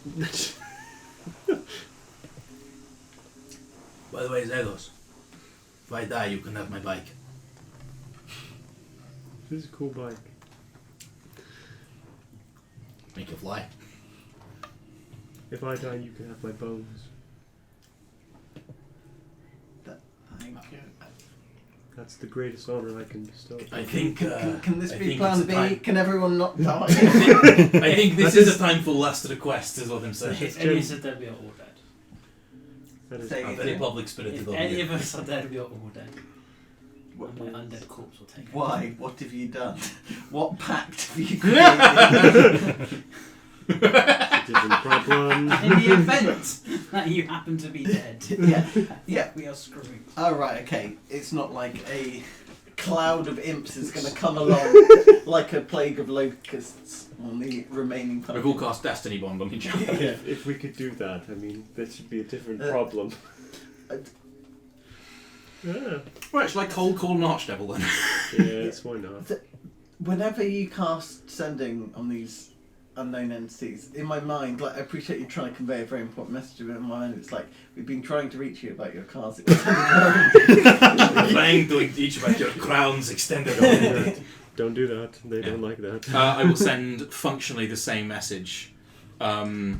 By the way, Zelos, if I die, you can have my bike. This is a cool bike. Make you fly. If I die, you can have my bones. Thank you. That's the greatest honor I can bestow. I think. Can this I be think plan it's B? a time- Can everyone not die? I think this is a time for last request, is what I'm saying. If any of us are dead, we are all dead. That is Say I'm it very again. public spirited If of any you. of us are dead, we are all dead. And my undead corpse will take it. Why? What have you done? What pact have you created? It isn't a problem. In the event that you happen to be dead, Yeah. we are screwed. Oh right, okay. It's not like a cloud of imps is going to come along like a plague of locusts on the remaining We've all cast Destiny Bond on each other. If we could do that, I mean, this should be a different problem. Yeah. Right, shall I cold call an Archdevil then? Yes, why not? Whenever you cast sending on these unknown entities, in my mind, like I appreciate you trying to convey a very important message, but in my mind it's like, we've been trying to reach you about your cards. Trying to teach about your crowns extended over. Don't do that. They don't like that. I will send functionally the same message to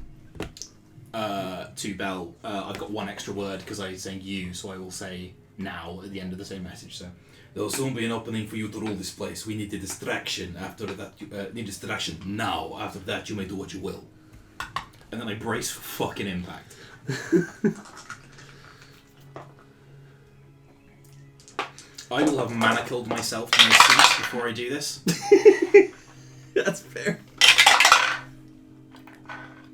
Bell. I've got one extra word because I'm saying you, so I will say now at the end of the same message. So There will soon be an opening for you to rule this place. We need a distraction. After that, need distraction now. After that, you may do what you will. and then I brace for fucking impact. I will have manacled myself to my seat before I do this. That's fair.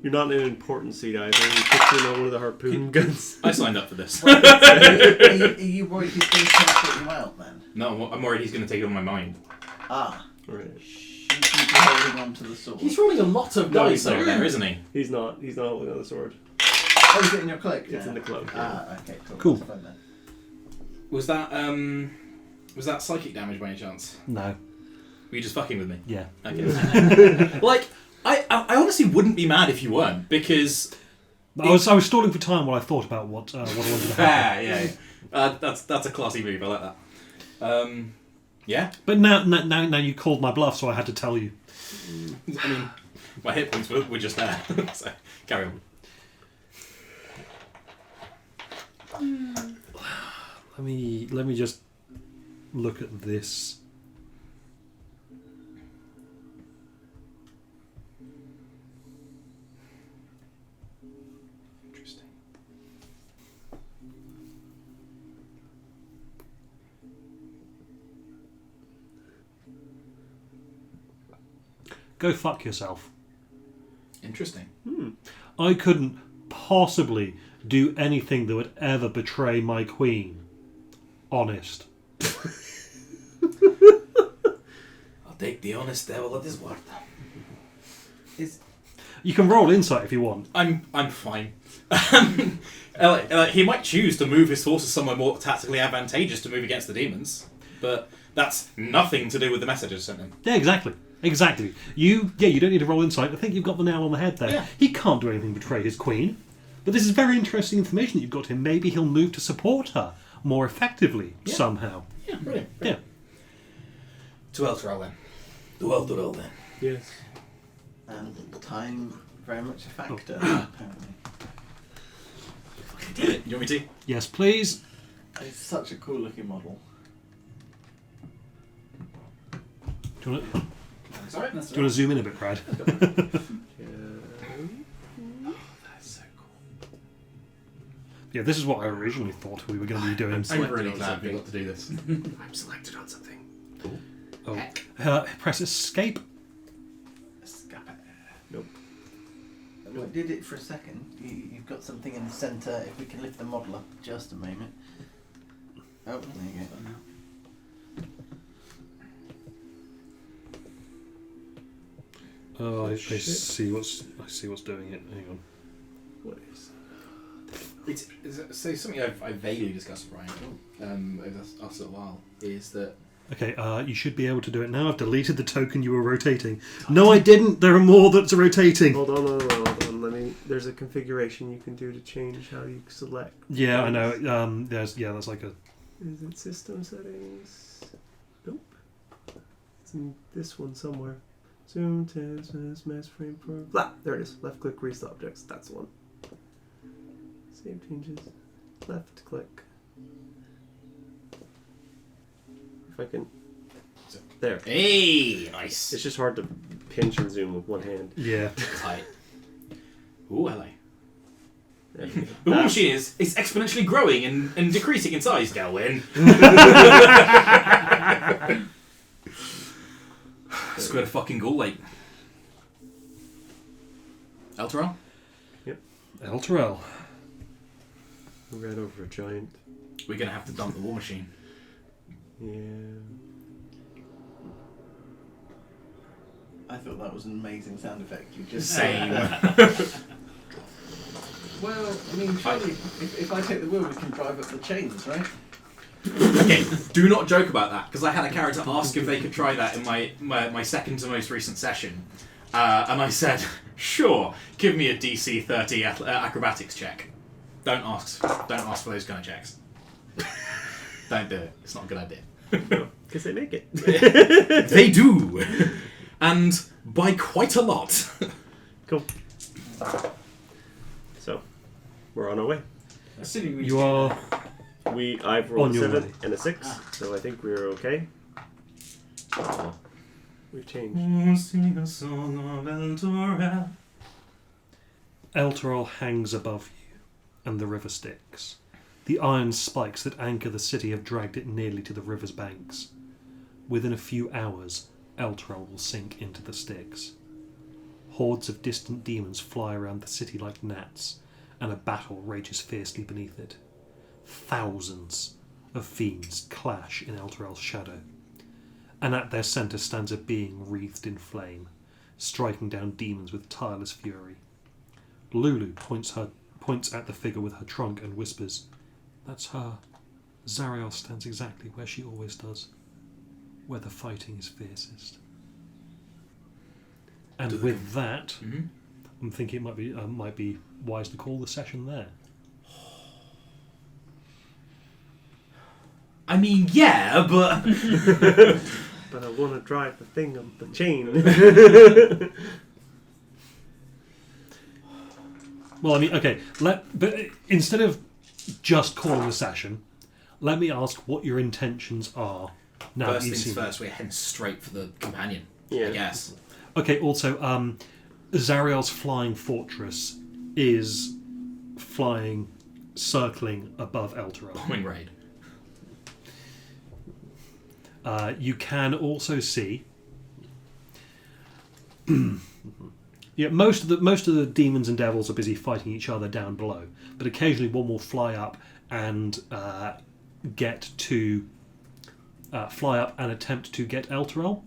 You're not in an important seat either. You put in one of the harpoon guns. I signed up for this. Are you worried he's going to try to put you out then? No, I'm worried he's going to take it on my mind. Ah. Right. Should you be holding on to the sword? He's rolling a lot of No, dice he's not. over there, isn't he? He's not holding on the sword. Oh, is it in your cloak? It's in the cloak. Ah, okay, cool. Cool. That's fine then. Was that psychic damage by any chance? No. Were you just fucking with me? Yeah. Okay. Like, I honestly wouldn't be mad if you weren't, because I was stalling for time while I thought about what I wanted to happen. yeah. That's a classy move. I like that. Yeah. But now you called my bluff, so I had to tell you. I mean, my hit points were just there. So carry on. Let me just look at this. Interesting. Go fuck yourself. Interesting. I couldn't possibly do anything that would ever betray my queen. Honest. I'll take the honest devil at his word. You can roll insight if you want. I'm fine. He might choose to move his forces somewhere more tactically advantageous to move against the demons, but that's nothing to do with the message I sent him. Yeah, exactly. You don't need to roll insight. I think you've got the nail on the head there. Yeah. He can't do anything to betray his queen. But this is very interesting information that you've got him. Maybe he'll move to support her more effectively somehow. Yeah, brilliant. Yeah. To Elturel then. To Elturel then. Yes. And time very much a factor, apparently. You want me to? Yes, please. It's such a cool looking model. Do you want to Sorry, that's zoom in a bit, Brad? That's so cool. Yeah, this is what I originally thought we were going to be doing. I'm really glad we got to do this. I'm selected on something. Oh. Press escape. Nope. We did it for a second. You've got something in the centre. If we can lift the model up just a moment. Oh, there you go. Oh, I see what's doing it. Hang on. What is? It's so something I vaguely discussed with Brian over us a little while is that. Okay, you should be able to do it now. I've deleted the token you were rotating. No, I didn't. There are more that's rotating. Hold on. There's a configuration you can do to change how you select. Yeah, I know. That's like a. Is it system settings? Nope. It's in this one somewhere. Zoom, test, mass frame for. Blah! There it is. Left click, rest objects. That's the one. Save changes. Left click. If I can. There. Hey, nice. It's just hard to pinch and zoom with one hand. Yeah. Tight. Ooh, hello. There we go. The war machine is exponentially growing and decreasing in size, Delwyn. Square fucking goal, like. Elturel? Elturel. We ran over a giant. We're gonna have to dump the war machine. Yeah. I thought that was an amazing sound effect. You just Same. Well, I mean, surely if I take the wheel, we can drive up the chains, right? Okay, do not joke about that, because I had a character ask if they could try that in my second to most recent session. And I said, sure, give me a DC 30 acrobatics check. Don't ask for those kind of checks. Don't do it. It's not a good idea. Because they make it. They do! And by quite a lot. Cool. So, we're on our way. You are. I've rolled On a your 7 way. and a 6, so I think we're okay. We've changed. Sing a song of Elturel. Elturol hangs above you, and the river Styx. The iron spikes that anchor the city have dragged it nearly to the river's banks. Within a few hours, Elturol will sink into the Styx. Hordes of distant demons fly around the city like gnats, and a battle rages fiercely beneath it. Thousands of fiends clash in Elturel's shadow, and at their centre stands a being wreathed in flame, striking down demons with tireless fury. Lulu points at the figure with her trunk and whispers, "That's her. Zariel stands exactly where she always does, where the fighting is fiercest." And with that, I'm thinking it might be wise to call the session there. I mean, yeah, but... But I want to drive the thing up the chain. Well, I mean, okay, but instead of just calling the session, let me ask what your intentions are. Now First things first, we're heading straight for the companion, I guess. Okay, also, Zariel's flying fortress is flying, circling above Elturel. Bombing raid. You can also see... Yeah, most of the demons and devils are busy fighting each other down below, but occasionally one will fly up and fly up and attempt to get Elturel,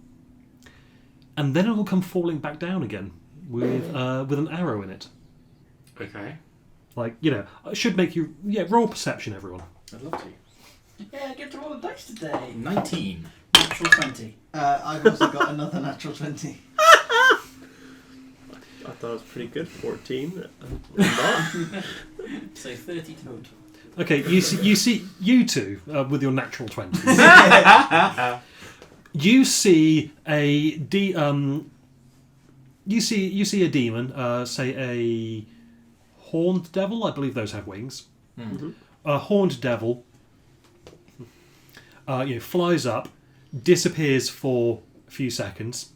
and then it will come falling back down again with an arrow in it. Okay. Like, it should make you roll perception, everyone. I'd love to. Yeah, get to roll the dice today. 19. Natural 20. I've also got another natural 20. I thought it was pretty good. 14. Not. So 30 total. Okay, you see you two with your natural 20s. You see a you see a demon, say a horned devil. I believe those have wings. Mm-hmm. A horned devil, flies up, disappears for a few seconds,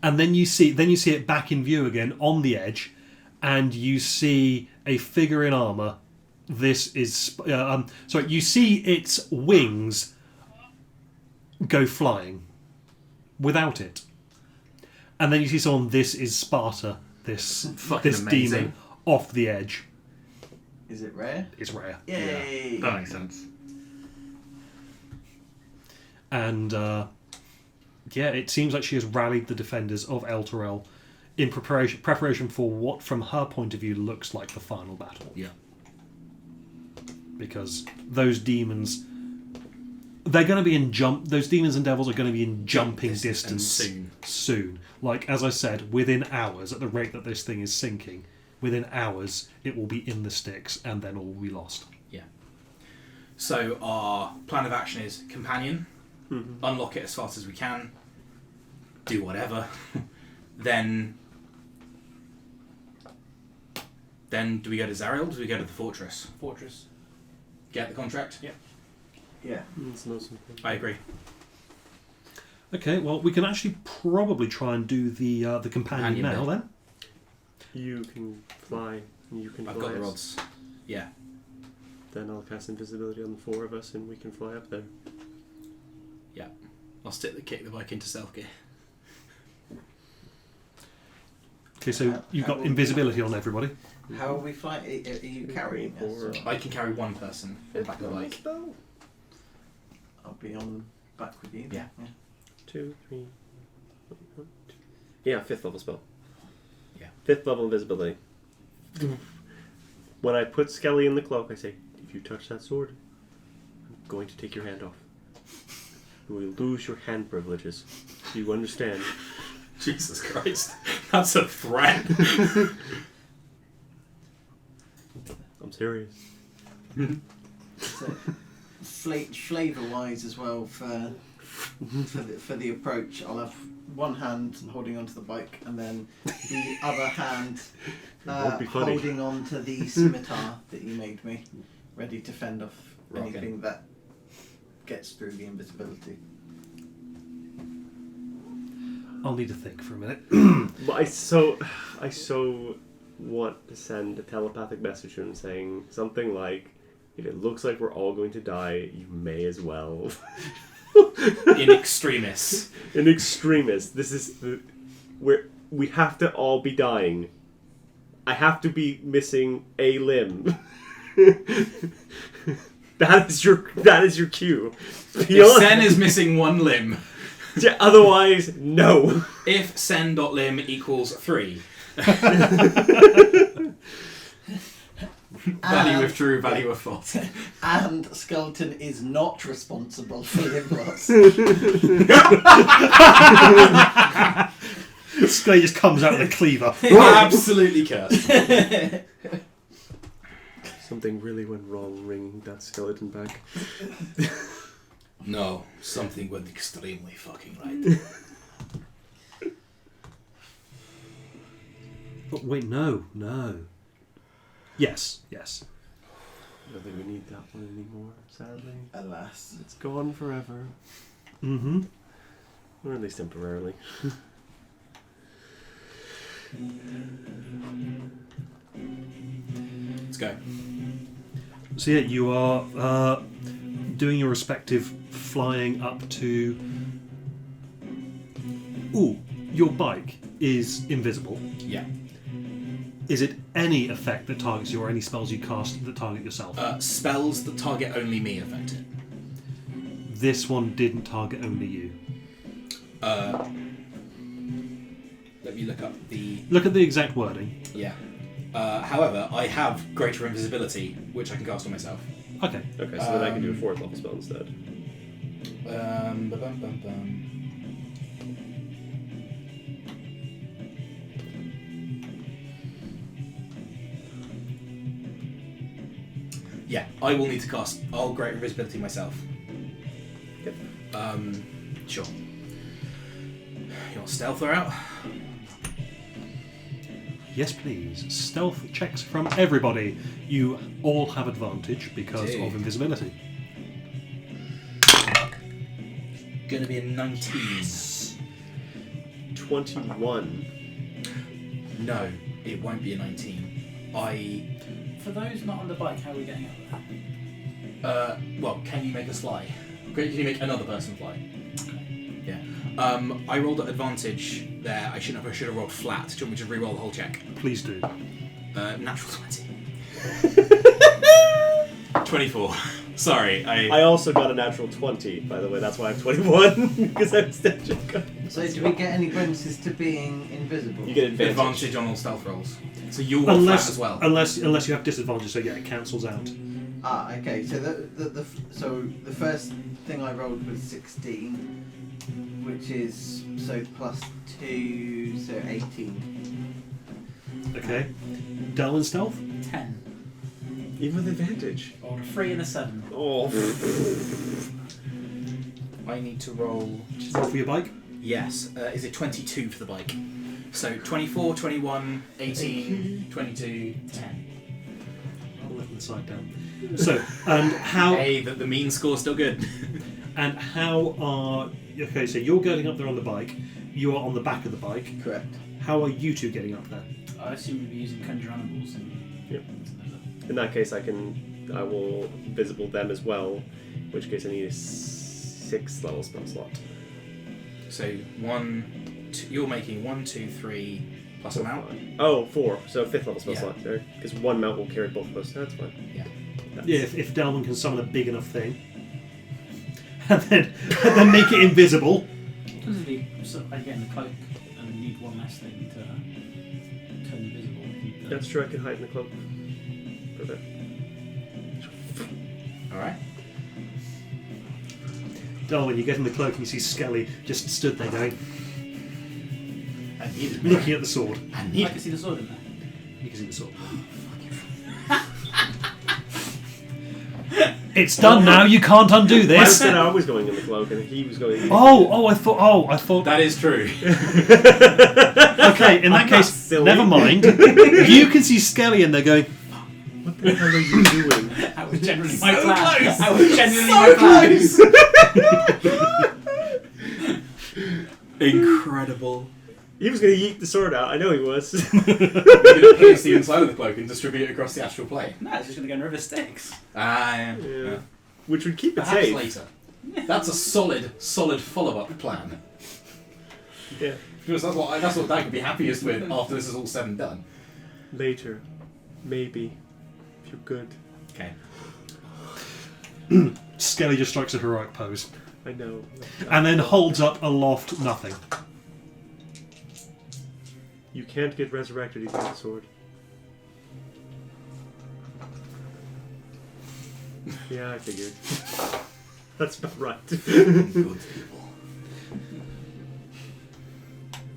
and then you see it back in view again on the edge, and you see a figure in armor. This is you see its wings go flying without it, and then you see someone. This is Sparta. This Amazing. demon off the edge. Is it rare? It's rare. Yay! That makes sense. And it seems like she has rallied the defenders of Elturel in preparation for what, from her point of view, looks like the final battle. Yeah. Because those demons, they're going to be in those demons and devils are going to be in jumping distance soon. Like, as I said, within hours, at the rate that this thing is sinking, within hours it will be in the Styx, and then all will be lost. Yeah. So our plan of action is companion, unlock it as fast as we can, do whatever, then do we go to Zariel, or do we go to the fortress? Fortress. Get the contract? Yeah. Yeah. It's not something. I agree. Okay, well, we can actually probably try and do the companion now, then. You can fly. You can I've fly got the us. rods. Yeah. Then I'll cast invisibility on the four of us and we can fly up there. Yeah. I'll kick the bike into stealth gear. Okay, so you've got invisibility on everybody. How are we flying? Are you carrying us? Or? I can carry one person on the back of the bike. I'll be on back with you. Yeah. 2, 3. Yeah, 5th level spell. Yeah. 5th level invisibility. When I put Skelly in the cloak, I say, if you touch that sword, I'm going to take your hand off. You will lose your hand privileges. Do you understand? Jesus Christ. That's a threat. I'm serious. So, flavour-wise as well for the approach, I'll have one hand holding onto the bike and then the other hand holding on to the scimitar that you made me, ready to fend off anything that gets through the invisibility. I'll need to think for a minute. But I so want to send a telepathic message to him saying something like, if it looks like we're all going to die, you may as well. In extremis. In extremis. This is where we have to all be dying. I have to be missing a limb. That is your cue. If Sen is missing one limb. Yeah, otherwise, no. If sen.limb equals 3. Value of true, value of false. And Skeleton is not responsible for limb loss. Scully just comes out with a cleaver. Absolutely cursed. Something really went wrong ringing that skeleton back. No, something went extremely fucking right. But wait, no. Yes. I don't think we need that one anymore, sadly. Alas. It's gone forever. Mm-hmm. Or at least temporarily. Let's go. So yeah, you are doing your respective flying up to... Ooh, your bike is invisible. Yeah. Is it any effect that targets you or any spells you cast that target yourself? Spells that target only me affect it. This one didn't target only you. Let me look up the... Look at the exact wording. Yeah. However, I have greater invisibility, which I can cast on myself. Okay. Okay, so then I can do a 4th level spell instead. Yeah, I will need to cast all greater invisibility myself. Yep. Sure. You want stealther out? Yes, please. Stealth checks from everybody. You all have advantage because Indeed. of invisibility. Gonna be a 19. 21. No, it won't be a 19. For those not on the bike, how are we getting up there? Well, can you make us fly? Can you make another person fly? Yeah. I rolled at advantage there. I should have rolled flat. Do you want me to re-roll the whole check? Please do. Natural 20. 24. Sorry, I also got a natural 20, by the way. That's why I have 21. Because I was So do we get any bonuses to being invisible? You get advantage. on all stealth rolls. So you roll flat as well. Unless you have disadvantage, so yeah, it cancels out. Ah, okay. So the first thing I rolled was 16, which is plus 2, so 18. Okay. Darwin stealth? 10. Even with advantage. Or a 3 and a 7. Oh. I need to roll... Roll for your bike? Yes. Is it 22 for the bike? So 24, 21, 18, 22, 10. I'll let them side down. So, and how... Hey, the mean score's still good. And how are... Okay, so you're going up there on the bike. You are on the back of the bike. Correct. How are you two getting up there? I assume we'll be using conjure animals. Yep. In that case, I will visible them as well. In which case, I need a 6th level spell slot. So you're making 1, 2, 3 plus a mount. Oh, 4. So 5th level spell Yeah. slot there. Because one mount will carry both of us. That's fine. Yeah. Yeah, if Dalman can summon a big enough thing. And then make it invisible. Does it be so I get in the cloak and need one less thing to turn invisible? That's true. I can hide in the cloak. For a bit. Alright. Darwin, you get in the cloak and you see Skelly just stood there going, I needed looking at the sword. I can see the sword in there. You can see the sword. It's done now, you can't undo I this. said I was going in the cloak and he was going... I thought... That is true. Okay, in that case, silly. never mind. You can see Skelly in there going, What the hell are you doing? That was generally my So plan. close! That was genuinely my plan. Incredible. He was going to yeet the sword out. I know he was. You're going to pierce the inside of the cloak and distribute it across the astral plane. No, it's just going to go in River Styx. Yeah. Yeah. Which would keep it Perhaps safe. later. That's a solid follow-up plan. Yeah. Because that's what Dag would be happiest with after this is all said and done. Later. Maybe. If you're good. Okay. Skelly just strikes a heroic pose. I know. And then holds up aloft nothing. You can't get resurrected if you have a sword. Yeah, I figured. That's about right. Good people.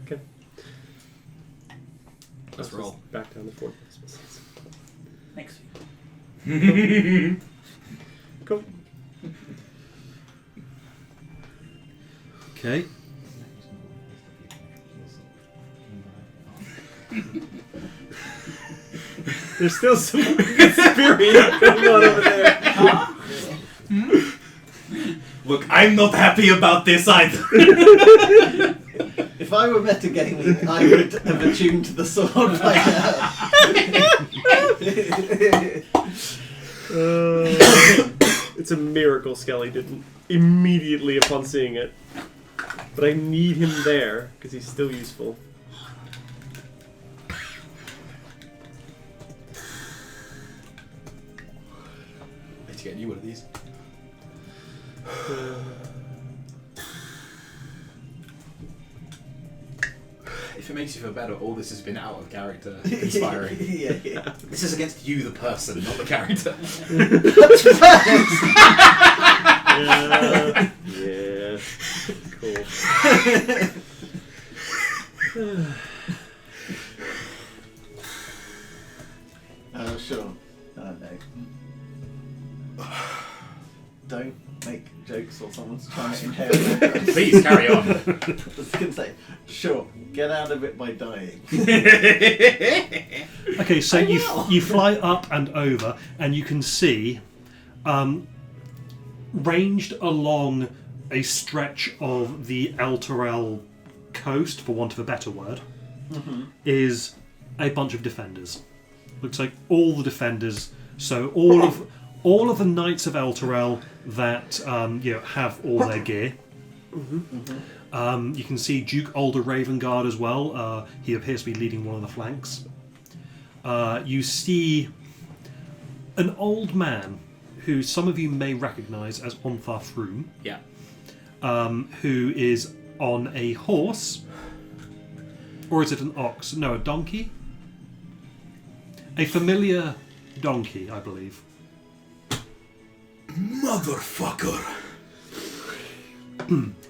Okay. Let's roll. Back down the fort. Next week. Cool. Okay. There's still some experience going on over there. Look, I'm not happy about this either. If I were metagaming, I would have attuned to the sword by now. It's a miracle Skelly didn't immediately upon seeing it. But I need him there, because he's still useful. Need to get you one of these. If it makes you feel better, all this has been out of character inspiring. Yeah. This is against you, the person, not the character. Yeah. Cool. Oh, sure. No. Don't make jokes while someone's trying to inhale it. Please, carry on. I was going to say, sure, get out of it by dying. Okay, so you fly up and over, and you can see, ranged along a stretch of the Elturel coast, for want of a better word, is a bunch of defenders. Looks like all the defenders. So all of the knights of Elturel that have all their gear. You can see Duke Alder Ravengard as well. He appears to be leading one of the flanks. You see an old man who some of you may recognise as Ontharr Froom. Yeah. Who is on a horse. Or is it an ox? No, a donkey? A familiar donkey, I believe. Motherfucker!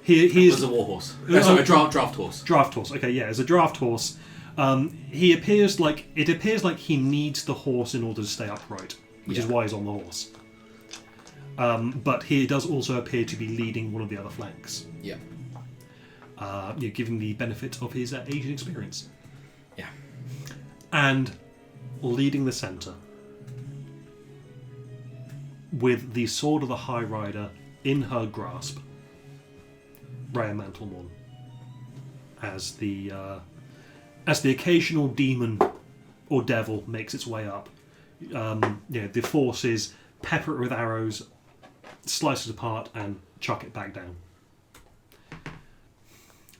He There's is a warhorse. Sorry, a draft horse. draft horse. Okay, yeah, as a draft horse, it appears like he needs the horse in order to stay upright, which is why he's on the horse. But he does also appear to be leading one of the other flanks. Yeah. Giving the benefit of his age and experience. Yeah. And leading the centre with the sword of the High Rider in her grasp, Rhea Mantlemorn, as the occasional demon or devil makes its way up. The forces pepper it with arrows, slice it apart, and chuck it back down.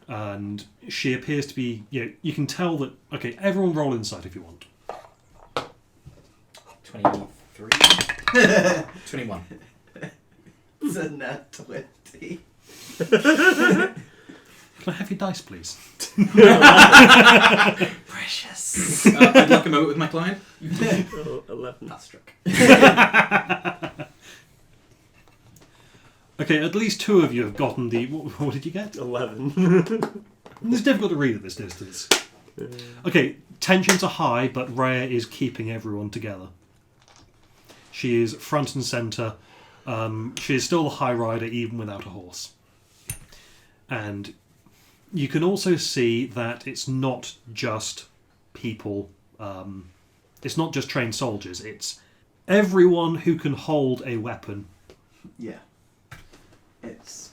And she appears to be, you can tell that, okay, everyone roll insight if you want. 23? 21. It's a nat 20. Can I have your dice, please? Precious. I'd like a moment with my client. 11. That's struck. Okay, at least two of you have gotten the... What did you get? 11. It's difficult to read at this distance. Okay, tensions are high, but Rhea is keeping everyone together. She is front and centre. She is still the High Rider, even without a horse. And you can also see that it's not just people... it's not just trained soldiers. It's everyone who can hold a weapon. Yeah. It's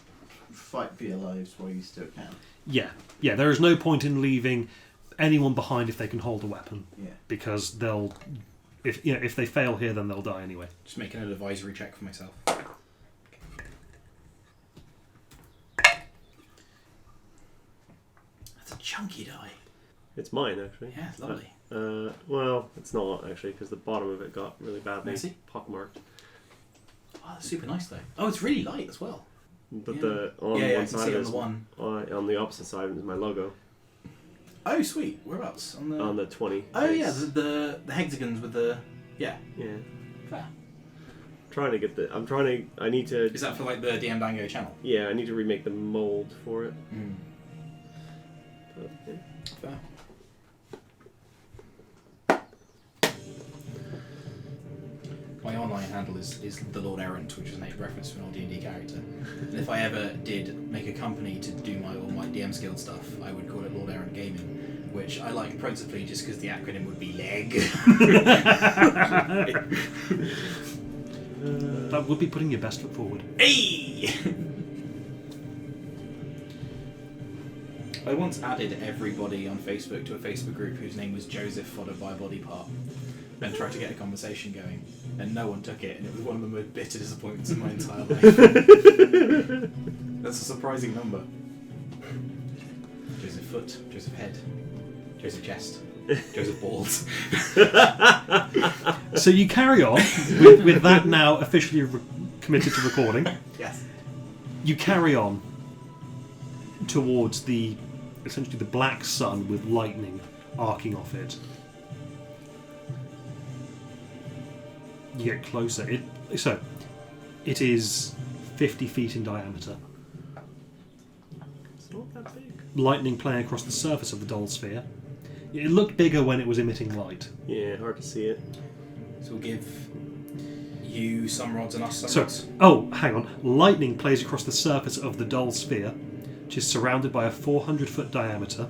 fight for your lives while you still can. Yeah. There is no point in leaving anyone behind if they can hold a weapon, because they'll, if they fail here, then they'll die anyway. Just making an advisory check for myself. That's a chunky die. It's mine, actually. Yeah, it's lovely. Well, it's not, actually, because the bottom of it got really badly Messy? pockmarked. Oh, that's super nice though. Oh, it's really light as well. But Yeah. on Yeah, I one can side see of on it, the one. on the opposite side is my logo. Oh, sweet. Whereabouts? On the 20. Oh base. yeah, the hexagons with the Yeah. fair. Trying to get I need to... Is that for like the DM Dango channel? Yeah, I need to remake the mold for it. But, yeah. Fair. My online handle is the Lord Errant, which is an reference to an old D&D character. And if I ever did make a company to do all my DM Guild stuff, I would call it Lord Errant Gaming, which I like principally just because the acronym would be LEG. That would be putting your best foot forward. Hey! I once added everybody on Facebook to a Facebook group whose name was Joseph followed by a body part, and tried to get a conversation going, and no one took it, and it was one of the most bitter disappointments in my entire life. That's a surprising number. Joseph foot, Joseph head, Joseph chest, Joseph balls. So you carry on with that now officially committed to recording. Yes. You carry on towards essentially the black sun with lightning arcing off it. You get closer. It is 50 feet in diameter. It's not that big. Lightning playing across the surface of the dull sphere. It looked bigger when it was emitting light. Yeah, hard to see it. So we'll give you some rods and us some So, rods. hang on. Lightning plays across the surface of the dull sphere, which is surrounded by a 400-foot diameter,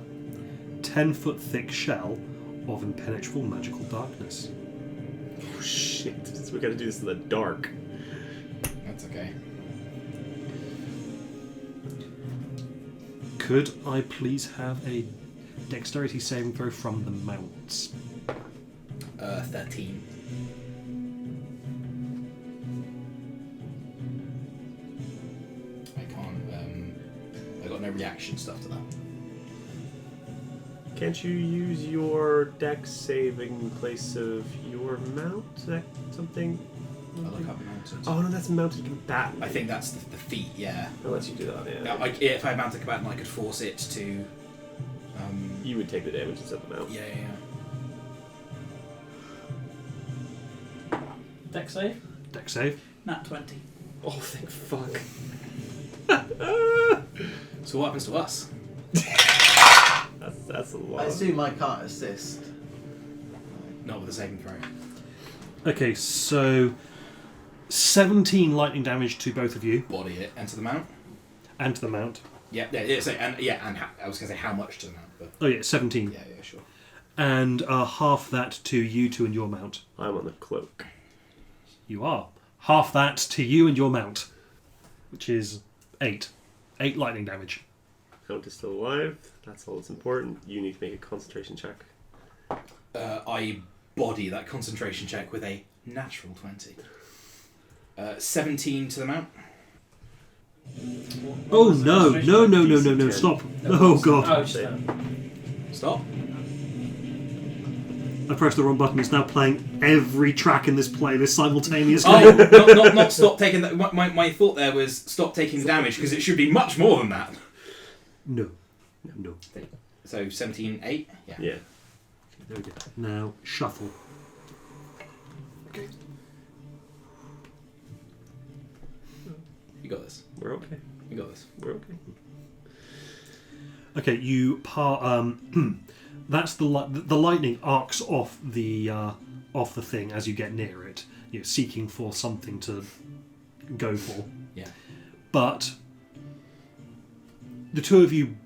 10-foot thick shell of impenetrable magical darkness. Oh shit, we gotta do this in the dark. That's okay. Could I please have a dexterity saving throw from the mounts? 13. I can't, I got no reaction stuff to that. Can't you use your dex saving in place of your mount? Is that something? I look up mounted. Oh no, that's mounted combatant. I think that's the feat, yeah. It lets you do that, yeah. Now, if I had mounted combatant, I could force it to... You would take the damage instead of the mount. Yeah. Dex save? Dex save. Nat 20. Oh, thank fuck. So what happens to us? That's a lot. I assume I can't assist. Not with a saving throw. Okay, so 17 lightning damage to both of you Body it, enter the mount. and to the mount. Yeah, I was going to say how much to the mount, but... Oh yeah, 17. Yeah, sure. And half that to you two and your mount. I'm on the cloak. You are. Half that to you and your mount, which is 8. 8 lightning damage. Mount is still alive. That's all that's important. You need to make a concentration check. I body that concentration check with a natural 20. 17 to the mount. Oh no, stop. Oh god. Oh, just Stop. I pressed the wrong button. It's now playing every track in this playlist simultaneously. Oh, not stop taking that. My thought there was stop taking the damage, because it should be much more than that. No. So 17, 8? Yeah. Yeah. There we go. Now, shuffle. Okay. You got this. We're okay. You got this. We're okay. Okay, you that's the lightning arcs off the thing as you get near it, seeking for something to go for. Yeah. But the two of you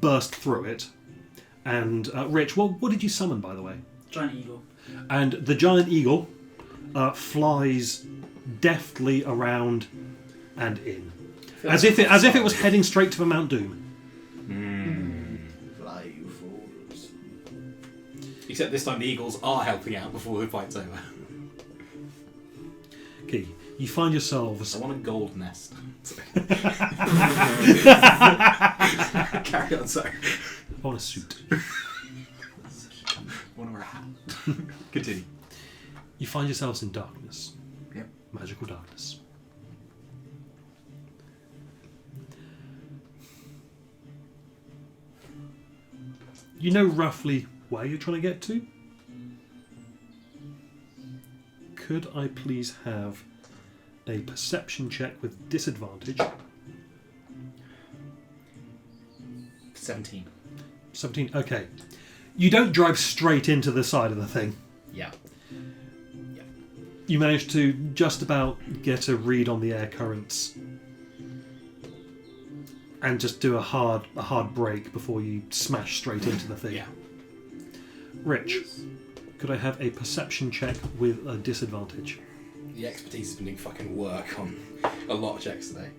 burst through it, and Rich, what did you summon, by the way? Giant eagle. And the giant eagle flies deftly around and in, as if it was heading straight to the Mount Doom. Except this time the eagles are helping out before the fight's over. Okay, you find yourselves. I want a gold nest. Carry on, sorry. On a suit. I want to wear a hat. Continue. You find yourselves in darkness. Yep. Magical darkness. You know roughly where you're trying to get to? Could I please have a perception check with disadvantage? 17. 17, okay. You don't drive straight into the side of the thing. Yeah. You manage to just about get a read on the air currents and just do a hard brake before you smash straight into the thing. Yeah. Rich, could I have a perception check with a disadvantage? The expertise has been doing fucking work on a lot of checks today.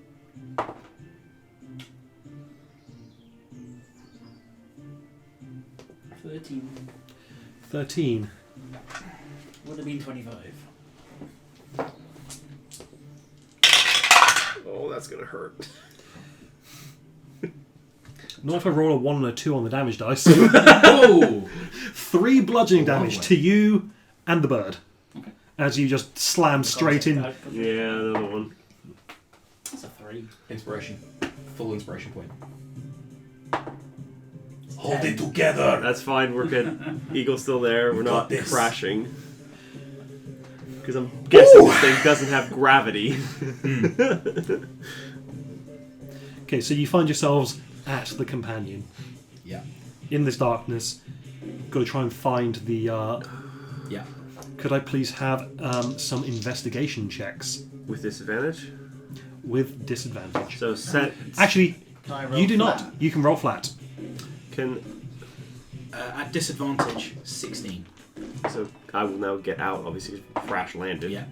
13. Would have been 25. Oh, that's gonna hurt. Not if I roll a 1 and a 2 on the damage dice. Oh! 3 bludgeoning damage Lovely. to you and the bird. Okay. As you just slam straight in. Yeah, another one. That's a 3. Inspiration. Full inspiration point. Hold it together. That's fine. We're good. Eagle's still there. We're not Got this. crashing. Because I'm guessing this thing doesn't have gravity. Okay, so you find yourselves at the companion. Yeah. In this darkness. Got to try and find the... Yeah. Could I please have some investigation checks With disadvantage. with disadvantage? So set. Actually, Can I roll you do flat? not. You can roll flat. Can. At disadvantage, 16. So I will now get out. Obviously, crash landed. Yeah.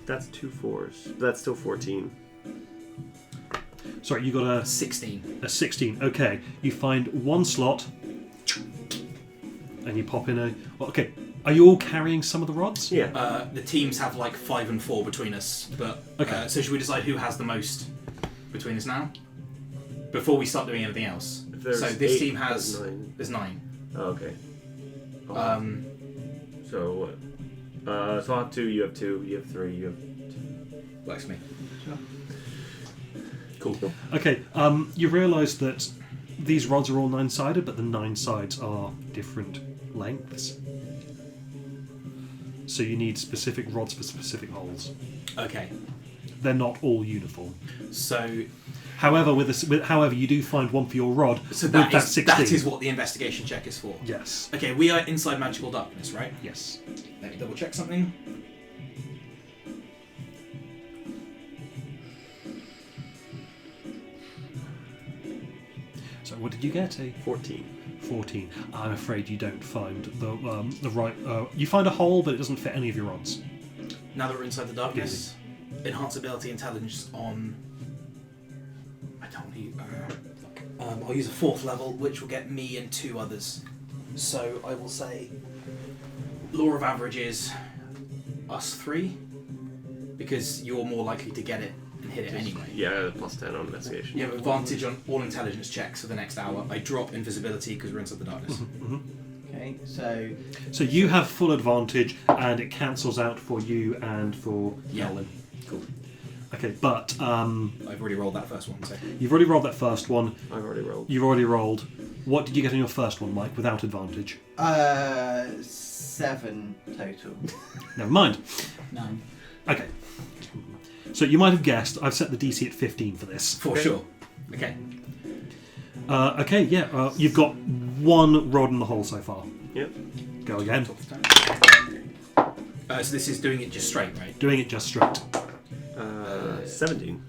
That's 2 4s. That's still 14. Sorry, you got 16. a 16. Okay, you find one slot, and you pop in a... Well, okay, are you all carrying some of the rods? Yeah. The teams have like 5 and 4 between us, but... Okay. So should we decide who has the most between us now? Before we start doing anything else. If there's So this 8, team has... there's 9. There's 9. Oh, okay. So I have 2. You have 2. You have 3. You have. Works for me. Sure. Cool. Okay, you realise that these rods are all 9-sided, but the 9 sides are different lengths. So you need specific rods for specific holes. Okay. They're not all uniform. So However, however, you do find one for your rod So with that that is 16. that is what the investigation check is for. Yes. Okay, we are inside magical darkness, right? Yes. Let me double check something. So what did you get? A 14. 14. I'm afraid you don't find the right... you find a hole, but it doesn't fit any of your rods. Now that we're inside the darkness, enhance ability intelligence on. I don't need. I'll use a 4th level, which will get me and 2 others. So I will say, law of averages, us 3, because you're more likely to get it and hit it anyway. Yeah, plus 10 on investigation. You have advantage on all intelligence checks for the next hour. I drop invisibility because we're inside the darkness. Okay, so So you have full advantage, and it cancels out for you and for Yeah. Nolan. Cool. Okay, but I've already rolled that first one, so. you've already rolled that first one. I've already rolled. You've already rolled. What did you get on your first one, Mike, without advantage? 7 total. Never mind. 9. Okay. So you might have guessed, I've set the DC at 15 for this. For sure. Okay. Okay, yeah, you've got 1 rod in the hole so far. Yep. Go again. So this is doing it just straight, right? Doing it just straight. 17.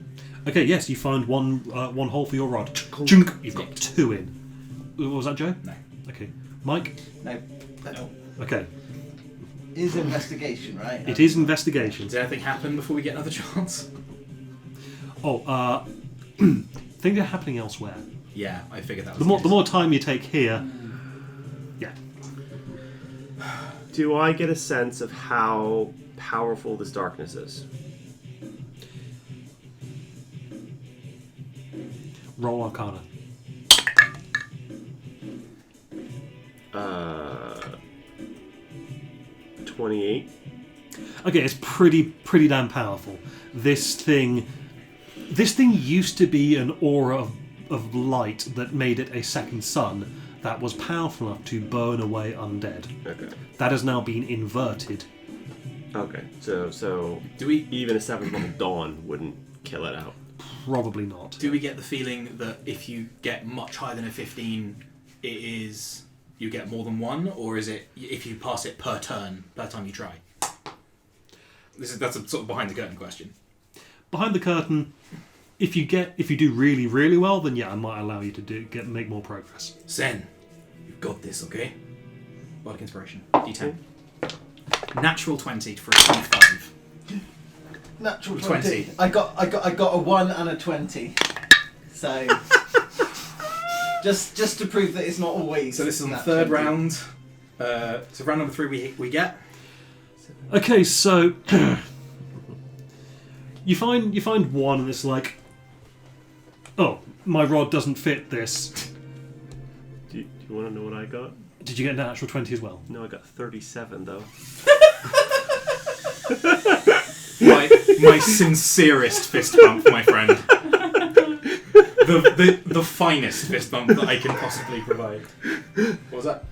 Okay, yes, you find one hole for your rod. Chunk. You've got 2 in. What was that, Joe? No. Okay. Mike? No, that Okay. is investigation, right? It is investigation. Does anything happen before we get another chance? Oh, things are happening elsewhere. Yeah, I figured that was The more time you take here, yeah. Do I get a sense of how powerful this darkness is? Roll Arcana. 28. Okay, it's pretty damn powerful. This thing used to be an aura of light that made it a second sun that was powerful enough to burn away undead. Okay. That has now been inverted. Okay. So Do we even a 7th level dawn wouldn't kill it out. Probably not. do we get the feeling that if you get much higher than a 15, it is you get more than one, or is it if you pass it per turn per time you try? That's a sort of behind the curtain question. Behind the curtain, if you do really, really well, then yeah, I might allow you to make more progress. Sen, you've got this, okay? Bardic Inspiration. D10. Natural 20 for a 25. Natural 20. 20. I got a 1 and a 20. So just to prove that it's not always. So this is on the nat third 20. round. So round number 3 we get. Okay, so you find one, and it's like, oh, my rod doesn't fit this. Do you want to know what I got? Did you get a natural 20 as well? No, I got 37 though. My sincerest fist bump, my friend. The finest fist bump that I can possibly provide. What was that?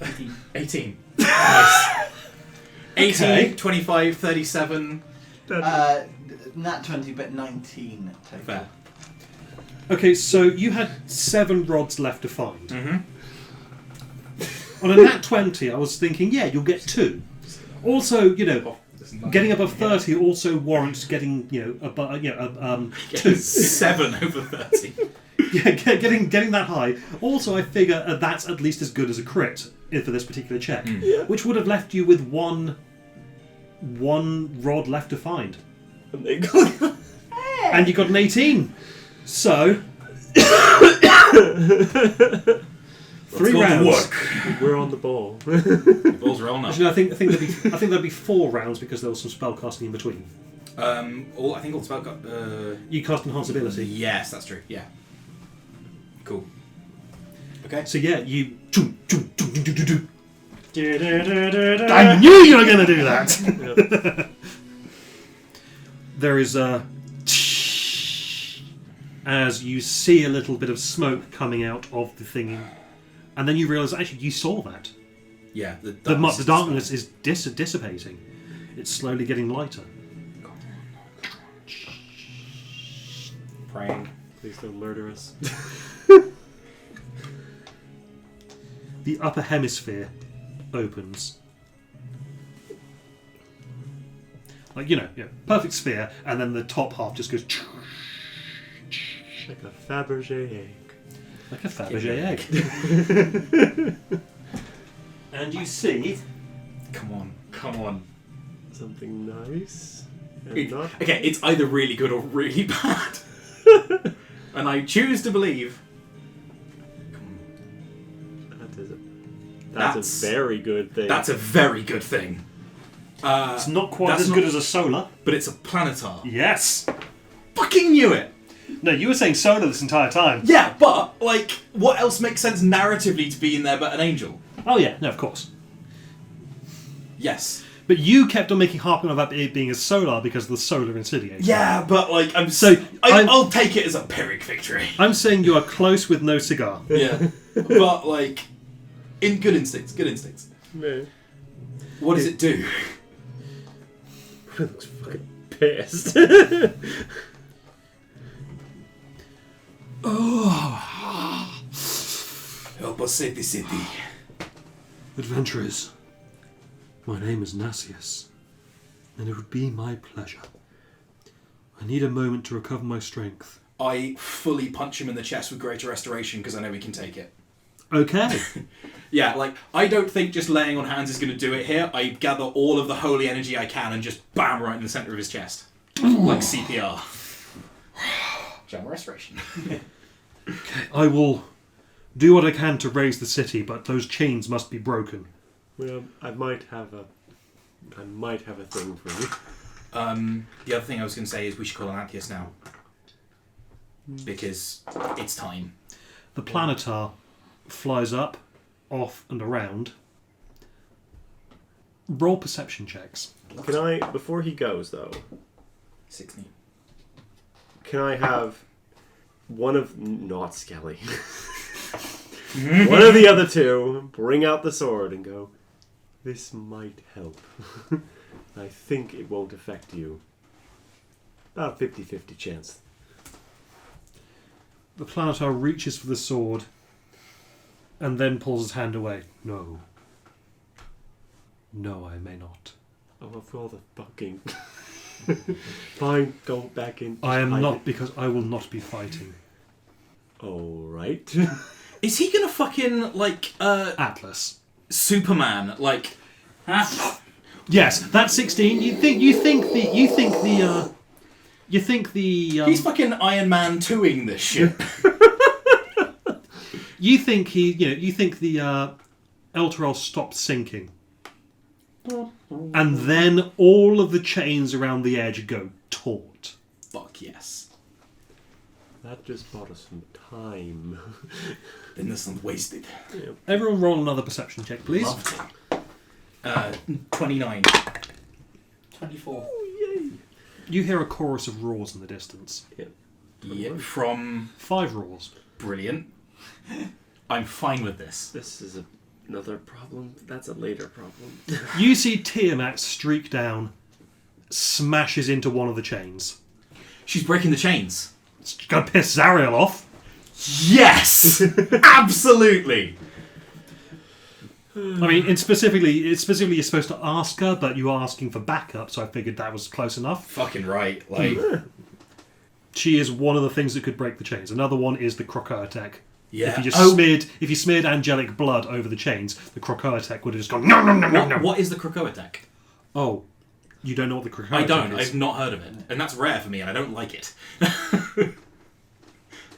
18. Nice. 18, Okay. 25, 37. Nat 20, but 19 total. Fair. Okay, so you had 7 rods left to find. Mm-hmm. On a nat 20, I was thinking, yeah, you'll get 2. Also, getting above 30 also warrants getting, above, 2. 7 over 30. Yeah, getting that high. Also, I figure that's at least as good as a crit for this particular check, which would have left you with one rod left to find. And they go. And you got an 18. So 3 rounds. Work. We're on the ball. Balls rolling up. Actually, I think there'd be 4 rounds because there was some spell casting in between. I think all the spell got. You cast enhance ability. Yes, that's true. Yeah. Cool. Okay. So yeah, you. I knew you were going to do that. There is a. As you see a little bit of smoke coming out of the thingy, and then you realise actually you saw that. Yeah. The darkness is dissipating. It's slowly getting lighter. Praying. Please don't murder us. The upper hemisphere opens. Like, perfect sphere, and then the top half just goes Like a Fabergé egg. like a Fabergé egg. And you see... Come on. Something nice. And Okay, it's either really good or really bad. And I choose to believe. That's a very good thing. That's a very good thing. It's not quite that's as good as a solar. But it's a planetar. Yes! Fucking knew it! No, you were saying solar this entire time. Yeah, but, what else makes sense narratively to be in there but an angel? Oh yeah, no, of course. Yes. But you kept on making harping about it being a solar because of the solar incendiary. Yeah, but, I'll take it as a Pyrrhic victory. I'm saying you are close with no cigar. Yeah. But, in good instincts. No. What does it do? It looks fucking pissed. Help us save the city. Adventurers, my name is Nasius, and it would be my pleasure. I need a moment to recover my strength. I fully punch him in the chest with greater restoration because I know he can take it. Okay. Yeah, I don't think just laying on hands is going to do it here. I gather all of the holy energy I can and just bam right in the centre of his chest. Like CPR. Jam restoration. Okay, I will do what I can to raise the city, but those chains must be broken. Well, I might have a thing for you. The other thing I was going to say is we should call on Antius now. Because it's time. The Planetar flies up, off, and around. Roll perception checks. Can I, before he goes though, 16. can I have one of, not Skelly, one of the other two bring out the sword and go, this might help. I think it won't affect you. About a 50-50 chance. The Planetar reaches for the sword and then pulls his hand away. No. No, I may not. Oh, of all the fucking... Fine, go back in. I am not, because I will not be fighting. Alright. Is he going to fucking, like, Atlas. Superman, like... Yes, that's 16. You think the He's fucking Iron Man 2-ing this shit. you think the Elturel stopped sinking. And then all of the chains around the edge go taut. Fuck yes. That just bought us some time. Then this one's wasted. Yeah. Everyone roll another perception check, please. Loved it. 29. 24. Oh, yay. You hear a chorus of roars in the distance. Yeah, from... 5 roars. Brilliant. I'm fine with this. This is another problem. That's a later problem. You see Tiamat streak down, smashes into one of the chains. She's breaking the chains. It's gonna piss Zariel off. Yes! Absolutely! I mean, it's specifically you're supposed to ask her, but you are asking for backup, so I figured that was close enough. Fucking right. Like, She is one of the things that could break the chains. Another one is the Crocoatech. yeah. If you smeared angelic blood over the chains, the Crocoatech would have just gone no no no no no. What is the Crocoatech? Oh, you don't know what the Crocoatech I don't. is? I've not heard of it, and that's rare for me, and I don't like it.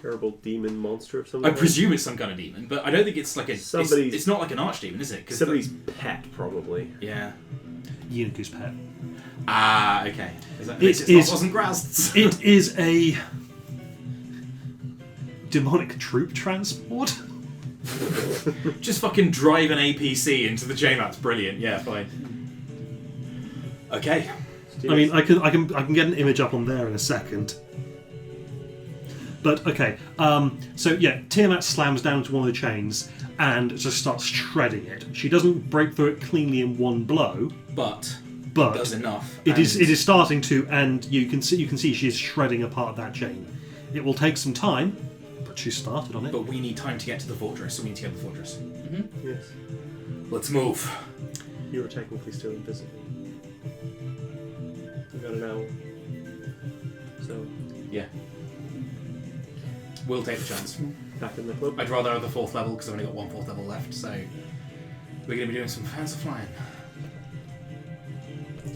Terrible demon monster of some I kind. presume it's some kind of demon, but I don't think it's like a. Somebody's- It's not like an archdemon, is it? 'Cause Somebody's pet, probably. yeah. Yunaku's pet. Ah, okay. Is that, It it is- wasn't Graz's. It is a demonic troop transport. Just fucking drive an APC into the J-Map's brilliant. Yeah, fine. Okay. I mean, I can get an image up on there in a second. But okay, so yeah, Tiamat slams down into one of the chains and just starts shredding it. She doesn't break through it cleanly in one blow, But but does enough. it is starting to, and you can see she is shredding apart that chain. It will take some time, but she started on it. But we need time to get to the fortress, so we need to get to the fortress. Yes. Let's move. You were technically still invisible. We got an hour. So, Yeah. We'll take the chance. back in the club. I'd rather have the 4th level because I've only got one 4th level left, so we're going to be doing some fancy flying.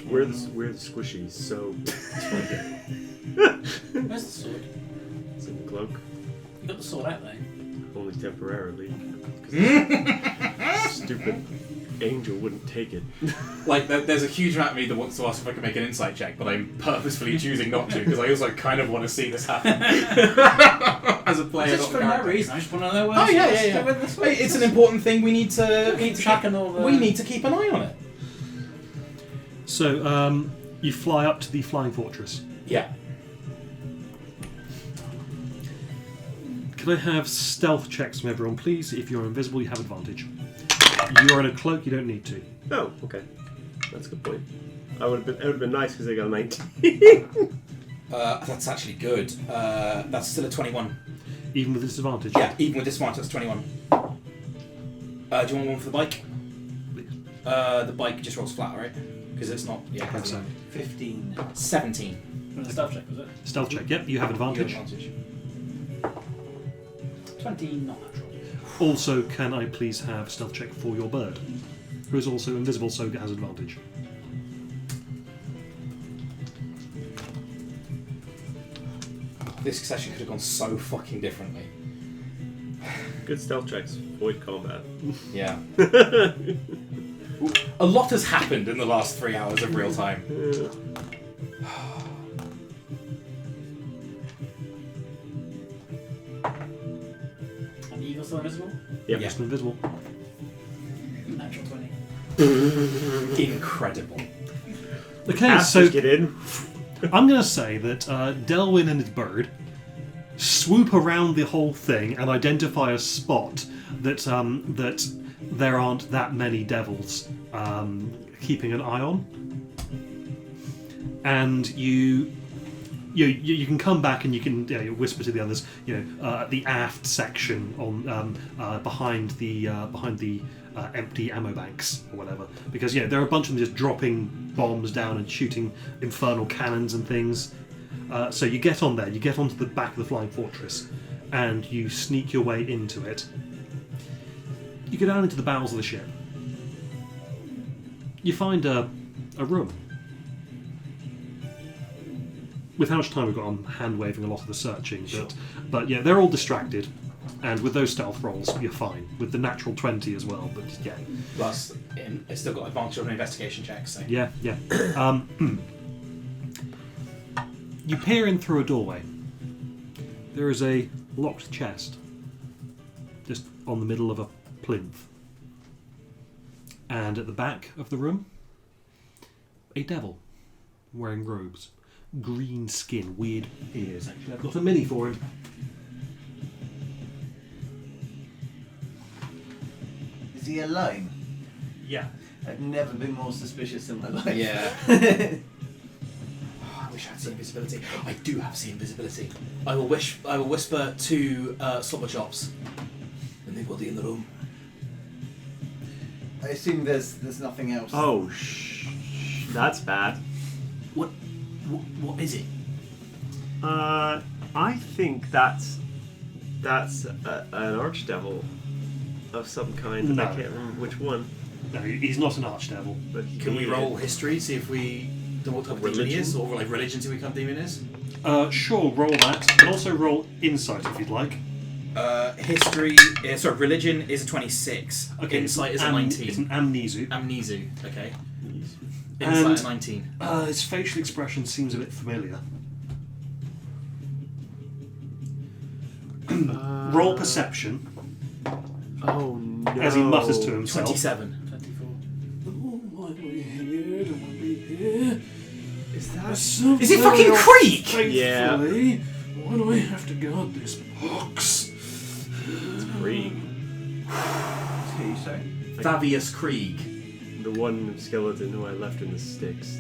We're the squishies, so Where's the sword? it's in the cloak. You got the sword out though. Only temporarily. 'Cause stupid angel wouldn't take it. Like, there's a huge amount of me that wants to ask if I can make an insight check, but I'm purposefully choosing not to because I also kind of want to see this happen as a player. Just not for the no character. reason. I just want to know where. Oh yeah. Where the sword It's is. an important thing. We need to tracking all the. We need to keep an eye on it. So you fly up to the flying fortress. Yeah. Can I have stealth checks from everyone, please? If you're invisible, you have advantage. You are in a cloak, you don't need to. Oh, okay. That's a good point. It would have been nice because they got a 19. That's actually good. That's still a 21. Even with disadvantage. Yeah, even with disadvantage, that's 21. Do you want one for the bike? The bike just rolls flat, right? Because it's not. Yeah, I think so. 15. 17. Was it a stealth check, was it? Stealth check, yep, you have advantage. Advantage. 20, not natural. Also, can I please have stealth check for your bird, who is also invisible, so has advantage. This session could have gone so fucking differently. Good stealth checks. Avoid combat. Yeah. A lot has happened in the last 3 hours of real time. And the eagle's still invisible? Yep. Just invisible. Natural 20. Incredible. Okay, so get in. I'm going to say that Delwyn and his bird swoop around the whole thing and identify a spot that that there aren't that many devils keeping an eye on, and you can come back and you can you whisper to the others, at the aft section on behind the empty ammo banks or whatever, because there are a bunch of them just dropping bombs down and shooting infernal cannons and things. So you get on there, you get onto the back of the flying fortress, and you sneak your way into it. You go down into the bowels of the ship. You find a room. With how much time we've got, I'm hand-waving a lot of the searching, but yeah, they're all distracted, and with those stealth rolls, you're fine. With the natural 20 as well, but yeah. Plus, it's still got advantage on investigation checks. So. Yeah. You peer in through a doorway. There is a locked chest, just on the middle of a plinth. And at the back of the room, a devil, wearing robes. Green skin, weird ears. Actually, I've got a mini for him. Is he alone? Yeah. I've never been more suspicious in my life. Yeah. I wish I had seen invisibility. I do have seen invisibility. I will whisper to Slobber Chops. Anybody in the room? I assume there's nothing else. Oh, that's bad. What is it? I think that's an archdevil of some kind. No. I can't remember which one. No, he's not an archdevil. But Can we roll history, see if we know what type of demon he is, or like religion, see what kind of demon is? Sure, roll that. And also roll insight if you'd like. Religion is a 26. Okay, Insight is a 19. It's an amnesu. Amnesu, okay. And, Insight a 19. His facial expression seems a bit familiar. Roll perception. Oh no! As he mutters to himself. 27. 24. Oh, why do we here? Don't want to be here. Is that? Is it fucking Creek? Yeah. Why do I have to guard this box? It's Krieg. Who, sorry? Fabius Krieg. The one skeleton who I left in the sticks.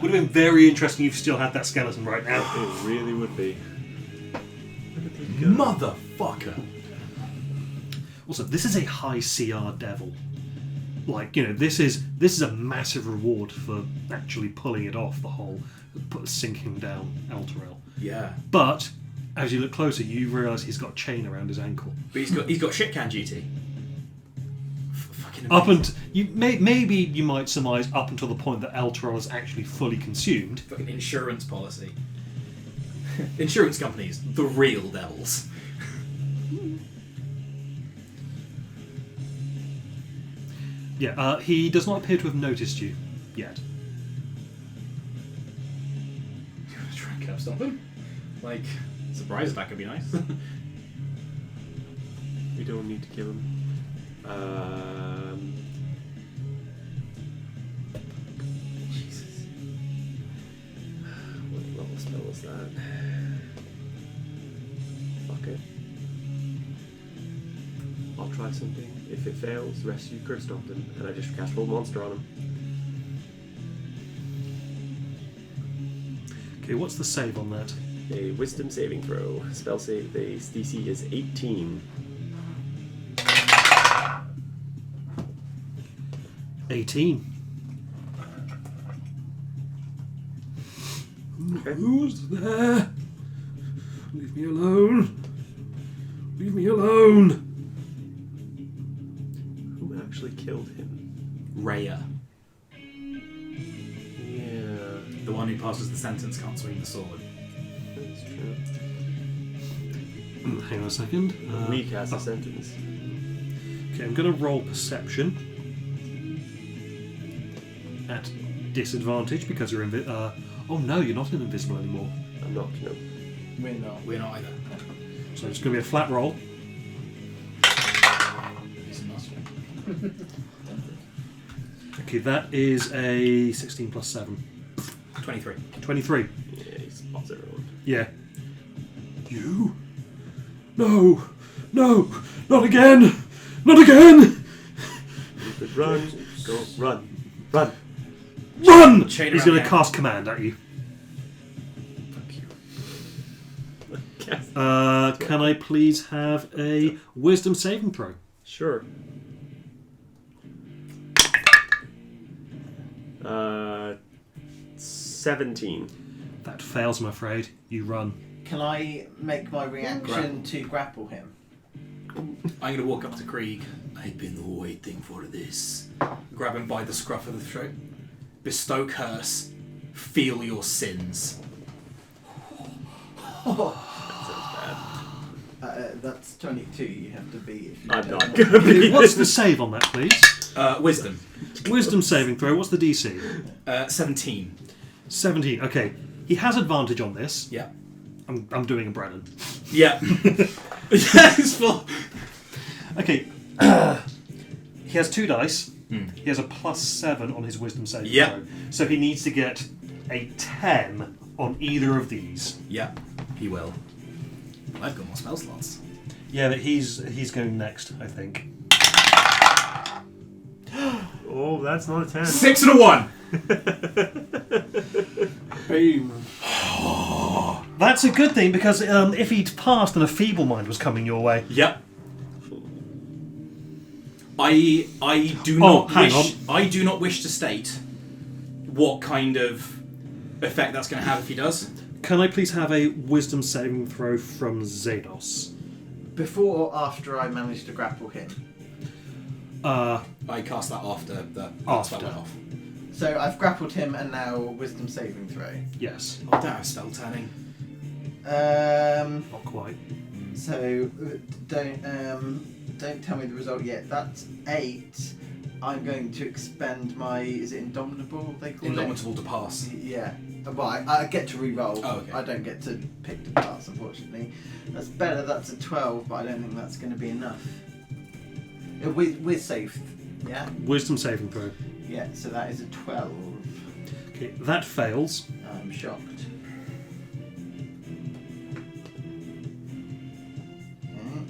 Would have been very interesting if you still had that skeleton right now. It really would be. Motherfucker. Also, this is a high CR devil. Like, this is a massive reward for actually pulling it off, the whole sinking down Elturel. Yeah. But as you look closer, you realise he's got a chain around his ankle. But he's got shit can duty. Fucking Up amazing. and maybe you might surmise up until the point that Elturel is actually fully consumed. Fucking insurance policy. Insurance companies, the real devils. Yeah, he does not appear to have noticed you yet. You want to try and curb stomp him? Like, surprise attack could be nice. We don't need to kill him. Jesus. What level spell is that? Fuck it. I'll try something. If it fails, rescue Curse Stompton, and I just cast Full Monster on him. Okay, what's the save on that? A Wisdom saving throw. Spell save base DC is 18. 18. Okay. Who's there? Leave me alone. Leave me alone. Who actually killed him? Raya. Yeah, The one who passes the sentence can't swing the sword. that's true. Hang on a second. Recast the sentence. Okay, I'm going to roll perception at disadvantage because you're oh no, you're not invisible anymore. I'm not, no. We're not. We're not either. So it's going to be a flat roll. He's not. Okay, that is a 16 plus 7. 23. 23. Yeah, he spots everyone. Yeah. You? No! No! Not again! Not again! Run! Go, run! Run! Run! Chain He's around going to the cast command at you. Fuck you. Can I please have a wisdom saving throw? Sure. 17. That fails, I'm afraid. You run. Can I make my reaction to grapple him? I'm going to walk up to Krieg, I've been waiting for this. grab him by the scruff of the throat, bestow curse, feel your sins. That's 22. You have to beat. If you I'm don't. not gonna be. What's the save on that, please? Wisdom. Wisdom saving throw. What's the DC? 17. 17. Okay. He has advantage on this. Yeah. I'm doing a Brennan. Yeah. It's full. Okay. He has 2 dice. He has a +7 on his wisdom saving Yeah. throw. So he needs to get a 10 on either of these. Yeah, he will. I've got more spell slots. Yeah, but he's going next, I think. Oh, that's not a 10. 6 and a 1. Boom. That's a good thing because if he'd passed, then a feeble mind was coming your way. Yep. I do not hang wish. I do not wish to state what kind of effect that's going to have if he does. Can I please have a wisdom saving throw from Zados? Before or after I managed to grapple him? I cast that after the After. spell went off. So I've grappled him and now wisdom saving throw. Yes. Oh, I don't have spell turning. Not quite. So don't tell me the result yet. That's 8. I'm going to expend my. Is it indomitable? They call Indomitable to pass. it. Yeah. But I get to re-roll. Oh, okay. I don't get to pick the pass, unfortunately. That's better. That's a 12, but I don't think that's going to be enough. We're safe. Yeah. Wisdom saving throw. Yeah. So that is a 12. Okay, that fails. I'm shocked. Okay.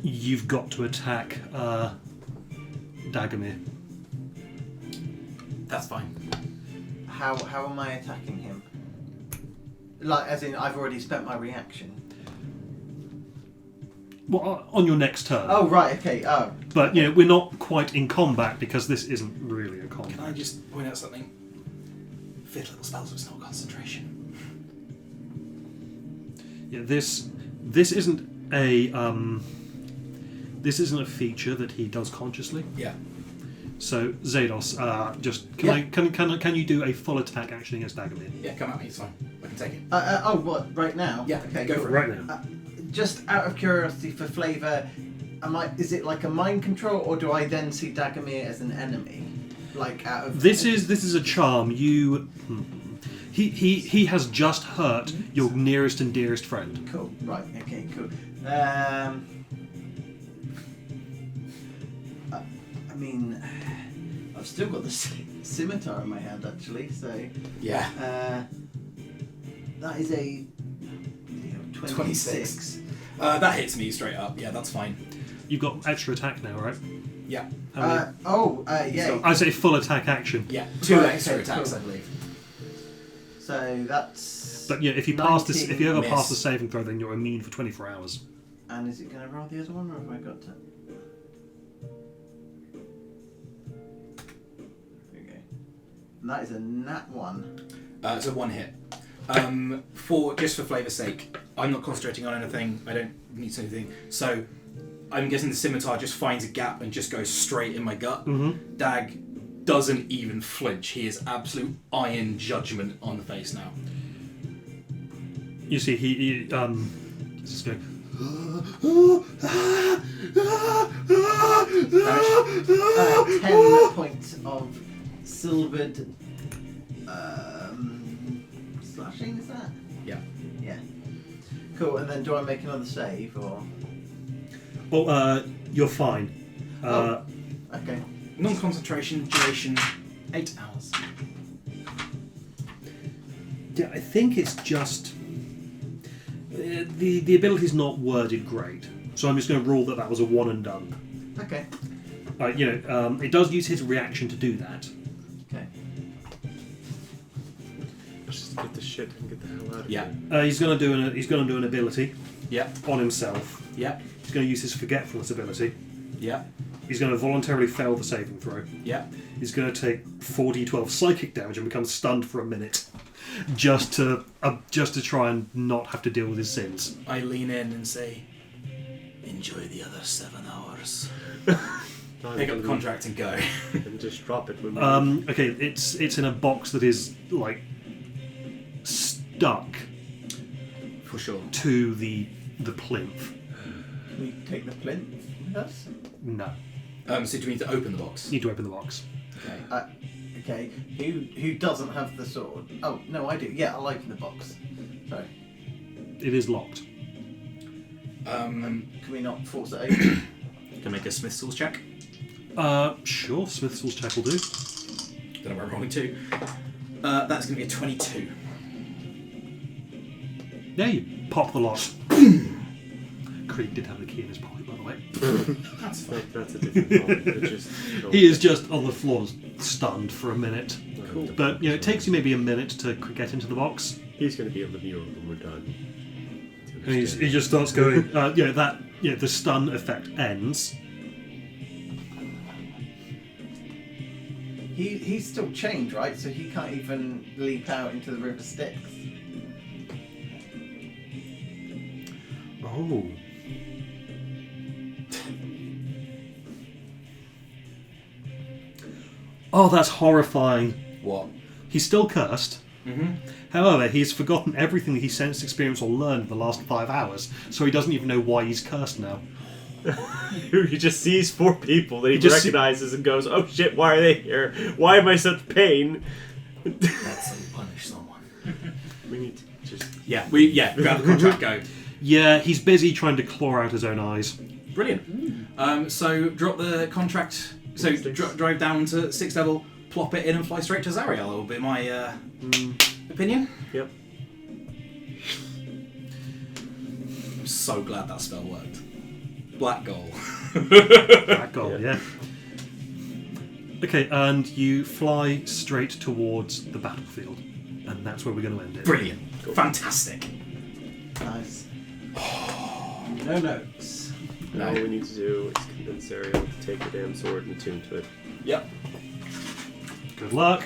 You've got to attack Dagomir. That's fine. How am I attacking him? Like, as in, I've already spent my reaction. Well, on your next turn. Oh, right, okay, oh. But, you know, we're not quite in combat because this isn't really a combat. Can I just point out something? 5th level spells, it's not concentration. Yeah, this isn't a feature that he does consciously. Yeah. So Zados, just can you do a full attack action against Dagomir? Yeah, come at me, it's fine. I can take it. Oh, what, right now? Yeah, Okay, go for it. Right now. Just out of curiosity, for flavour, is it like a mind control, or do I then see Dagomir as an enemy? Like, out of... This is a charm. He has just hurt your nearest and dearest friend. Cool, right, okay, cool. I mean, I've still got the scimitar in my hand, actually, so... Yeah. That is a 26. That hits me straight up. Yeah, that's fine. You've got extra attack now, right? Yeah. How many? Yeah. I say full attack action. Yeah. 2 Right, extra okay, attacks, cool. I believe. So that's... But yeah, if you pass this, if you ever miss. pass the saving throw, then you're immune for 24 hours. And is it going to roll the other one, or have I got to... There we go. And that is a nat 1. It's a 1 hit. Just for flavour's sake, I'm not concentrating on anything. I don't need to do anything. So I'm guessing the scimitar just finds a gap and just goes straight in my gut. Mm-hmm. Dag doesn't even flinch. He is absolute iron judgment on the face now. You see, he just going. 10 points of silvered slashing, is that? Yeah. Yeah. Cool, and then do I make another save, or...? Well, you're fine. Okay. Non-concentration, duration, 8 hours. Yeah, I think it's just the ability's not worded great, so I'm just going to rule that was a one and done. Okay. It does use his reaction to do that. Okay. Let's just get the shit and get the hell out of Yeah. here. He's going to do an ability Yeah. on himself. Yeah. He's going to use his forgetfulness ability. Yeah. He's going to voluntarily fail the saving throw. Yeah. He's going to take 4d12 psychic damage and become stunned for a minute, just to try and not have to deal with his sins. I lean in and say, enjoy the other 7 hours. Pick up the contract and go. And just drop it when we Okay, it's in a box that is like stuck For sure. to the plinth. Can we take the plinth with us? No, So do we need to open the box? you need to open the box. Okay. Okay. Who doesn't have the sword? Oh, no, I do. Yeah, I'll open the box. Sorry. It is locked. Can we not force it open? Can I make a Smith's Tools check? Sure. Smith's Tools check will do. Don't know where I'm rolling to. That's going to be a 22. Yeah, you pop the lock. Creed did have the key in his pocket, by the way. That's fine. That's a different problem. It just, He is just on the floor, stunned for a minute. Cool. But it takes you maybe a minute to get into the box. He's going to be on the mural when we're done. And he just starts going. The stun effect ends. He's still chained, right? So he can't even leap out into the river Styx. Oh. Oh, that's horrifying. What? He's still cursed. Mm-hmm. However, he's forgotten everything that he sensed, experienced, or learned in the last 5 hours, so he doesn't even know why he's cursed now. He just sees 4 people that he just recognizes and goes, "Oh shit, why are they here? Why am I such pain?" That's how you punish someone. We need to just... Yeah, grab the contract, go. Yeah, he's busy trying to claw out his own eyes. Brilliant. So drop the contract, so drive down to 6th level, plop it in and fly straight to Zariel, will be my opinion. Yep. I'm so glad that spell worked. Black goal. That goal, Yeah. yeah. Okay, and you fly straight towards the battlefield, and that's where we're going to end it. Brilliant. Fantastic. Nice. No notes. Now all we need to do is convince Ariel to take the damn sword and attune to it. Yep. Good luck.